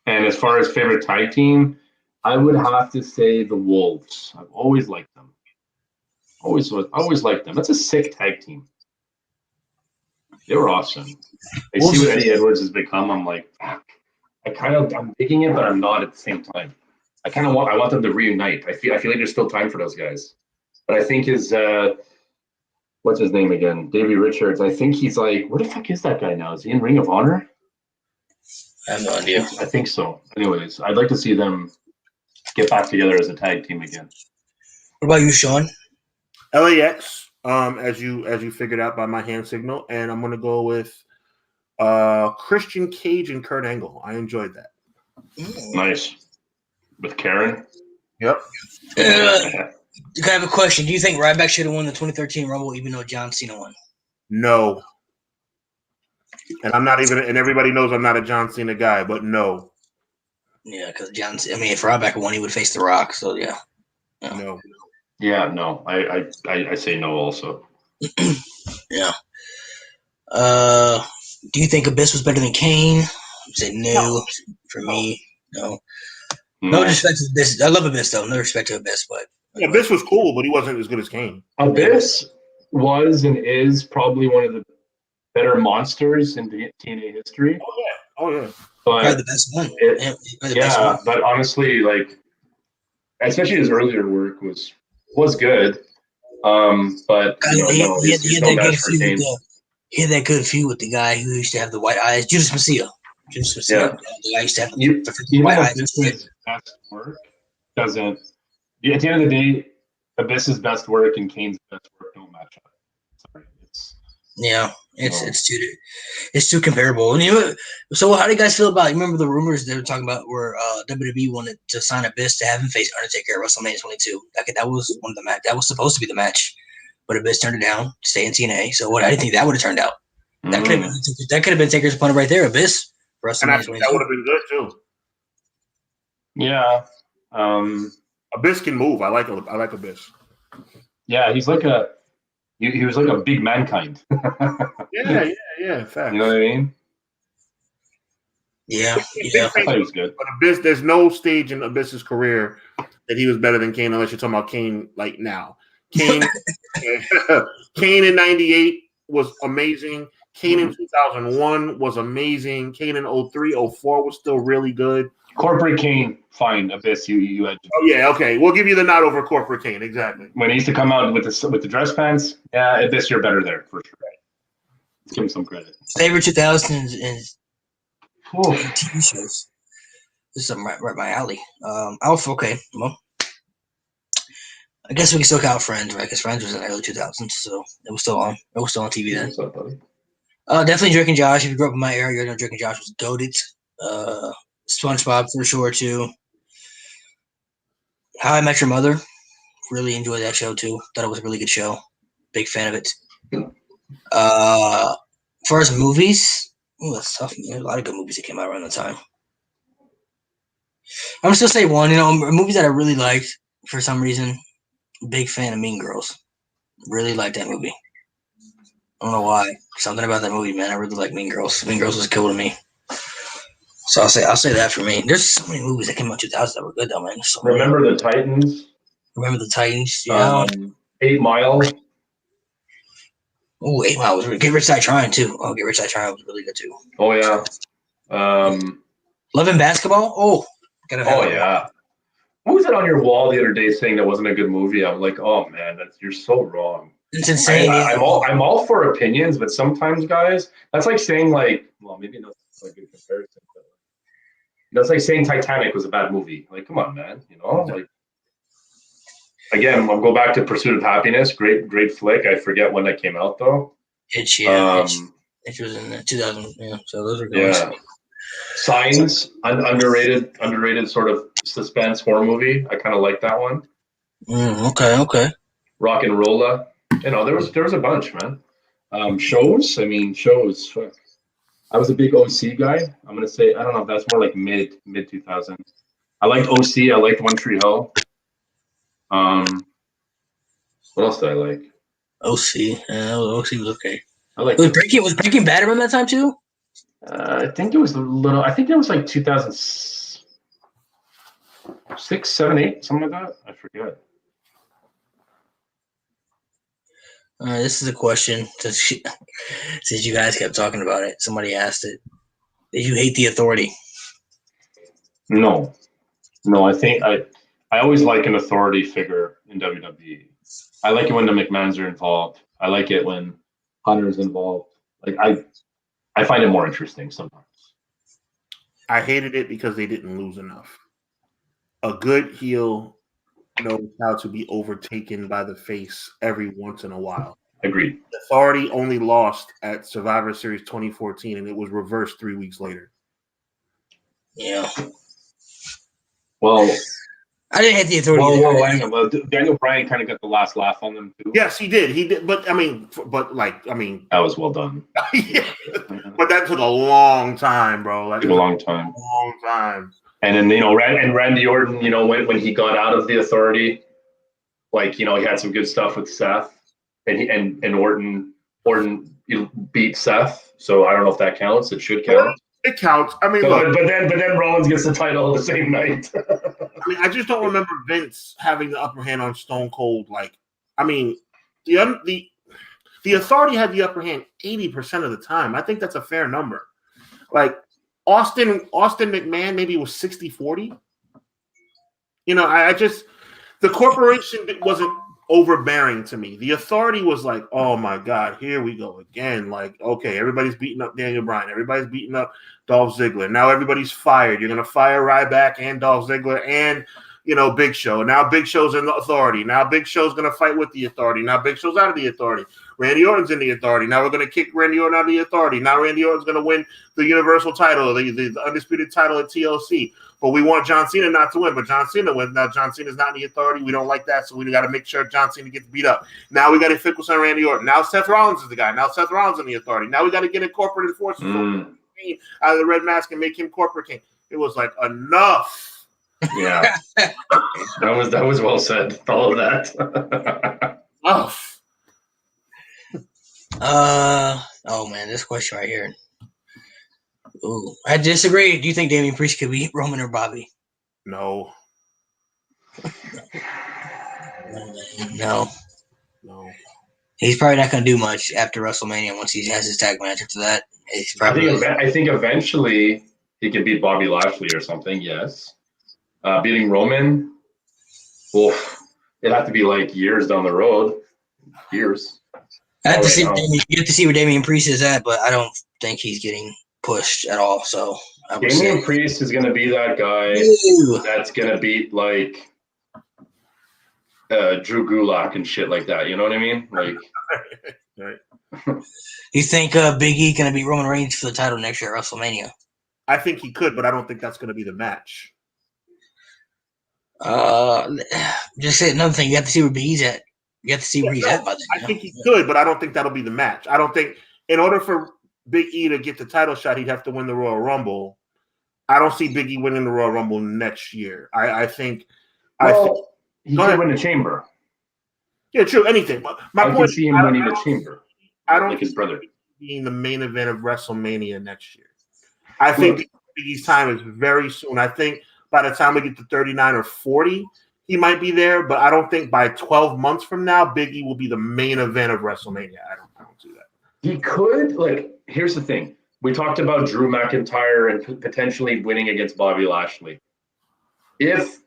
A: as far as favorite tag team, I would have to say the Wolves. I've always liked them. Always liked them. That's a sick tag team. They were awesome. I see what Eddie Edwards has become. I'm like, fuck. I'm digging it, but I'm not at the same time. I want them to reunite. I feel like there's still time for those guys. But I think his what's his name again? Davey Richards. I think he's like, where the fuck is that guy now? Is he in Ring of Honor?
B: I have no idea.
A: I think so. Anyways, I'd like to see them get back together as a tag team again.
B: What about you, Sean?
C: LAX, as you figured out by my hand signal, and I'm gonna go with Christian Cage and Kurt Angle. I enjoyed that.
A: Nice. With Karen?
C: Yep.
B: I have a question. Do you think Ryback should have won the 2013 Rumble even though John Cena won?
C: No. And I'm not even, and everybody knows I'm not a John Cena guy, but no.
B: Yeah, because if Ryback won, he would face The Rock. So yeah.
C: No.
A: Yeah, no. I say no also.
B: Yeah. Do you think Abyss was better than Kane? I say no. For me, no. No disrespect to Abyss. I love Abyss though. No respect to Abyss, but
C: Abyss was cool, but he wasn't as good as Kane.
A: Abyss was and is probably one of the better monsters in TNA history.
C: Oh yeah.
A: But
B: probably the best one.
A: Best one. But honestly, like, especially his earlier work was good. But
B: he had that good feud with the guy who used to have the white eyes, Judas Messiah.
A: Yeah.
B: The guy used to have
A: the white eyes. Abyss's best work doesn't. At the end of the day, Abyss's best work and Kane's best work don't match up. Sorry,
B: it's too comparable. And so how do you guys feel about? You remember the rumors they were talking about where WWE wanted to sign Abyss to have him face Undertaker at WrestleMania 22. That was one of the match. That was supposed to be the match, but Abyss turned it down to stay in TNA. So I didn't think that would have turned out. That could have been Taker's opponent right there, Abyss.
C: And I think that would have been good too.
A: Yeah.
C: Abyss can move. I like Abyss.
A: Yeah, he's like he was like a big mankind.
C: yeah. Fact.
A: You know what I mean?
B: Yeah.
A: I thought he was good.
C: But Abyss, there's no stage in Abyss's career that he was better than Kane, unless you're talking about Kane like now. Kane in '98 was amazing. Kane in 2001 was amazing. Kane in 03, 04 was still really good.
A: Corporate Kane, fine. Abyss, you had.
C: Oh yeah, okay. We'll give you the nod over Corporate Kane, exactly.
A: When he used to come out with the dress pants, yeah, Abyss, you're better there for sure. Let's give him some credit.
B: Favorite 2000s and TV shows. This is right my alley. Okay. Well, I guess we can still count Friends, right? Because Friends was in the early 2000s, so it was still on. It was still on TV then.
A: What's up, buddy?
B: Definitely Drake and Josh. If you grew up in my area, you know Drake and Josh was goated. SpongeBob for sure too. How I Met Your Mother. Really enjoyed that show too. Thought it was a really good show. Big fan of it. As far as movies, that's tough. There's a lot of good movies that came out around the time. I'm just gonna say one. Movies that I really liked for some reason. Big fan of Mean Girls. Really liked that movie. I don't know why. Something about that movie, man. I really like Mean Girls. Mean Girls was cool to me. So I'll say that for me. There's so many movies that came out in 2000 that were good though, man.
A: Remember the Titans?
B: Yeah.
A: 8 Mile.
B: Oh, 8 Mile was really good. Get Rich Die Trying too. Oh, Get Rich Die Trying was really good too.
A: Oh yeah.
B: Love and Basketball. Oh.
A: Yeah. Who was it on your wall the other day saying that wasn't a good movie? I'm like, oh man, you're so wrong.
B: It's insane.
A: I'm all for opinions, but sometimes, guys, that's like saying maybe not a good comparison, but that's like saying Titanic was a bad movie. Like, come on, man, again, I'll go back to Pursuit of Happiness. Great flick. I forget when that came out though.
B: Hitch was in 2000. Yeah, so those are going.
A: Yeah. Signs, underrated sort of suspense horror movie. I kind of like that one.
B: Okay.
A: Rock and Rolla. There was a bunch, man. Shows. Fuck. I was a big OC guy. I'm gonna say I don't know if that's more like mid 2000. I liked OC. I liked One Tree Hill. What else did I like?
B: OC. OC was okay.
A: I like.
B: Was Breaking Bad around that time too?
A: I think it was a little. I think it was like 2006, 7, 8, something like that. I forget.
B: This is a question since you guys kept talking about it. Somebody asked it. Did you hate the Authority?
A: No. I think I always like an authority figure in WWE. I like it when the McMahons are involved. I like it when Hunter's involved. Like I find it more interesting sometimes.
C: I hated it because they didn't lose enough. A good heel knows how to be overtaken by the face every once in a while.
A: Agreed.
C: Authority only lost at Survivor Series 2014, and it was reversed 3 weeks later.
B: Yeah.
A: Well,
B: I didn't hate the Authority.
A: Well, Daniel Bryan kind of got the last laugh on them too.
C: Yes, he did. But
A: that was well done.
C: Yeah. But that took a long time, bro.
A: Took a long time. And then Randy Orton, when he got out of the Authority, he had some good stuff with Seth, and Orton beat Seth. So I don't know if that counts. It should count.
C: It counts. I mean,
A: but then Rollins gets the title the same night.
C: I just don't remember Vince having the upper hand on Stone Cold. The Authority had the upper hand 80% of the time. I think that's a fair number. Austin McMahon maybe was 60-40. The corporation wasn't overbearing to me. The Authority was like, oh my God, here we go again. Okay, everybody's beating up Daniel Bryan. Everybody's beating up Dolph Ziggler. Now everybody's fired. You're going to fire Ryback and Dolph Ziggler and, Big Show. Now Big Show's in the Authority. Now Big Show's going to fight with the Authority. Now Big Show's out of the Authority. Randy Orton's in the Authority. Now we're going to kick Randy Orton out of the Authority. Now Randy Orton's going to win the Universal title, the undisputed title at TLC. But we want John Cena not to win. But John Cena wins. Now John Cena's not in the Authority. We don't like that, so we got to make sure John Cena gets beat up. Now we got to focus on Randy Orton. Now Seth Rollins is the guy. Now Seth Rollins in the Authority. Now we got to get a corporate enforcer out of the red mask and make him corporate king. It was enough.
A: Yeah, that was well said. All of that.
B: Oh man, this question right here. Ooh, I disagree. Do you think Damian Priest could beat Roman or Bobby?
C: No.
B: No. He's probably not going to do much after WrestleMania once he has his tag match. After that,
A: I think eventually he could beat Bobby Lashley or something. Yes. Beating Roman, it'd have to be years down the road. Years.
B: You have to see where Damian Priest is at, but I don't think he's getting pushed at all. So
A: Damian Priest is going to be that guy that's going to beat Drew Gulak and shit like that. You know what I mean?
C: Right.
B: You think Big E going to beat Roman Reigns for the title next year at WrestleMania?
C: I think he could, but I don't think that's going to be the match.
B: Just say another thing. You have to see where Big E's at. You have to see where he's at by then.
C: I think he could, but I don't think that'll be the match. I don't think in order for Big E to get the title shot, he'd have to win the Royal Rumble. I don't see Big E winning the Royal Rumble next year. I think
A: he could win the Chamber.
C: Yeah, true. Anything. But my point
A: is, see him winning the Chamber.
C: I don't
A: like his brother
C: being the main event of WrestleMania next year. I think Big E's time is very soon. I think by the time we get to 39 or 40, he might be there, but I don't think by 12 months from now, Big E will be the main event of WrestleMania. I don't see that.
A: He could. Here's the thing. We talked about Drew McIntyre and potentially winning against Bobby Lashley. Let's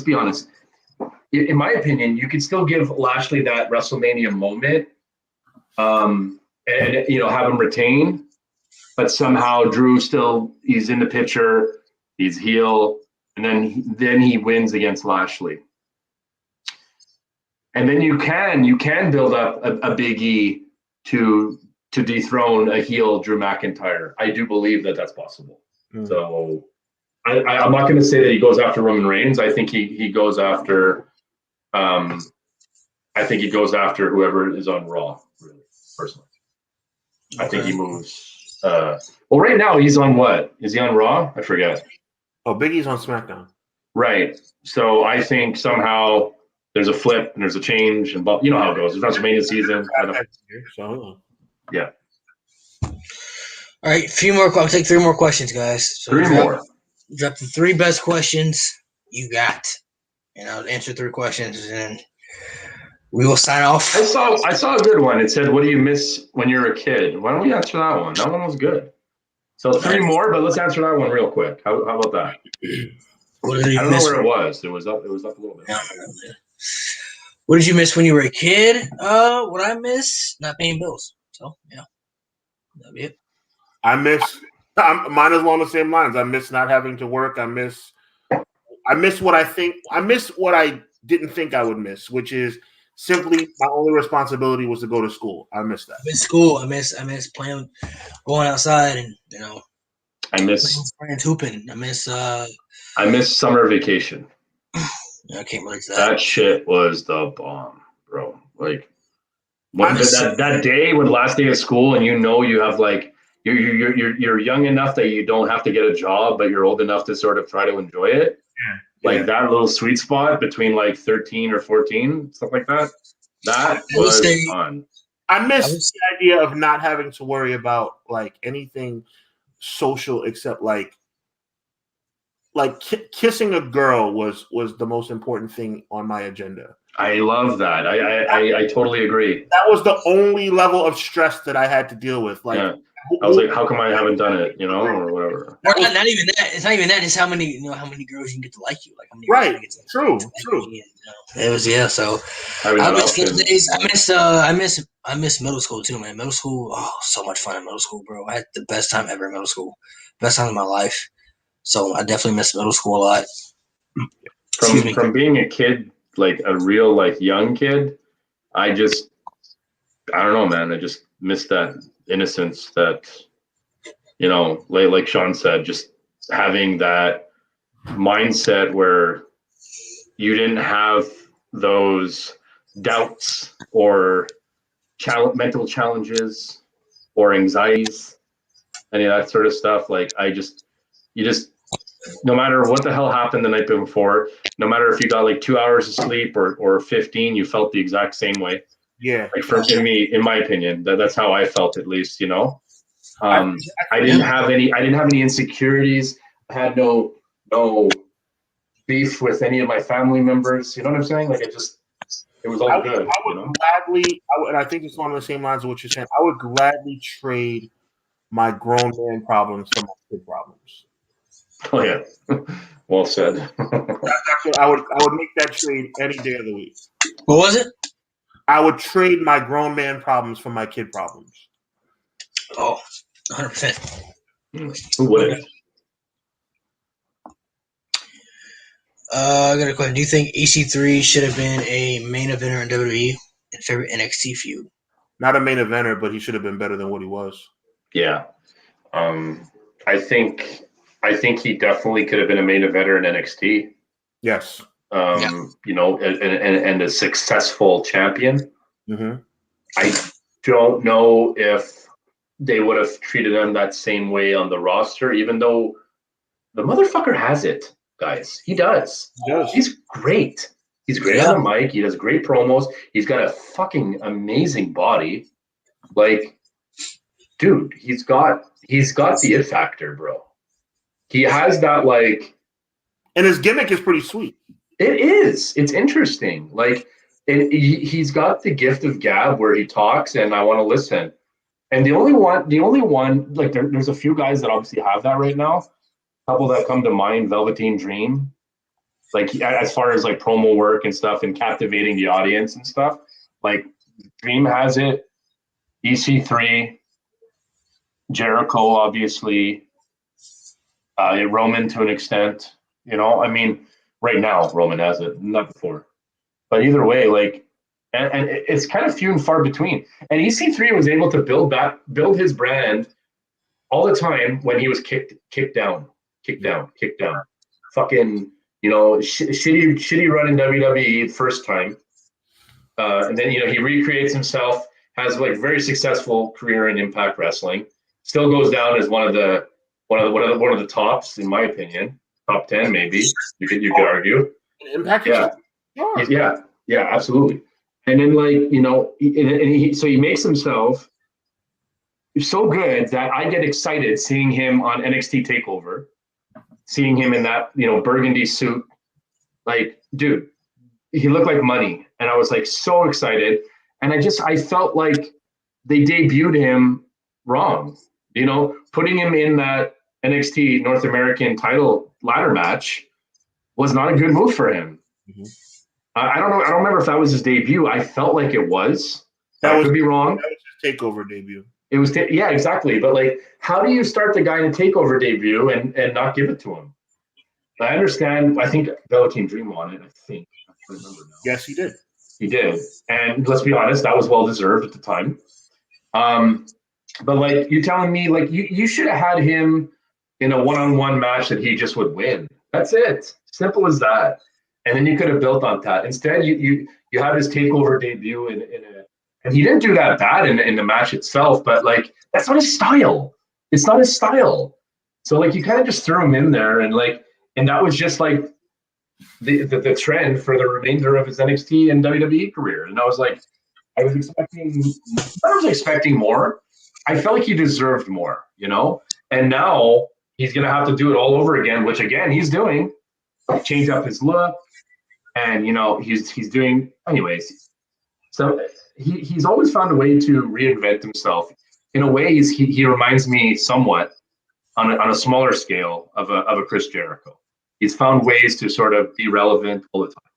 A: be honest. In my opinion, you could still give Lashley that WrestleMania moment, and have him retain, but somehow Drew he's in the picture, he's heel, and then he wins against Lashley. And then you can build up a Big E to dethrone a heel Drew McIntyre. I do believe that that's possible.
C: Mm.
A: So I'm not going to say that he goes after Roman Reigns. I think he goes after I think he goes after whoever is on Raw, really, personally. I think he moves. Well, right now he's on what? Is he on Raw? I forget.
C: Oh, Big E's on SmackDown.
A: Right. So I think somehow there's a flip and there's a change, and you know how it goes. It's WrestleMania season.
C: So
A: yeah.
B: All right, few more. I'll take 3 more questions, guys. So
A: Three more.
B: Drop the 3 best questions you got, and I'll answer 3 questions, and then we will sign off.
A: I saw a good one. It said, "What do you miss when you were a kid?" Why don't we answer that one? That one was good. So 3 more, but let's answer that one real quick. How about that?
B: What did you
A: I don't know
B: miss?
A: where it was. It was up a little bit.
B: What did you miss when you were a kid? What I miss? Not paying bills. So yeah, that'd be it.
C: I miss. Mine is along the same lines. I miss not having to work. I miss what I didn't think I would miss, which is simply my only responsibility was to go to school. I miss that.
B: I miss school. I miss playing, going outside, and
A: I miss
B: friends hooping.
A: I miss summer vacation.
B: I can't relate to that.
A: That shit was the bomb, bro. Like that day when last day of school, and you have like you're young enough that you don't have to get a job, but you're old enough to sort of try to enjoy it. Like that little sweet spot between like 13 or 14, stuff like that. That was fun.
C: I miss the idea of not having to worry about like anything social except like kissing a girl was the most important thing on my agenda.
A: I love that. I totally agree.
C: That was the only level of stress that I had to deal with. Like,
A: I was like, how come I haven't done it? Or whatever.
B: Not even that. It's not even that. It's how many girls you can get to like you. Like how many
C: right.
B: True. It was So I miss those days. I miss middle school too, man. Middle school, so much fun in middle school, bro. I had the best time ever in middle school. Best time of my life. So I definitely miss middle school a lot.
A: From being a kid, like a real like young kid, I don't know, man. I just miss that innocence that, like Sean said, just having that mindset where you didn't have those doubts or mental challenges or anxieties, any of that sort of stuff. Like you just no matter what the hell happened the night before, no matter if you got like 2 hours of sleep or 15, you felt the exact same way.
C: Yeah.
A: Like in my opinion, that's how I felt, at least, I didn't have any insecurities. I had no beef with any of my family members. You know what I'm saying? Like it was all good.
C: I would gladly, and I think it's along the same lines of what you're saying. I would gladly trade my grown man problems for my kid problems.
A: Oh yeah, well said.
C: I would make that trade any day of the week.
B: What was it?
C: I would trade my grown man problems for my kid problems.
B: Oh, 100%.
A: Who wouldn't?
B: I got a question. Do you think EC3 should have been a main eventer in WWE and favorite NXT feud?
C: Not a main eventer, but he should have been better than what he was. Yeah.
A: I think he definitely could have been a main eventer in NXT.
C: Yes.
A: And a successful champion.
C: Mm-hmm.
A: I don't know if they would have treated him that same way on the roster, even though the motherfucker has it, guys. He does. He's great. He's great on the mic. He does great promos. He's got a fucking amazing body. Like, dude, he's got the it factor, bro. He has that, like,
C: and his gimmick is pretty sweet.
A: It is. It's interesting. Like, he's got the gift of gab where he talks, and I want to listen. And the only one, like, there's a few guys that obviously have that right now. A couple that come to mind: Velveteen Dream. Like, as far as like promo work and stuff, and captivating the audience and stuff. Like, Dream has it. EC3, Jericho, obviously. Roman to an extent. I mean, right now Roman has it, not before. But either way, like, and it's kind of few and far between. And EC3 was able to build his brand all the time when he was kicked down. Fucking, shitty run in WWE first time. And then, he recreates himself, has like very successful career in Impact Wrestling. Still goes down as one of the tops, in my opinion. Top 10, maybe. You could argue.
C: Impact.
A: Yeah, absolutely. And then so he makes himself so good that I get excited seeing him on NXT TakeOver, seeing him in that burgundy suit. Like, dude, he looked like money, and I was like so excited. And I felt like they debuted him wrong. Putting him in that NXT North American title ladder match was not a good move for him.
C: Mm-hmm.
A: I don't know. I don't remember if that was his debut. I felt like it was. I could be wrong.
C: That was his TakeOver debut.
A: It was, yeah, exactly. But like, how do you start the guy in a TakeOver debut and not give it to him? I understand. I think Velveteen Dream won it. I think. I don't remember now.
C: Yes, he did.
A: He did, and let's be honest, that was well deserved at the time. But like, you're telling me, like, you should have had him in a one-on-one match that he just would win. That's it. Simple as that. And then you could have built on that. Instead, you have his TakeOver debut and he didn't do that bad in the match itself, but like, that's not his style. It's not his style. So like, you kind of just threw him in there, and that was just like the trend for the remainder of his NXT and WWE career. And I was like, I was expecting more. I felt like he deserved more, and now he's going to have to do it all over again, which again, he's doing. Change up his look, and he's doing anyways. So he's always found a way to reinvent himself. In a way, he reminds me somewhat on a smaller scale of a Chris Jericho. He's found ways to sort of be relevant all the time.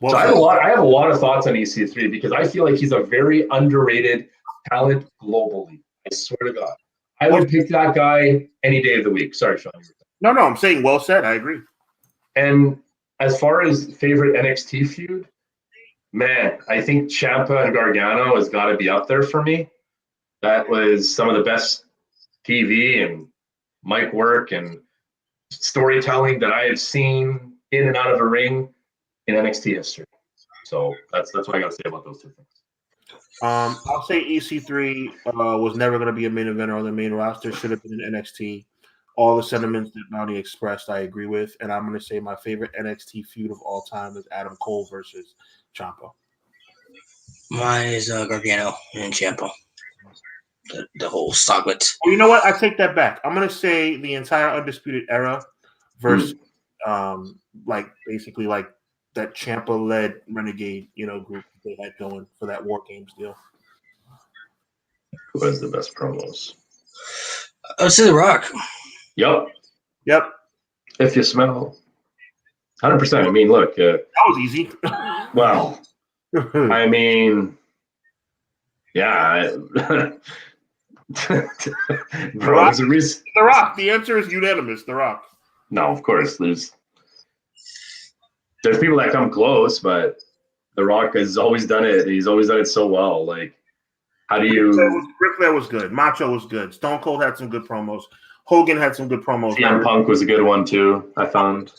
A: Well, so I have a lot of thoughts on EC3 because I feel like he's a very underrated talent globally. I swear to God, I would pick that guy any day of the week. Sorry, Sean.
C: No, I'm saying well said. I agree.
A: And as far as favorite NXT feud, man, I think Ciampa and Gargano has got to be up there for me. That was some of the best TV and mic work and storytelling that I have seen in and out of a ring in NXT history. So that's what I got to say about those two things.
C: I'll say EC3 was never going to be a main eventer on the main roster. Should have been in NXT. All the sentiments that Mountie expressed, I agree with. And I'm going to say my favorite NXT feud of all time is Adam Cole versus Ciampa.
B: Mine is Gargano and Ciampa. The whole saga.
C: Well, you know what? I take that back. I'm going to say the entire Undisputed Era versus, basically that Ciampa-led Renegade, group they had going for that War Games deal.
A: Who has the best promos?
B: I would say The Rock.
A: Yep. If you smell, 100%. I mean, look.
C: That was easy.
A: Well, I mean, yeah. Bro,
C: The Rock. The answer is unanimous. The Rock.
A: No, of course. There's people that come close, but The Rock has always done it. He's always done it so well. Like, how do you?
C: Ric Flair was good. Macho was good. Stone Cold had some good promos. Hogan had some good promos.
A: CM Punk was a good one too. I found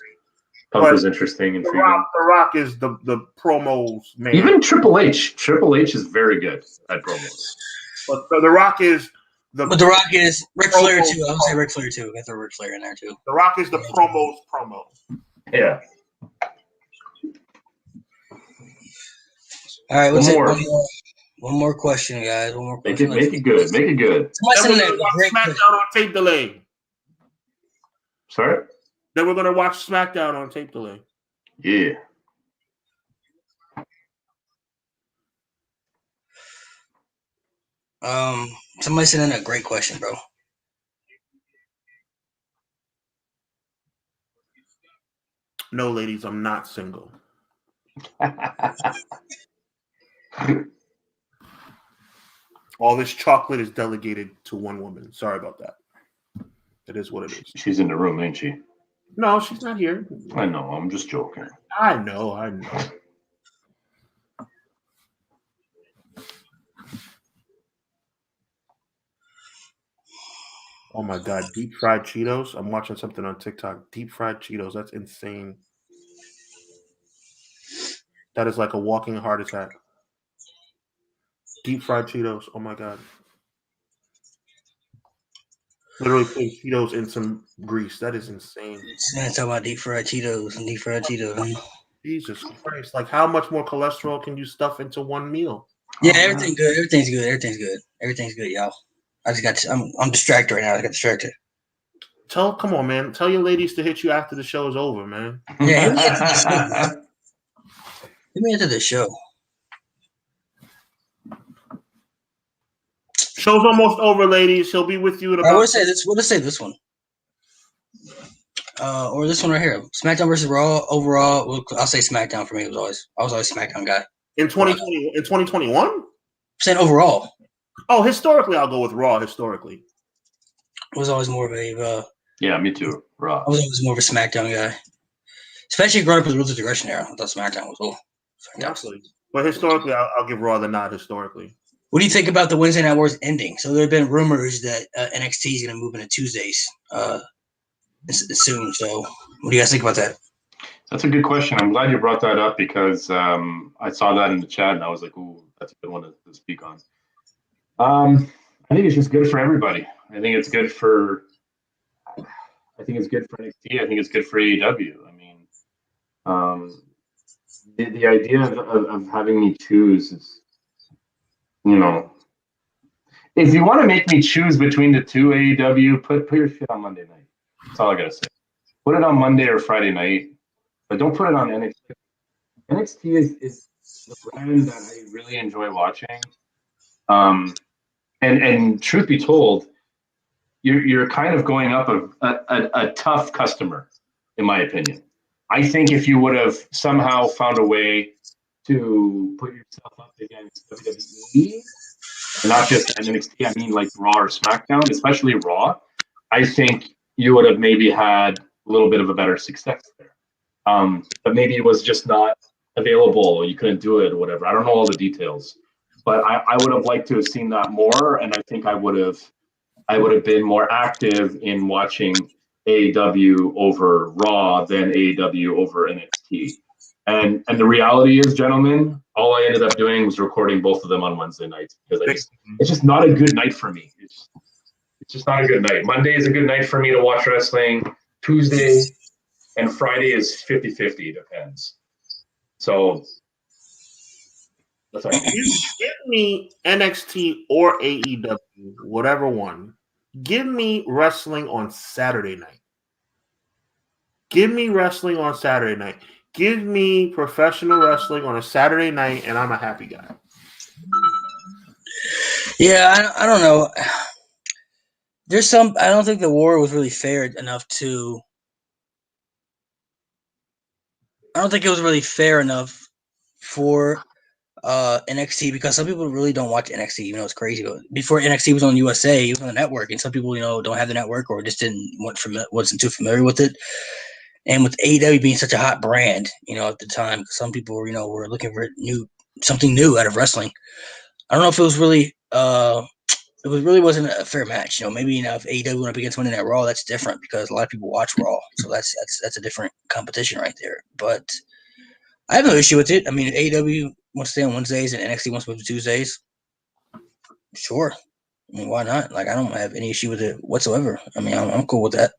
A: Punk was interesting and
C: The Rock is the promos man.
A: Even Triple H. Triple H is very good at promos.
C: But The Rock is
B: But The Rock is Ric Flair too. I would say Ric Flair too. I throw Ric Flair in there too.
C: The Rock is the promo.
A: Yeah.
B: All right, one more question, guys. One more question.
A: Make it good. Make it good.
C: SmackDown on tape delay.
A: Sorry?
C: Then we're going to watch SmackDown on tape delay.
A: Yeah.
B: Somebody sent in a great question, bro.
C: No, ladies, I'm not single. All this chocolate is delegated to one woman. Sorry about that. It is what it is.
A: She's in the room, ain't she?
C: No, she's not here.
A: I know. I'm just joking.
C: I know. Oh my God, deep fried Cheetos. I'm watching something on TikTok. Deep fried Cheetos. That's insane. That is like a walking heart attack. Deep fried Cheetos. Oh my God. Literally putting Cheetos in some grease. That is insane.
B: Talk about deep fried Cheetos and deep fried Cheetos.
C: Jesus Christ. Like, how much more cholesterol can you stuff into one meal?
B: Yeah, everything's good. Everything's good. Everything's good. Everything's good, y'all. I just got. I'm distracted right now. I got distracted.
C: Come on, man. Tell your ladies to hit you after the show is over, man.
B: Yeah, hit me into the show.
C: Show's almost over, ladies. He'll be with you in about.
B: Let's say this one. Or this one right here. SmackDown versus Raw. Overall, I'll say SmackDown for me. I was always SmackDown guy.
C: In 2020, in 2021? I'm
B: saying overall.
C: Oh, historically, I'll go with Raw. Historically,
B: I was always more of a.
A: Yeah, me too. Raw.
B: I was always more of a SmackDown guy, especially growing up with the Rules of Aggression era. I thought SmackDown was cool.
C: Absolutely. But historically, I'll give Raw the nod. Historically.
B: What do you think about the Wednesday Night Wars ending? So there have been rumors that NXT is going to move into Tuesdays soon. So what do you guys think about that?
A: That's a good question. I'm glad you brought that up because I saw that in the chat and I was like, "Ooh, that's a good one to speak on." I think it's just good for everybody. I think it's good for NXT. I think it's good for AEW. I mean, the idea of having me choose is, if you want to make me choose between the two, AEW, put your shit on Monday night. That's all I gotta say. Put it on Monday or Friday night, but don't put it on NXT. NXT is the brand that I really enjoy watching. And truth be told, you're kind of going up a tough customer, in my opinion. I think if you would have somehow found a way to put yourself up against WWE, and not just NXT, I mean like Raw or SmackDown, especially Raw, I think you would have maybe had a little bit of a better success there. But maybe it was just not available, or you couldn't do it, or whatever. I don't know all the details, but I would have liked to have seen that more, and I think I would have been more active in watching AEW over Raw than AEW over NXT. And the reality is, gentlemen, all I ended up doing was recording both of them on Wednesday nights because it's just not a good night for me. It's just not a good night. Monday is a good night for me to watch wrestling. Tuesday and Friday is 50-50, depends. So that's all.
C: Give me NXT or AEW, whatever one. Give me wrestling on Saturday night. Give me wrestling on Saturday night. Give me professional wrestling on a Saturday night, and I'm a happy guy.
B: Yeah, I don't know. I don't think the war was really fair enough to. I don't think it was really fair enough for NXT because some people really don't watch NXT, even though it's crazy. But before NXT was on USA, it was on the network, and some people, don't have the network or just wasn't too familiar with it. And with AEW being such a hot brand, at the time, some people, were looking for something new out of wrestling. I don't know if it was really, wasn't a fair match. Maybe if AEW went up against Monday Night Raw, that's different because a lot of people watch Raw, so that's a different competition right there. But I have no issue with it. I mean, if AEW wants to stay on Wednesdays and NXT wants to move to Tuesdays, sure. I mean, why not? Like, I don't have any issue with it whatsoever. I mean, I'm cool with that.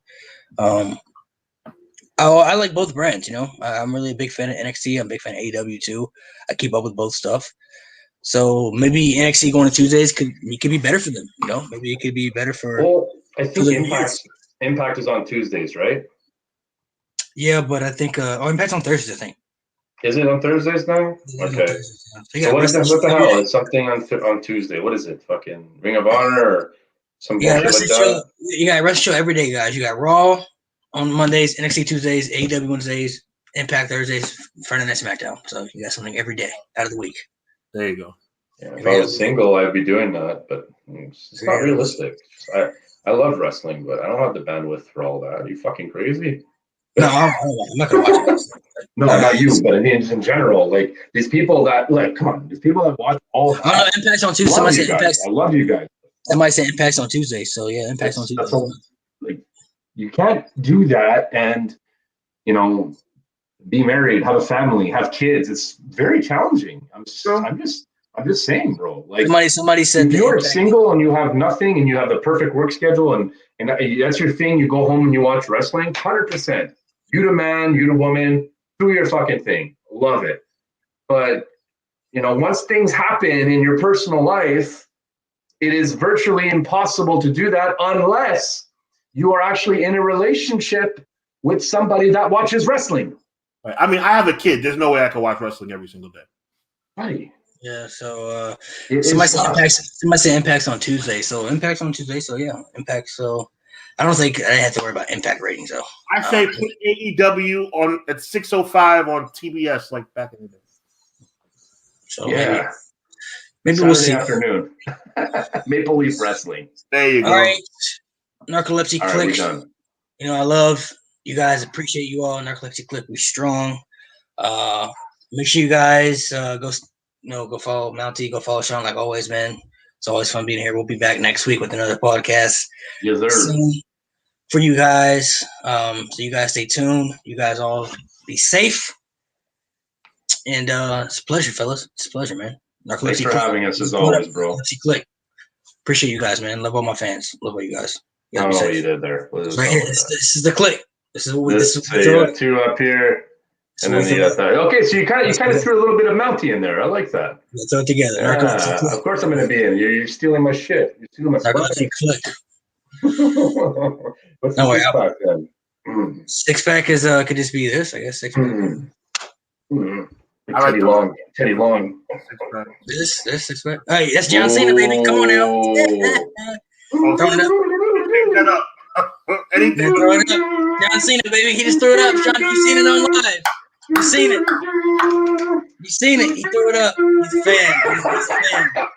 B: I like both brands, I'm really a big fan of NXT. I'm a big fan of AEW too. I keep up with both stuff. So maybe NXT going to Tuesdays could be better for them, Maybe it could be better for.
A: Well, I think Impact is on Tuesdays, right?
B: Yeah, but I think Impact's on Thursdays, I think.
A: Is it on Thursdays now? Okay. So what the hell? It's something on Tuesday. What is it? Fucking Ring of Honor or some bullshit like that?
B: You got a wrestling show every day, guys. You got Raw on Mondays, NXT Tuesdays, AEW Wednesdays, Impact Thursdays, Friday Night SmackDown. So you got something every day out of the week.
C: There you go.
A: Yeah, if I was single, I'd be doing that, but it's not realistic. I love wrestling, but I don't have the bandwidth for all that. Are you fucking crazy?
B: No, I'm not gonna watch it.
A: No, not you, but I mean in general. Like these people that come on, these people that watch all.
B: Impact's on Tuesday.
A: I love you guys.
B: Somebody said Impact's on Tuesday, so yeah, Impact's on Tuesday.
A: Like, you can't do that and, you know, be married, have a family, have kids. It's very challenging. I'm just saying, bro. Like,
B: somebody said
A: if you're single and you have nothing and you have the perfect work schedule and that's your thing, you go home and you watch wrestling, 100%. You the man, you the woman, do your fucking thing. Love it. But, you know, once things happen in your personal life, it is virtually impossible to do that unless you are actually in a relationship with somebody that watches wrestling.
C: Right. I mean, I have a kid. There's no way I can watch wrestling every single day.
A: Right.
B: Yeah, so somebody said Impact's on Tuesday. So Impact's on Tuesday, so yeah, Impact. So I don't think I have to worry about Impact ratings though.
C: I say put AEW on at 6:05 on TBS like back in the day.
B: So
A: yeah.
B: Maybe
A: Saturday
B: we'll see.
A: Afternoon. Maple Leaf Wrestling.
C: There you go.
B: All right. Narcolepsy
A: All
B: Click.
A: right, we're done.
B: You know, I love you guys. Appreciate you all. Narcolepsy Click. We strong. Make sure you guys go follow Mountie. Go follow Sean like always, man. It's always fun being here. We'll be back next week with another podcast.
A: Yes, sir.
B: Soon for you guys. So you guys stay tuned. You guys all be safe. And it's a pleasure, fellas. It's a pleasure, man.
A: Thanks for having us as always, bro.
B: Narcolepsy Click. Appreciate you guys, man. Love all my fans. Love all you guys.
A: I don't know what you did there.
B: Right here. This is the click. This is what we
A: so you got two up here. And then you got that. Okay, so you kind of threw a little bit of Mountie in there. I like that.
B: Let's throw it together.
A: Yeah, of course I'm going to be in. You're stealing my shit. You're stealing my stuff.
B: Click.
A: What's the six-pack then?
B: Six-pack is could just be this, I guess. Six-pack.
A: Teddy Long.
B: This six-pack. Hey, that's John Cena, baby. Come on now. Throw it up. Anything. Throw it up. John Cena, baby. He just threw it up. John, you've seen it on live. You've seen it. You've seen it. He threw it up. He's a fan.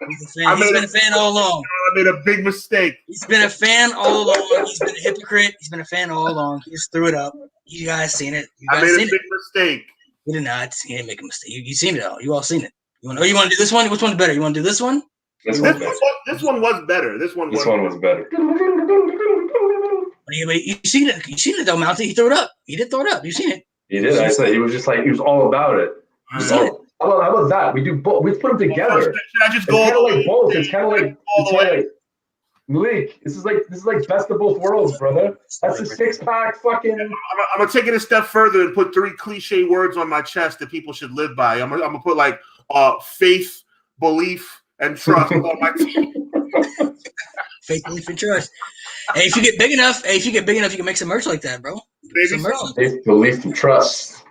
B: He's a fan. He's been a fan all along.
C: I made a big mistake.
B: He's been a fan all along. He's been a hypocrite. He's been a fan all along. He just threw it up. You guys seen it.
C: I made a big mistake.
B: You did not. You didn't make a mistake. You seen it all. You all seen it. You want to do this one? Which one's better? You want to do this one?
C: This one was better. This one was better.
B: You seen it. You seen it though, Mountie. He threw it up. He did throw it up. You seen it.
A: He did. I said he was just like, he was all about it. How about that? We do both. We put them together.
C: Should I just go all the way?
A: Both. It's kind of like Malik. This is like best of both worlds, brother. That's a six-pack fucking.
C: I'm gonna take it a step further and put 3 cliche words on my chest that people should live by. I'm gonna put like faith, belief, and trust on my team.
B: Faith, belief, and trust. Hey, if you get big enough, you can make some merch like that, bro.
A: Faith, belief, and trust.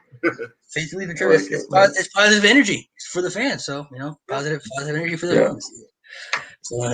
B: Faith, belief, and trust. It's positive energy for the fans. So, positive energy for the fans. So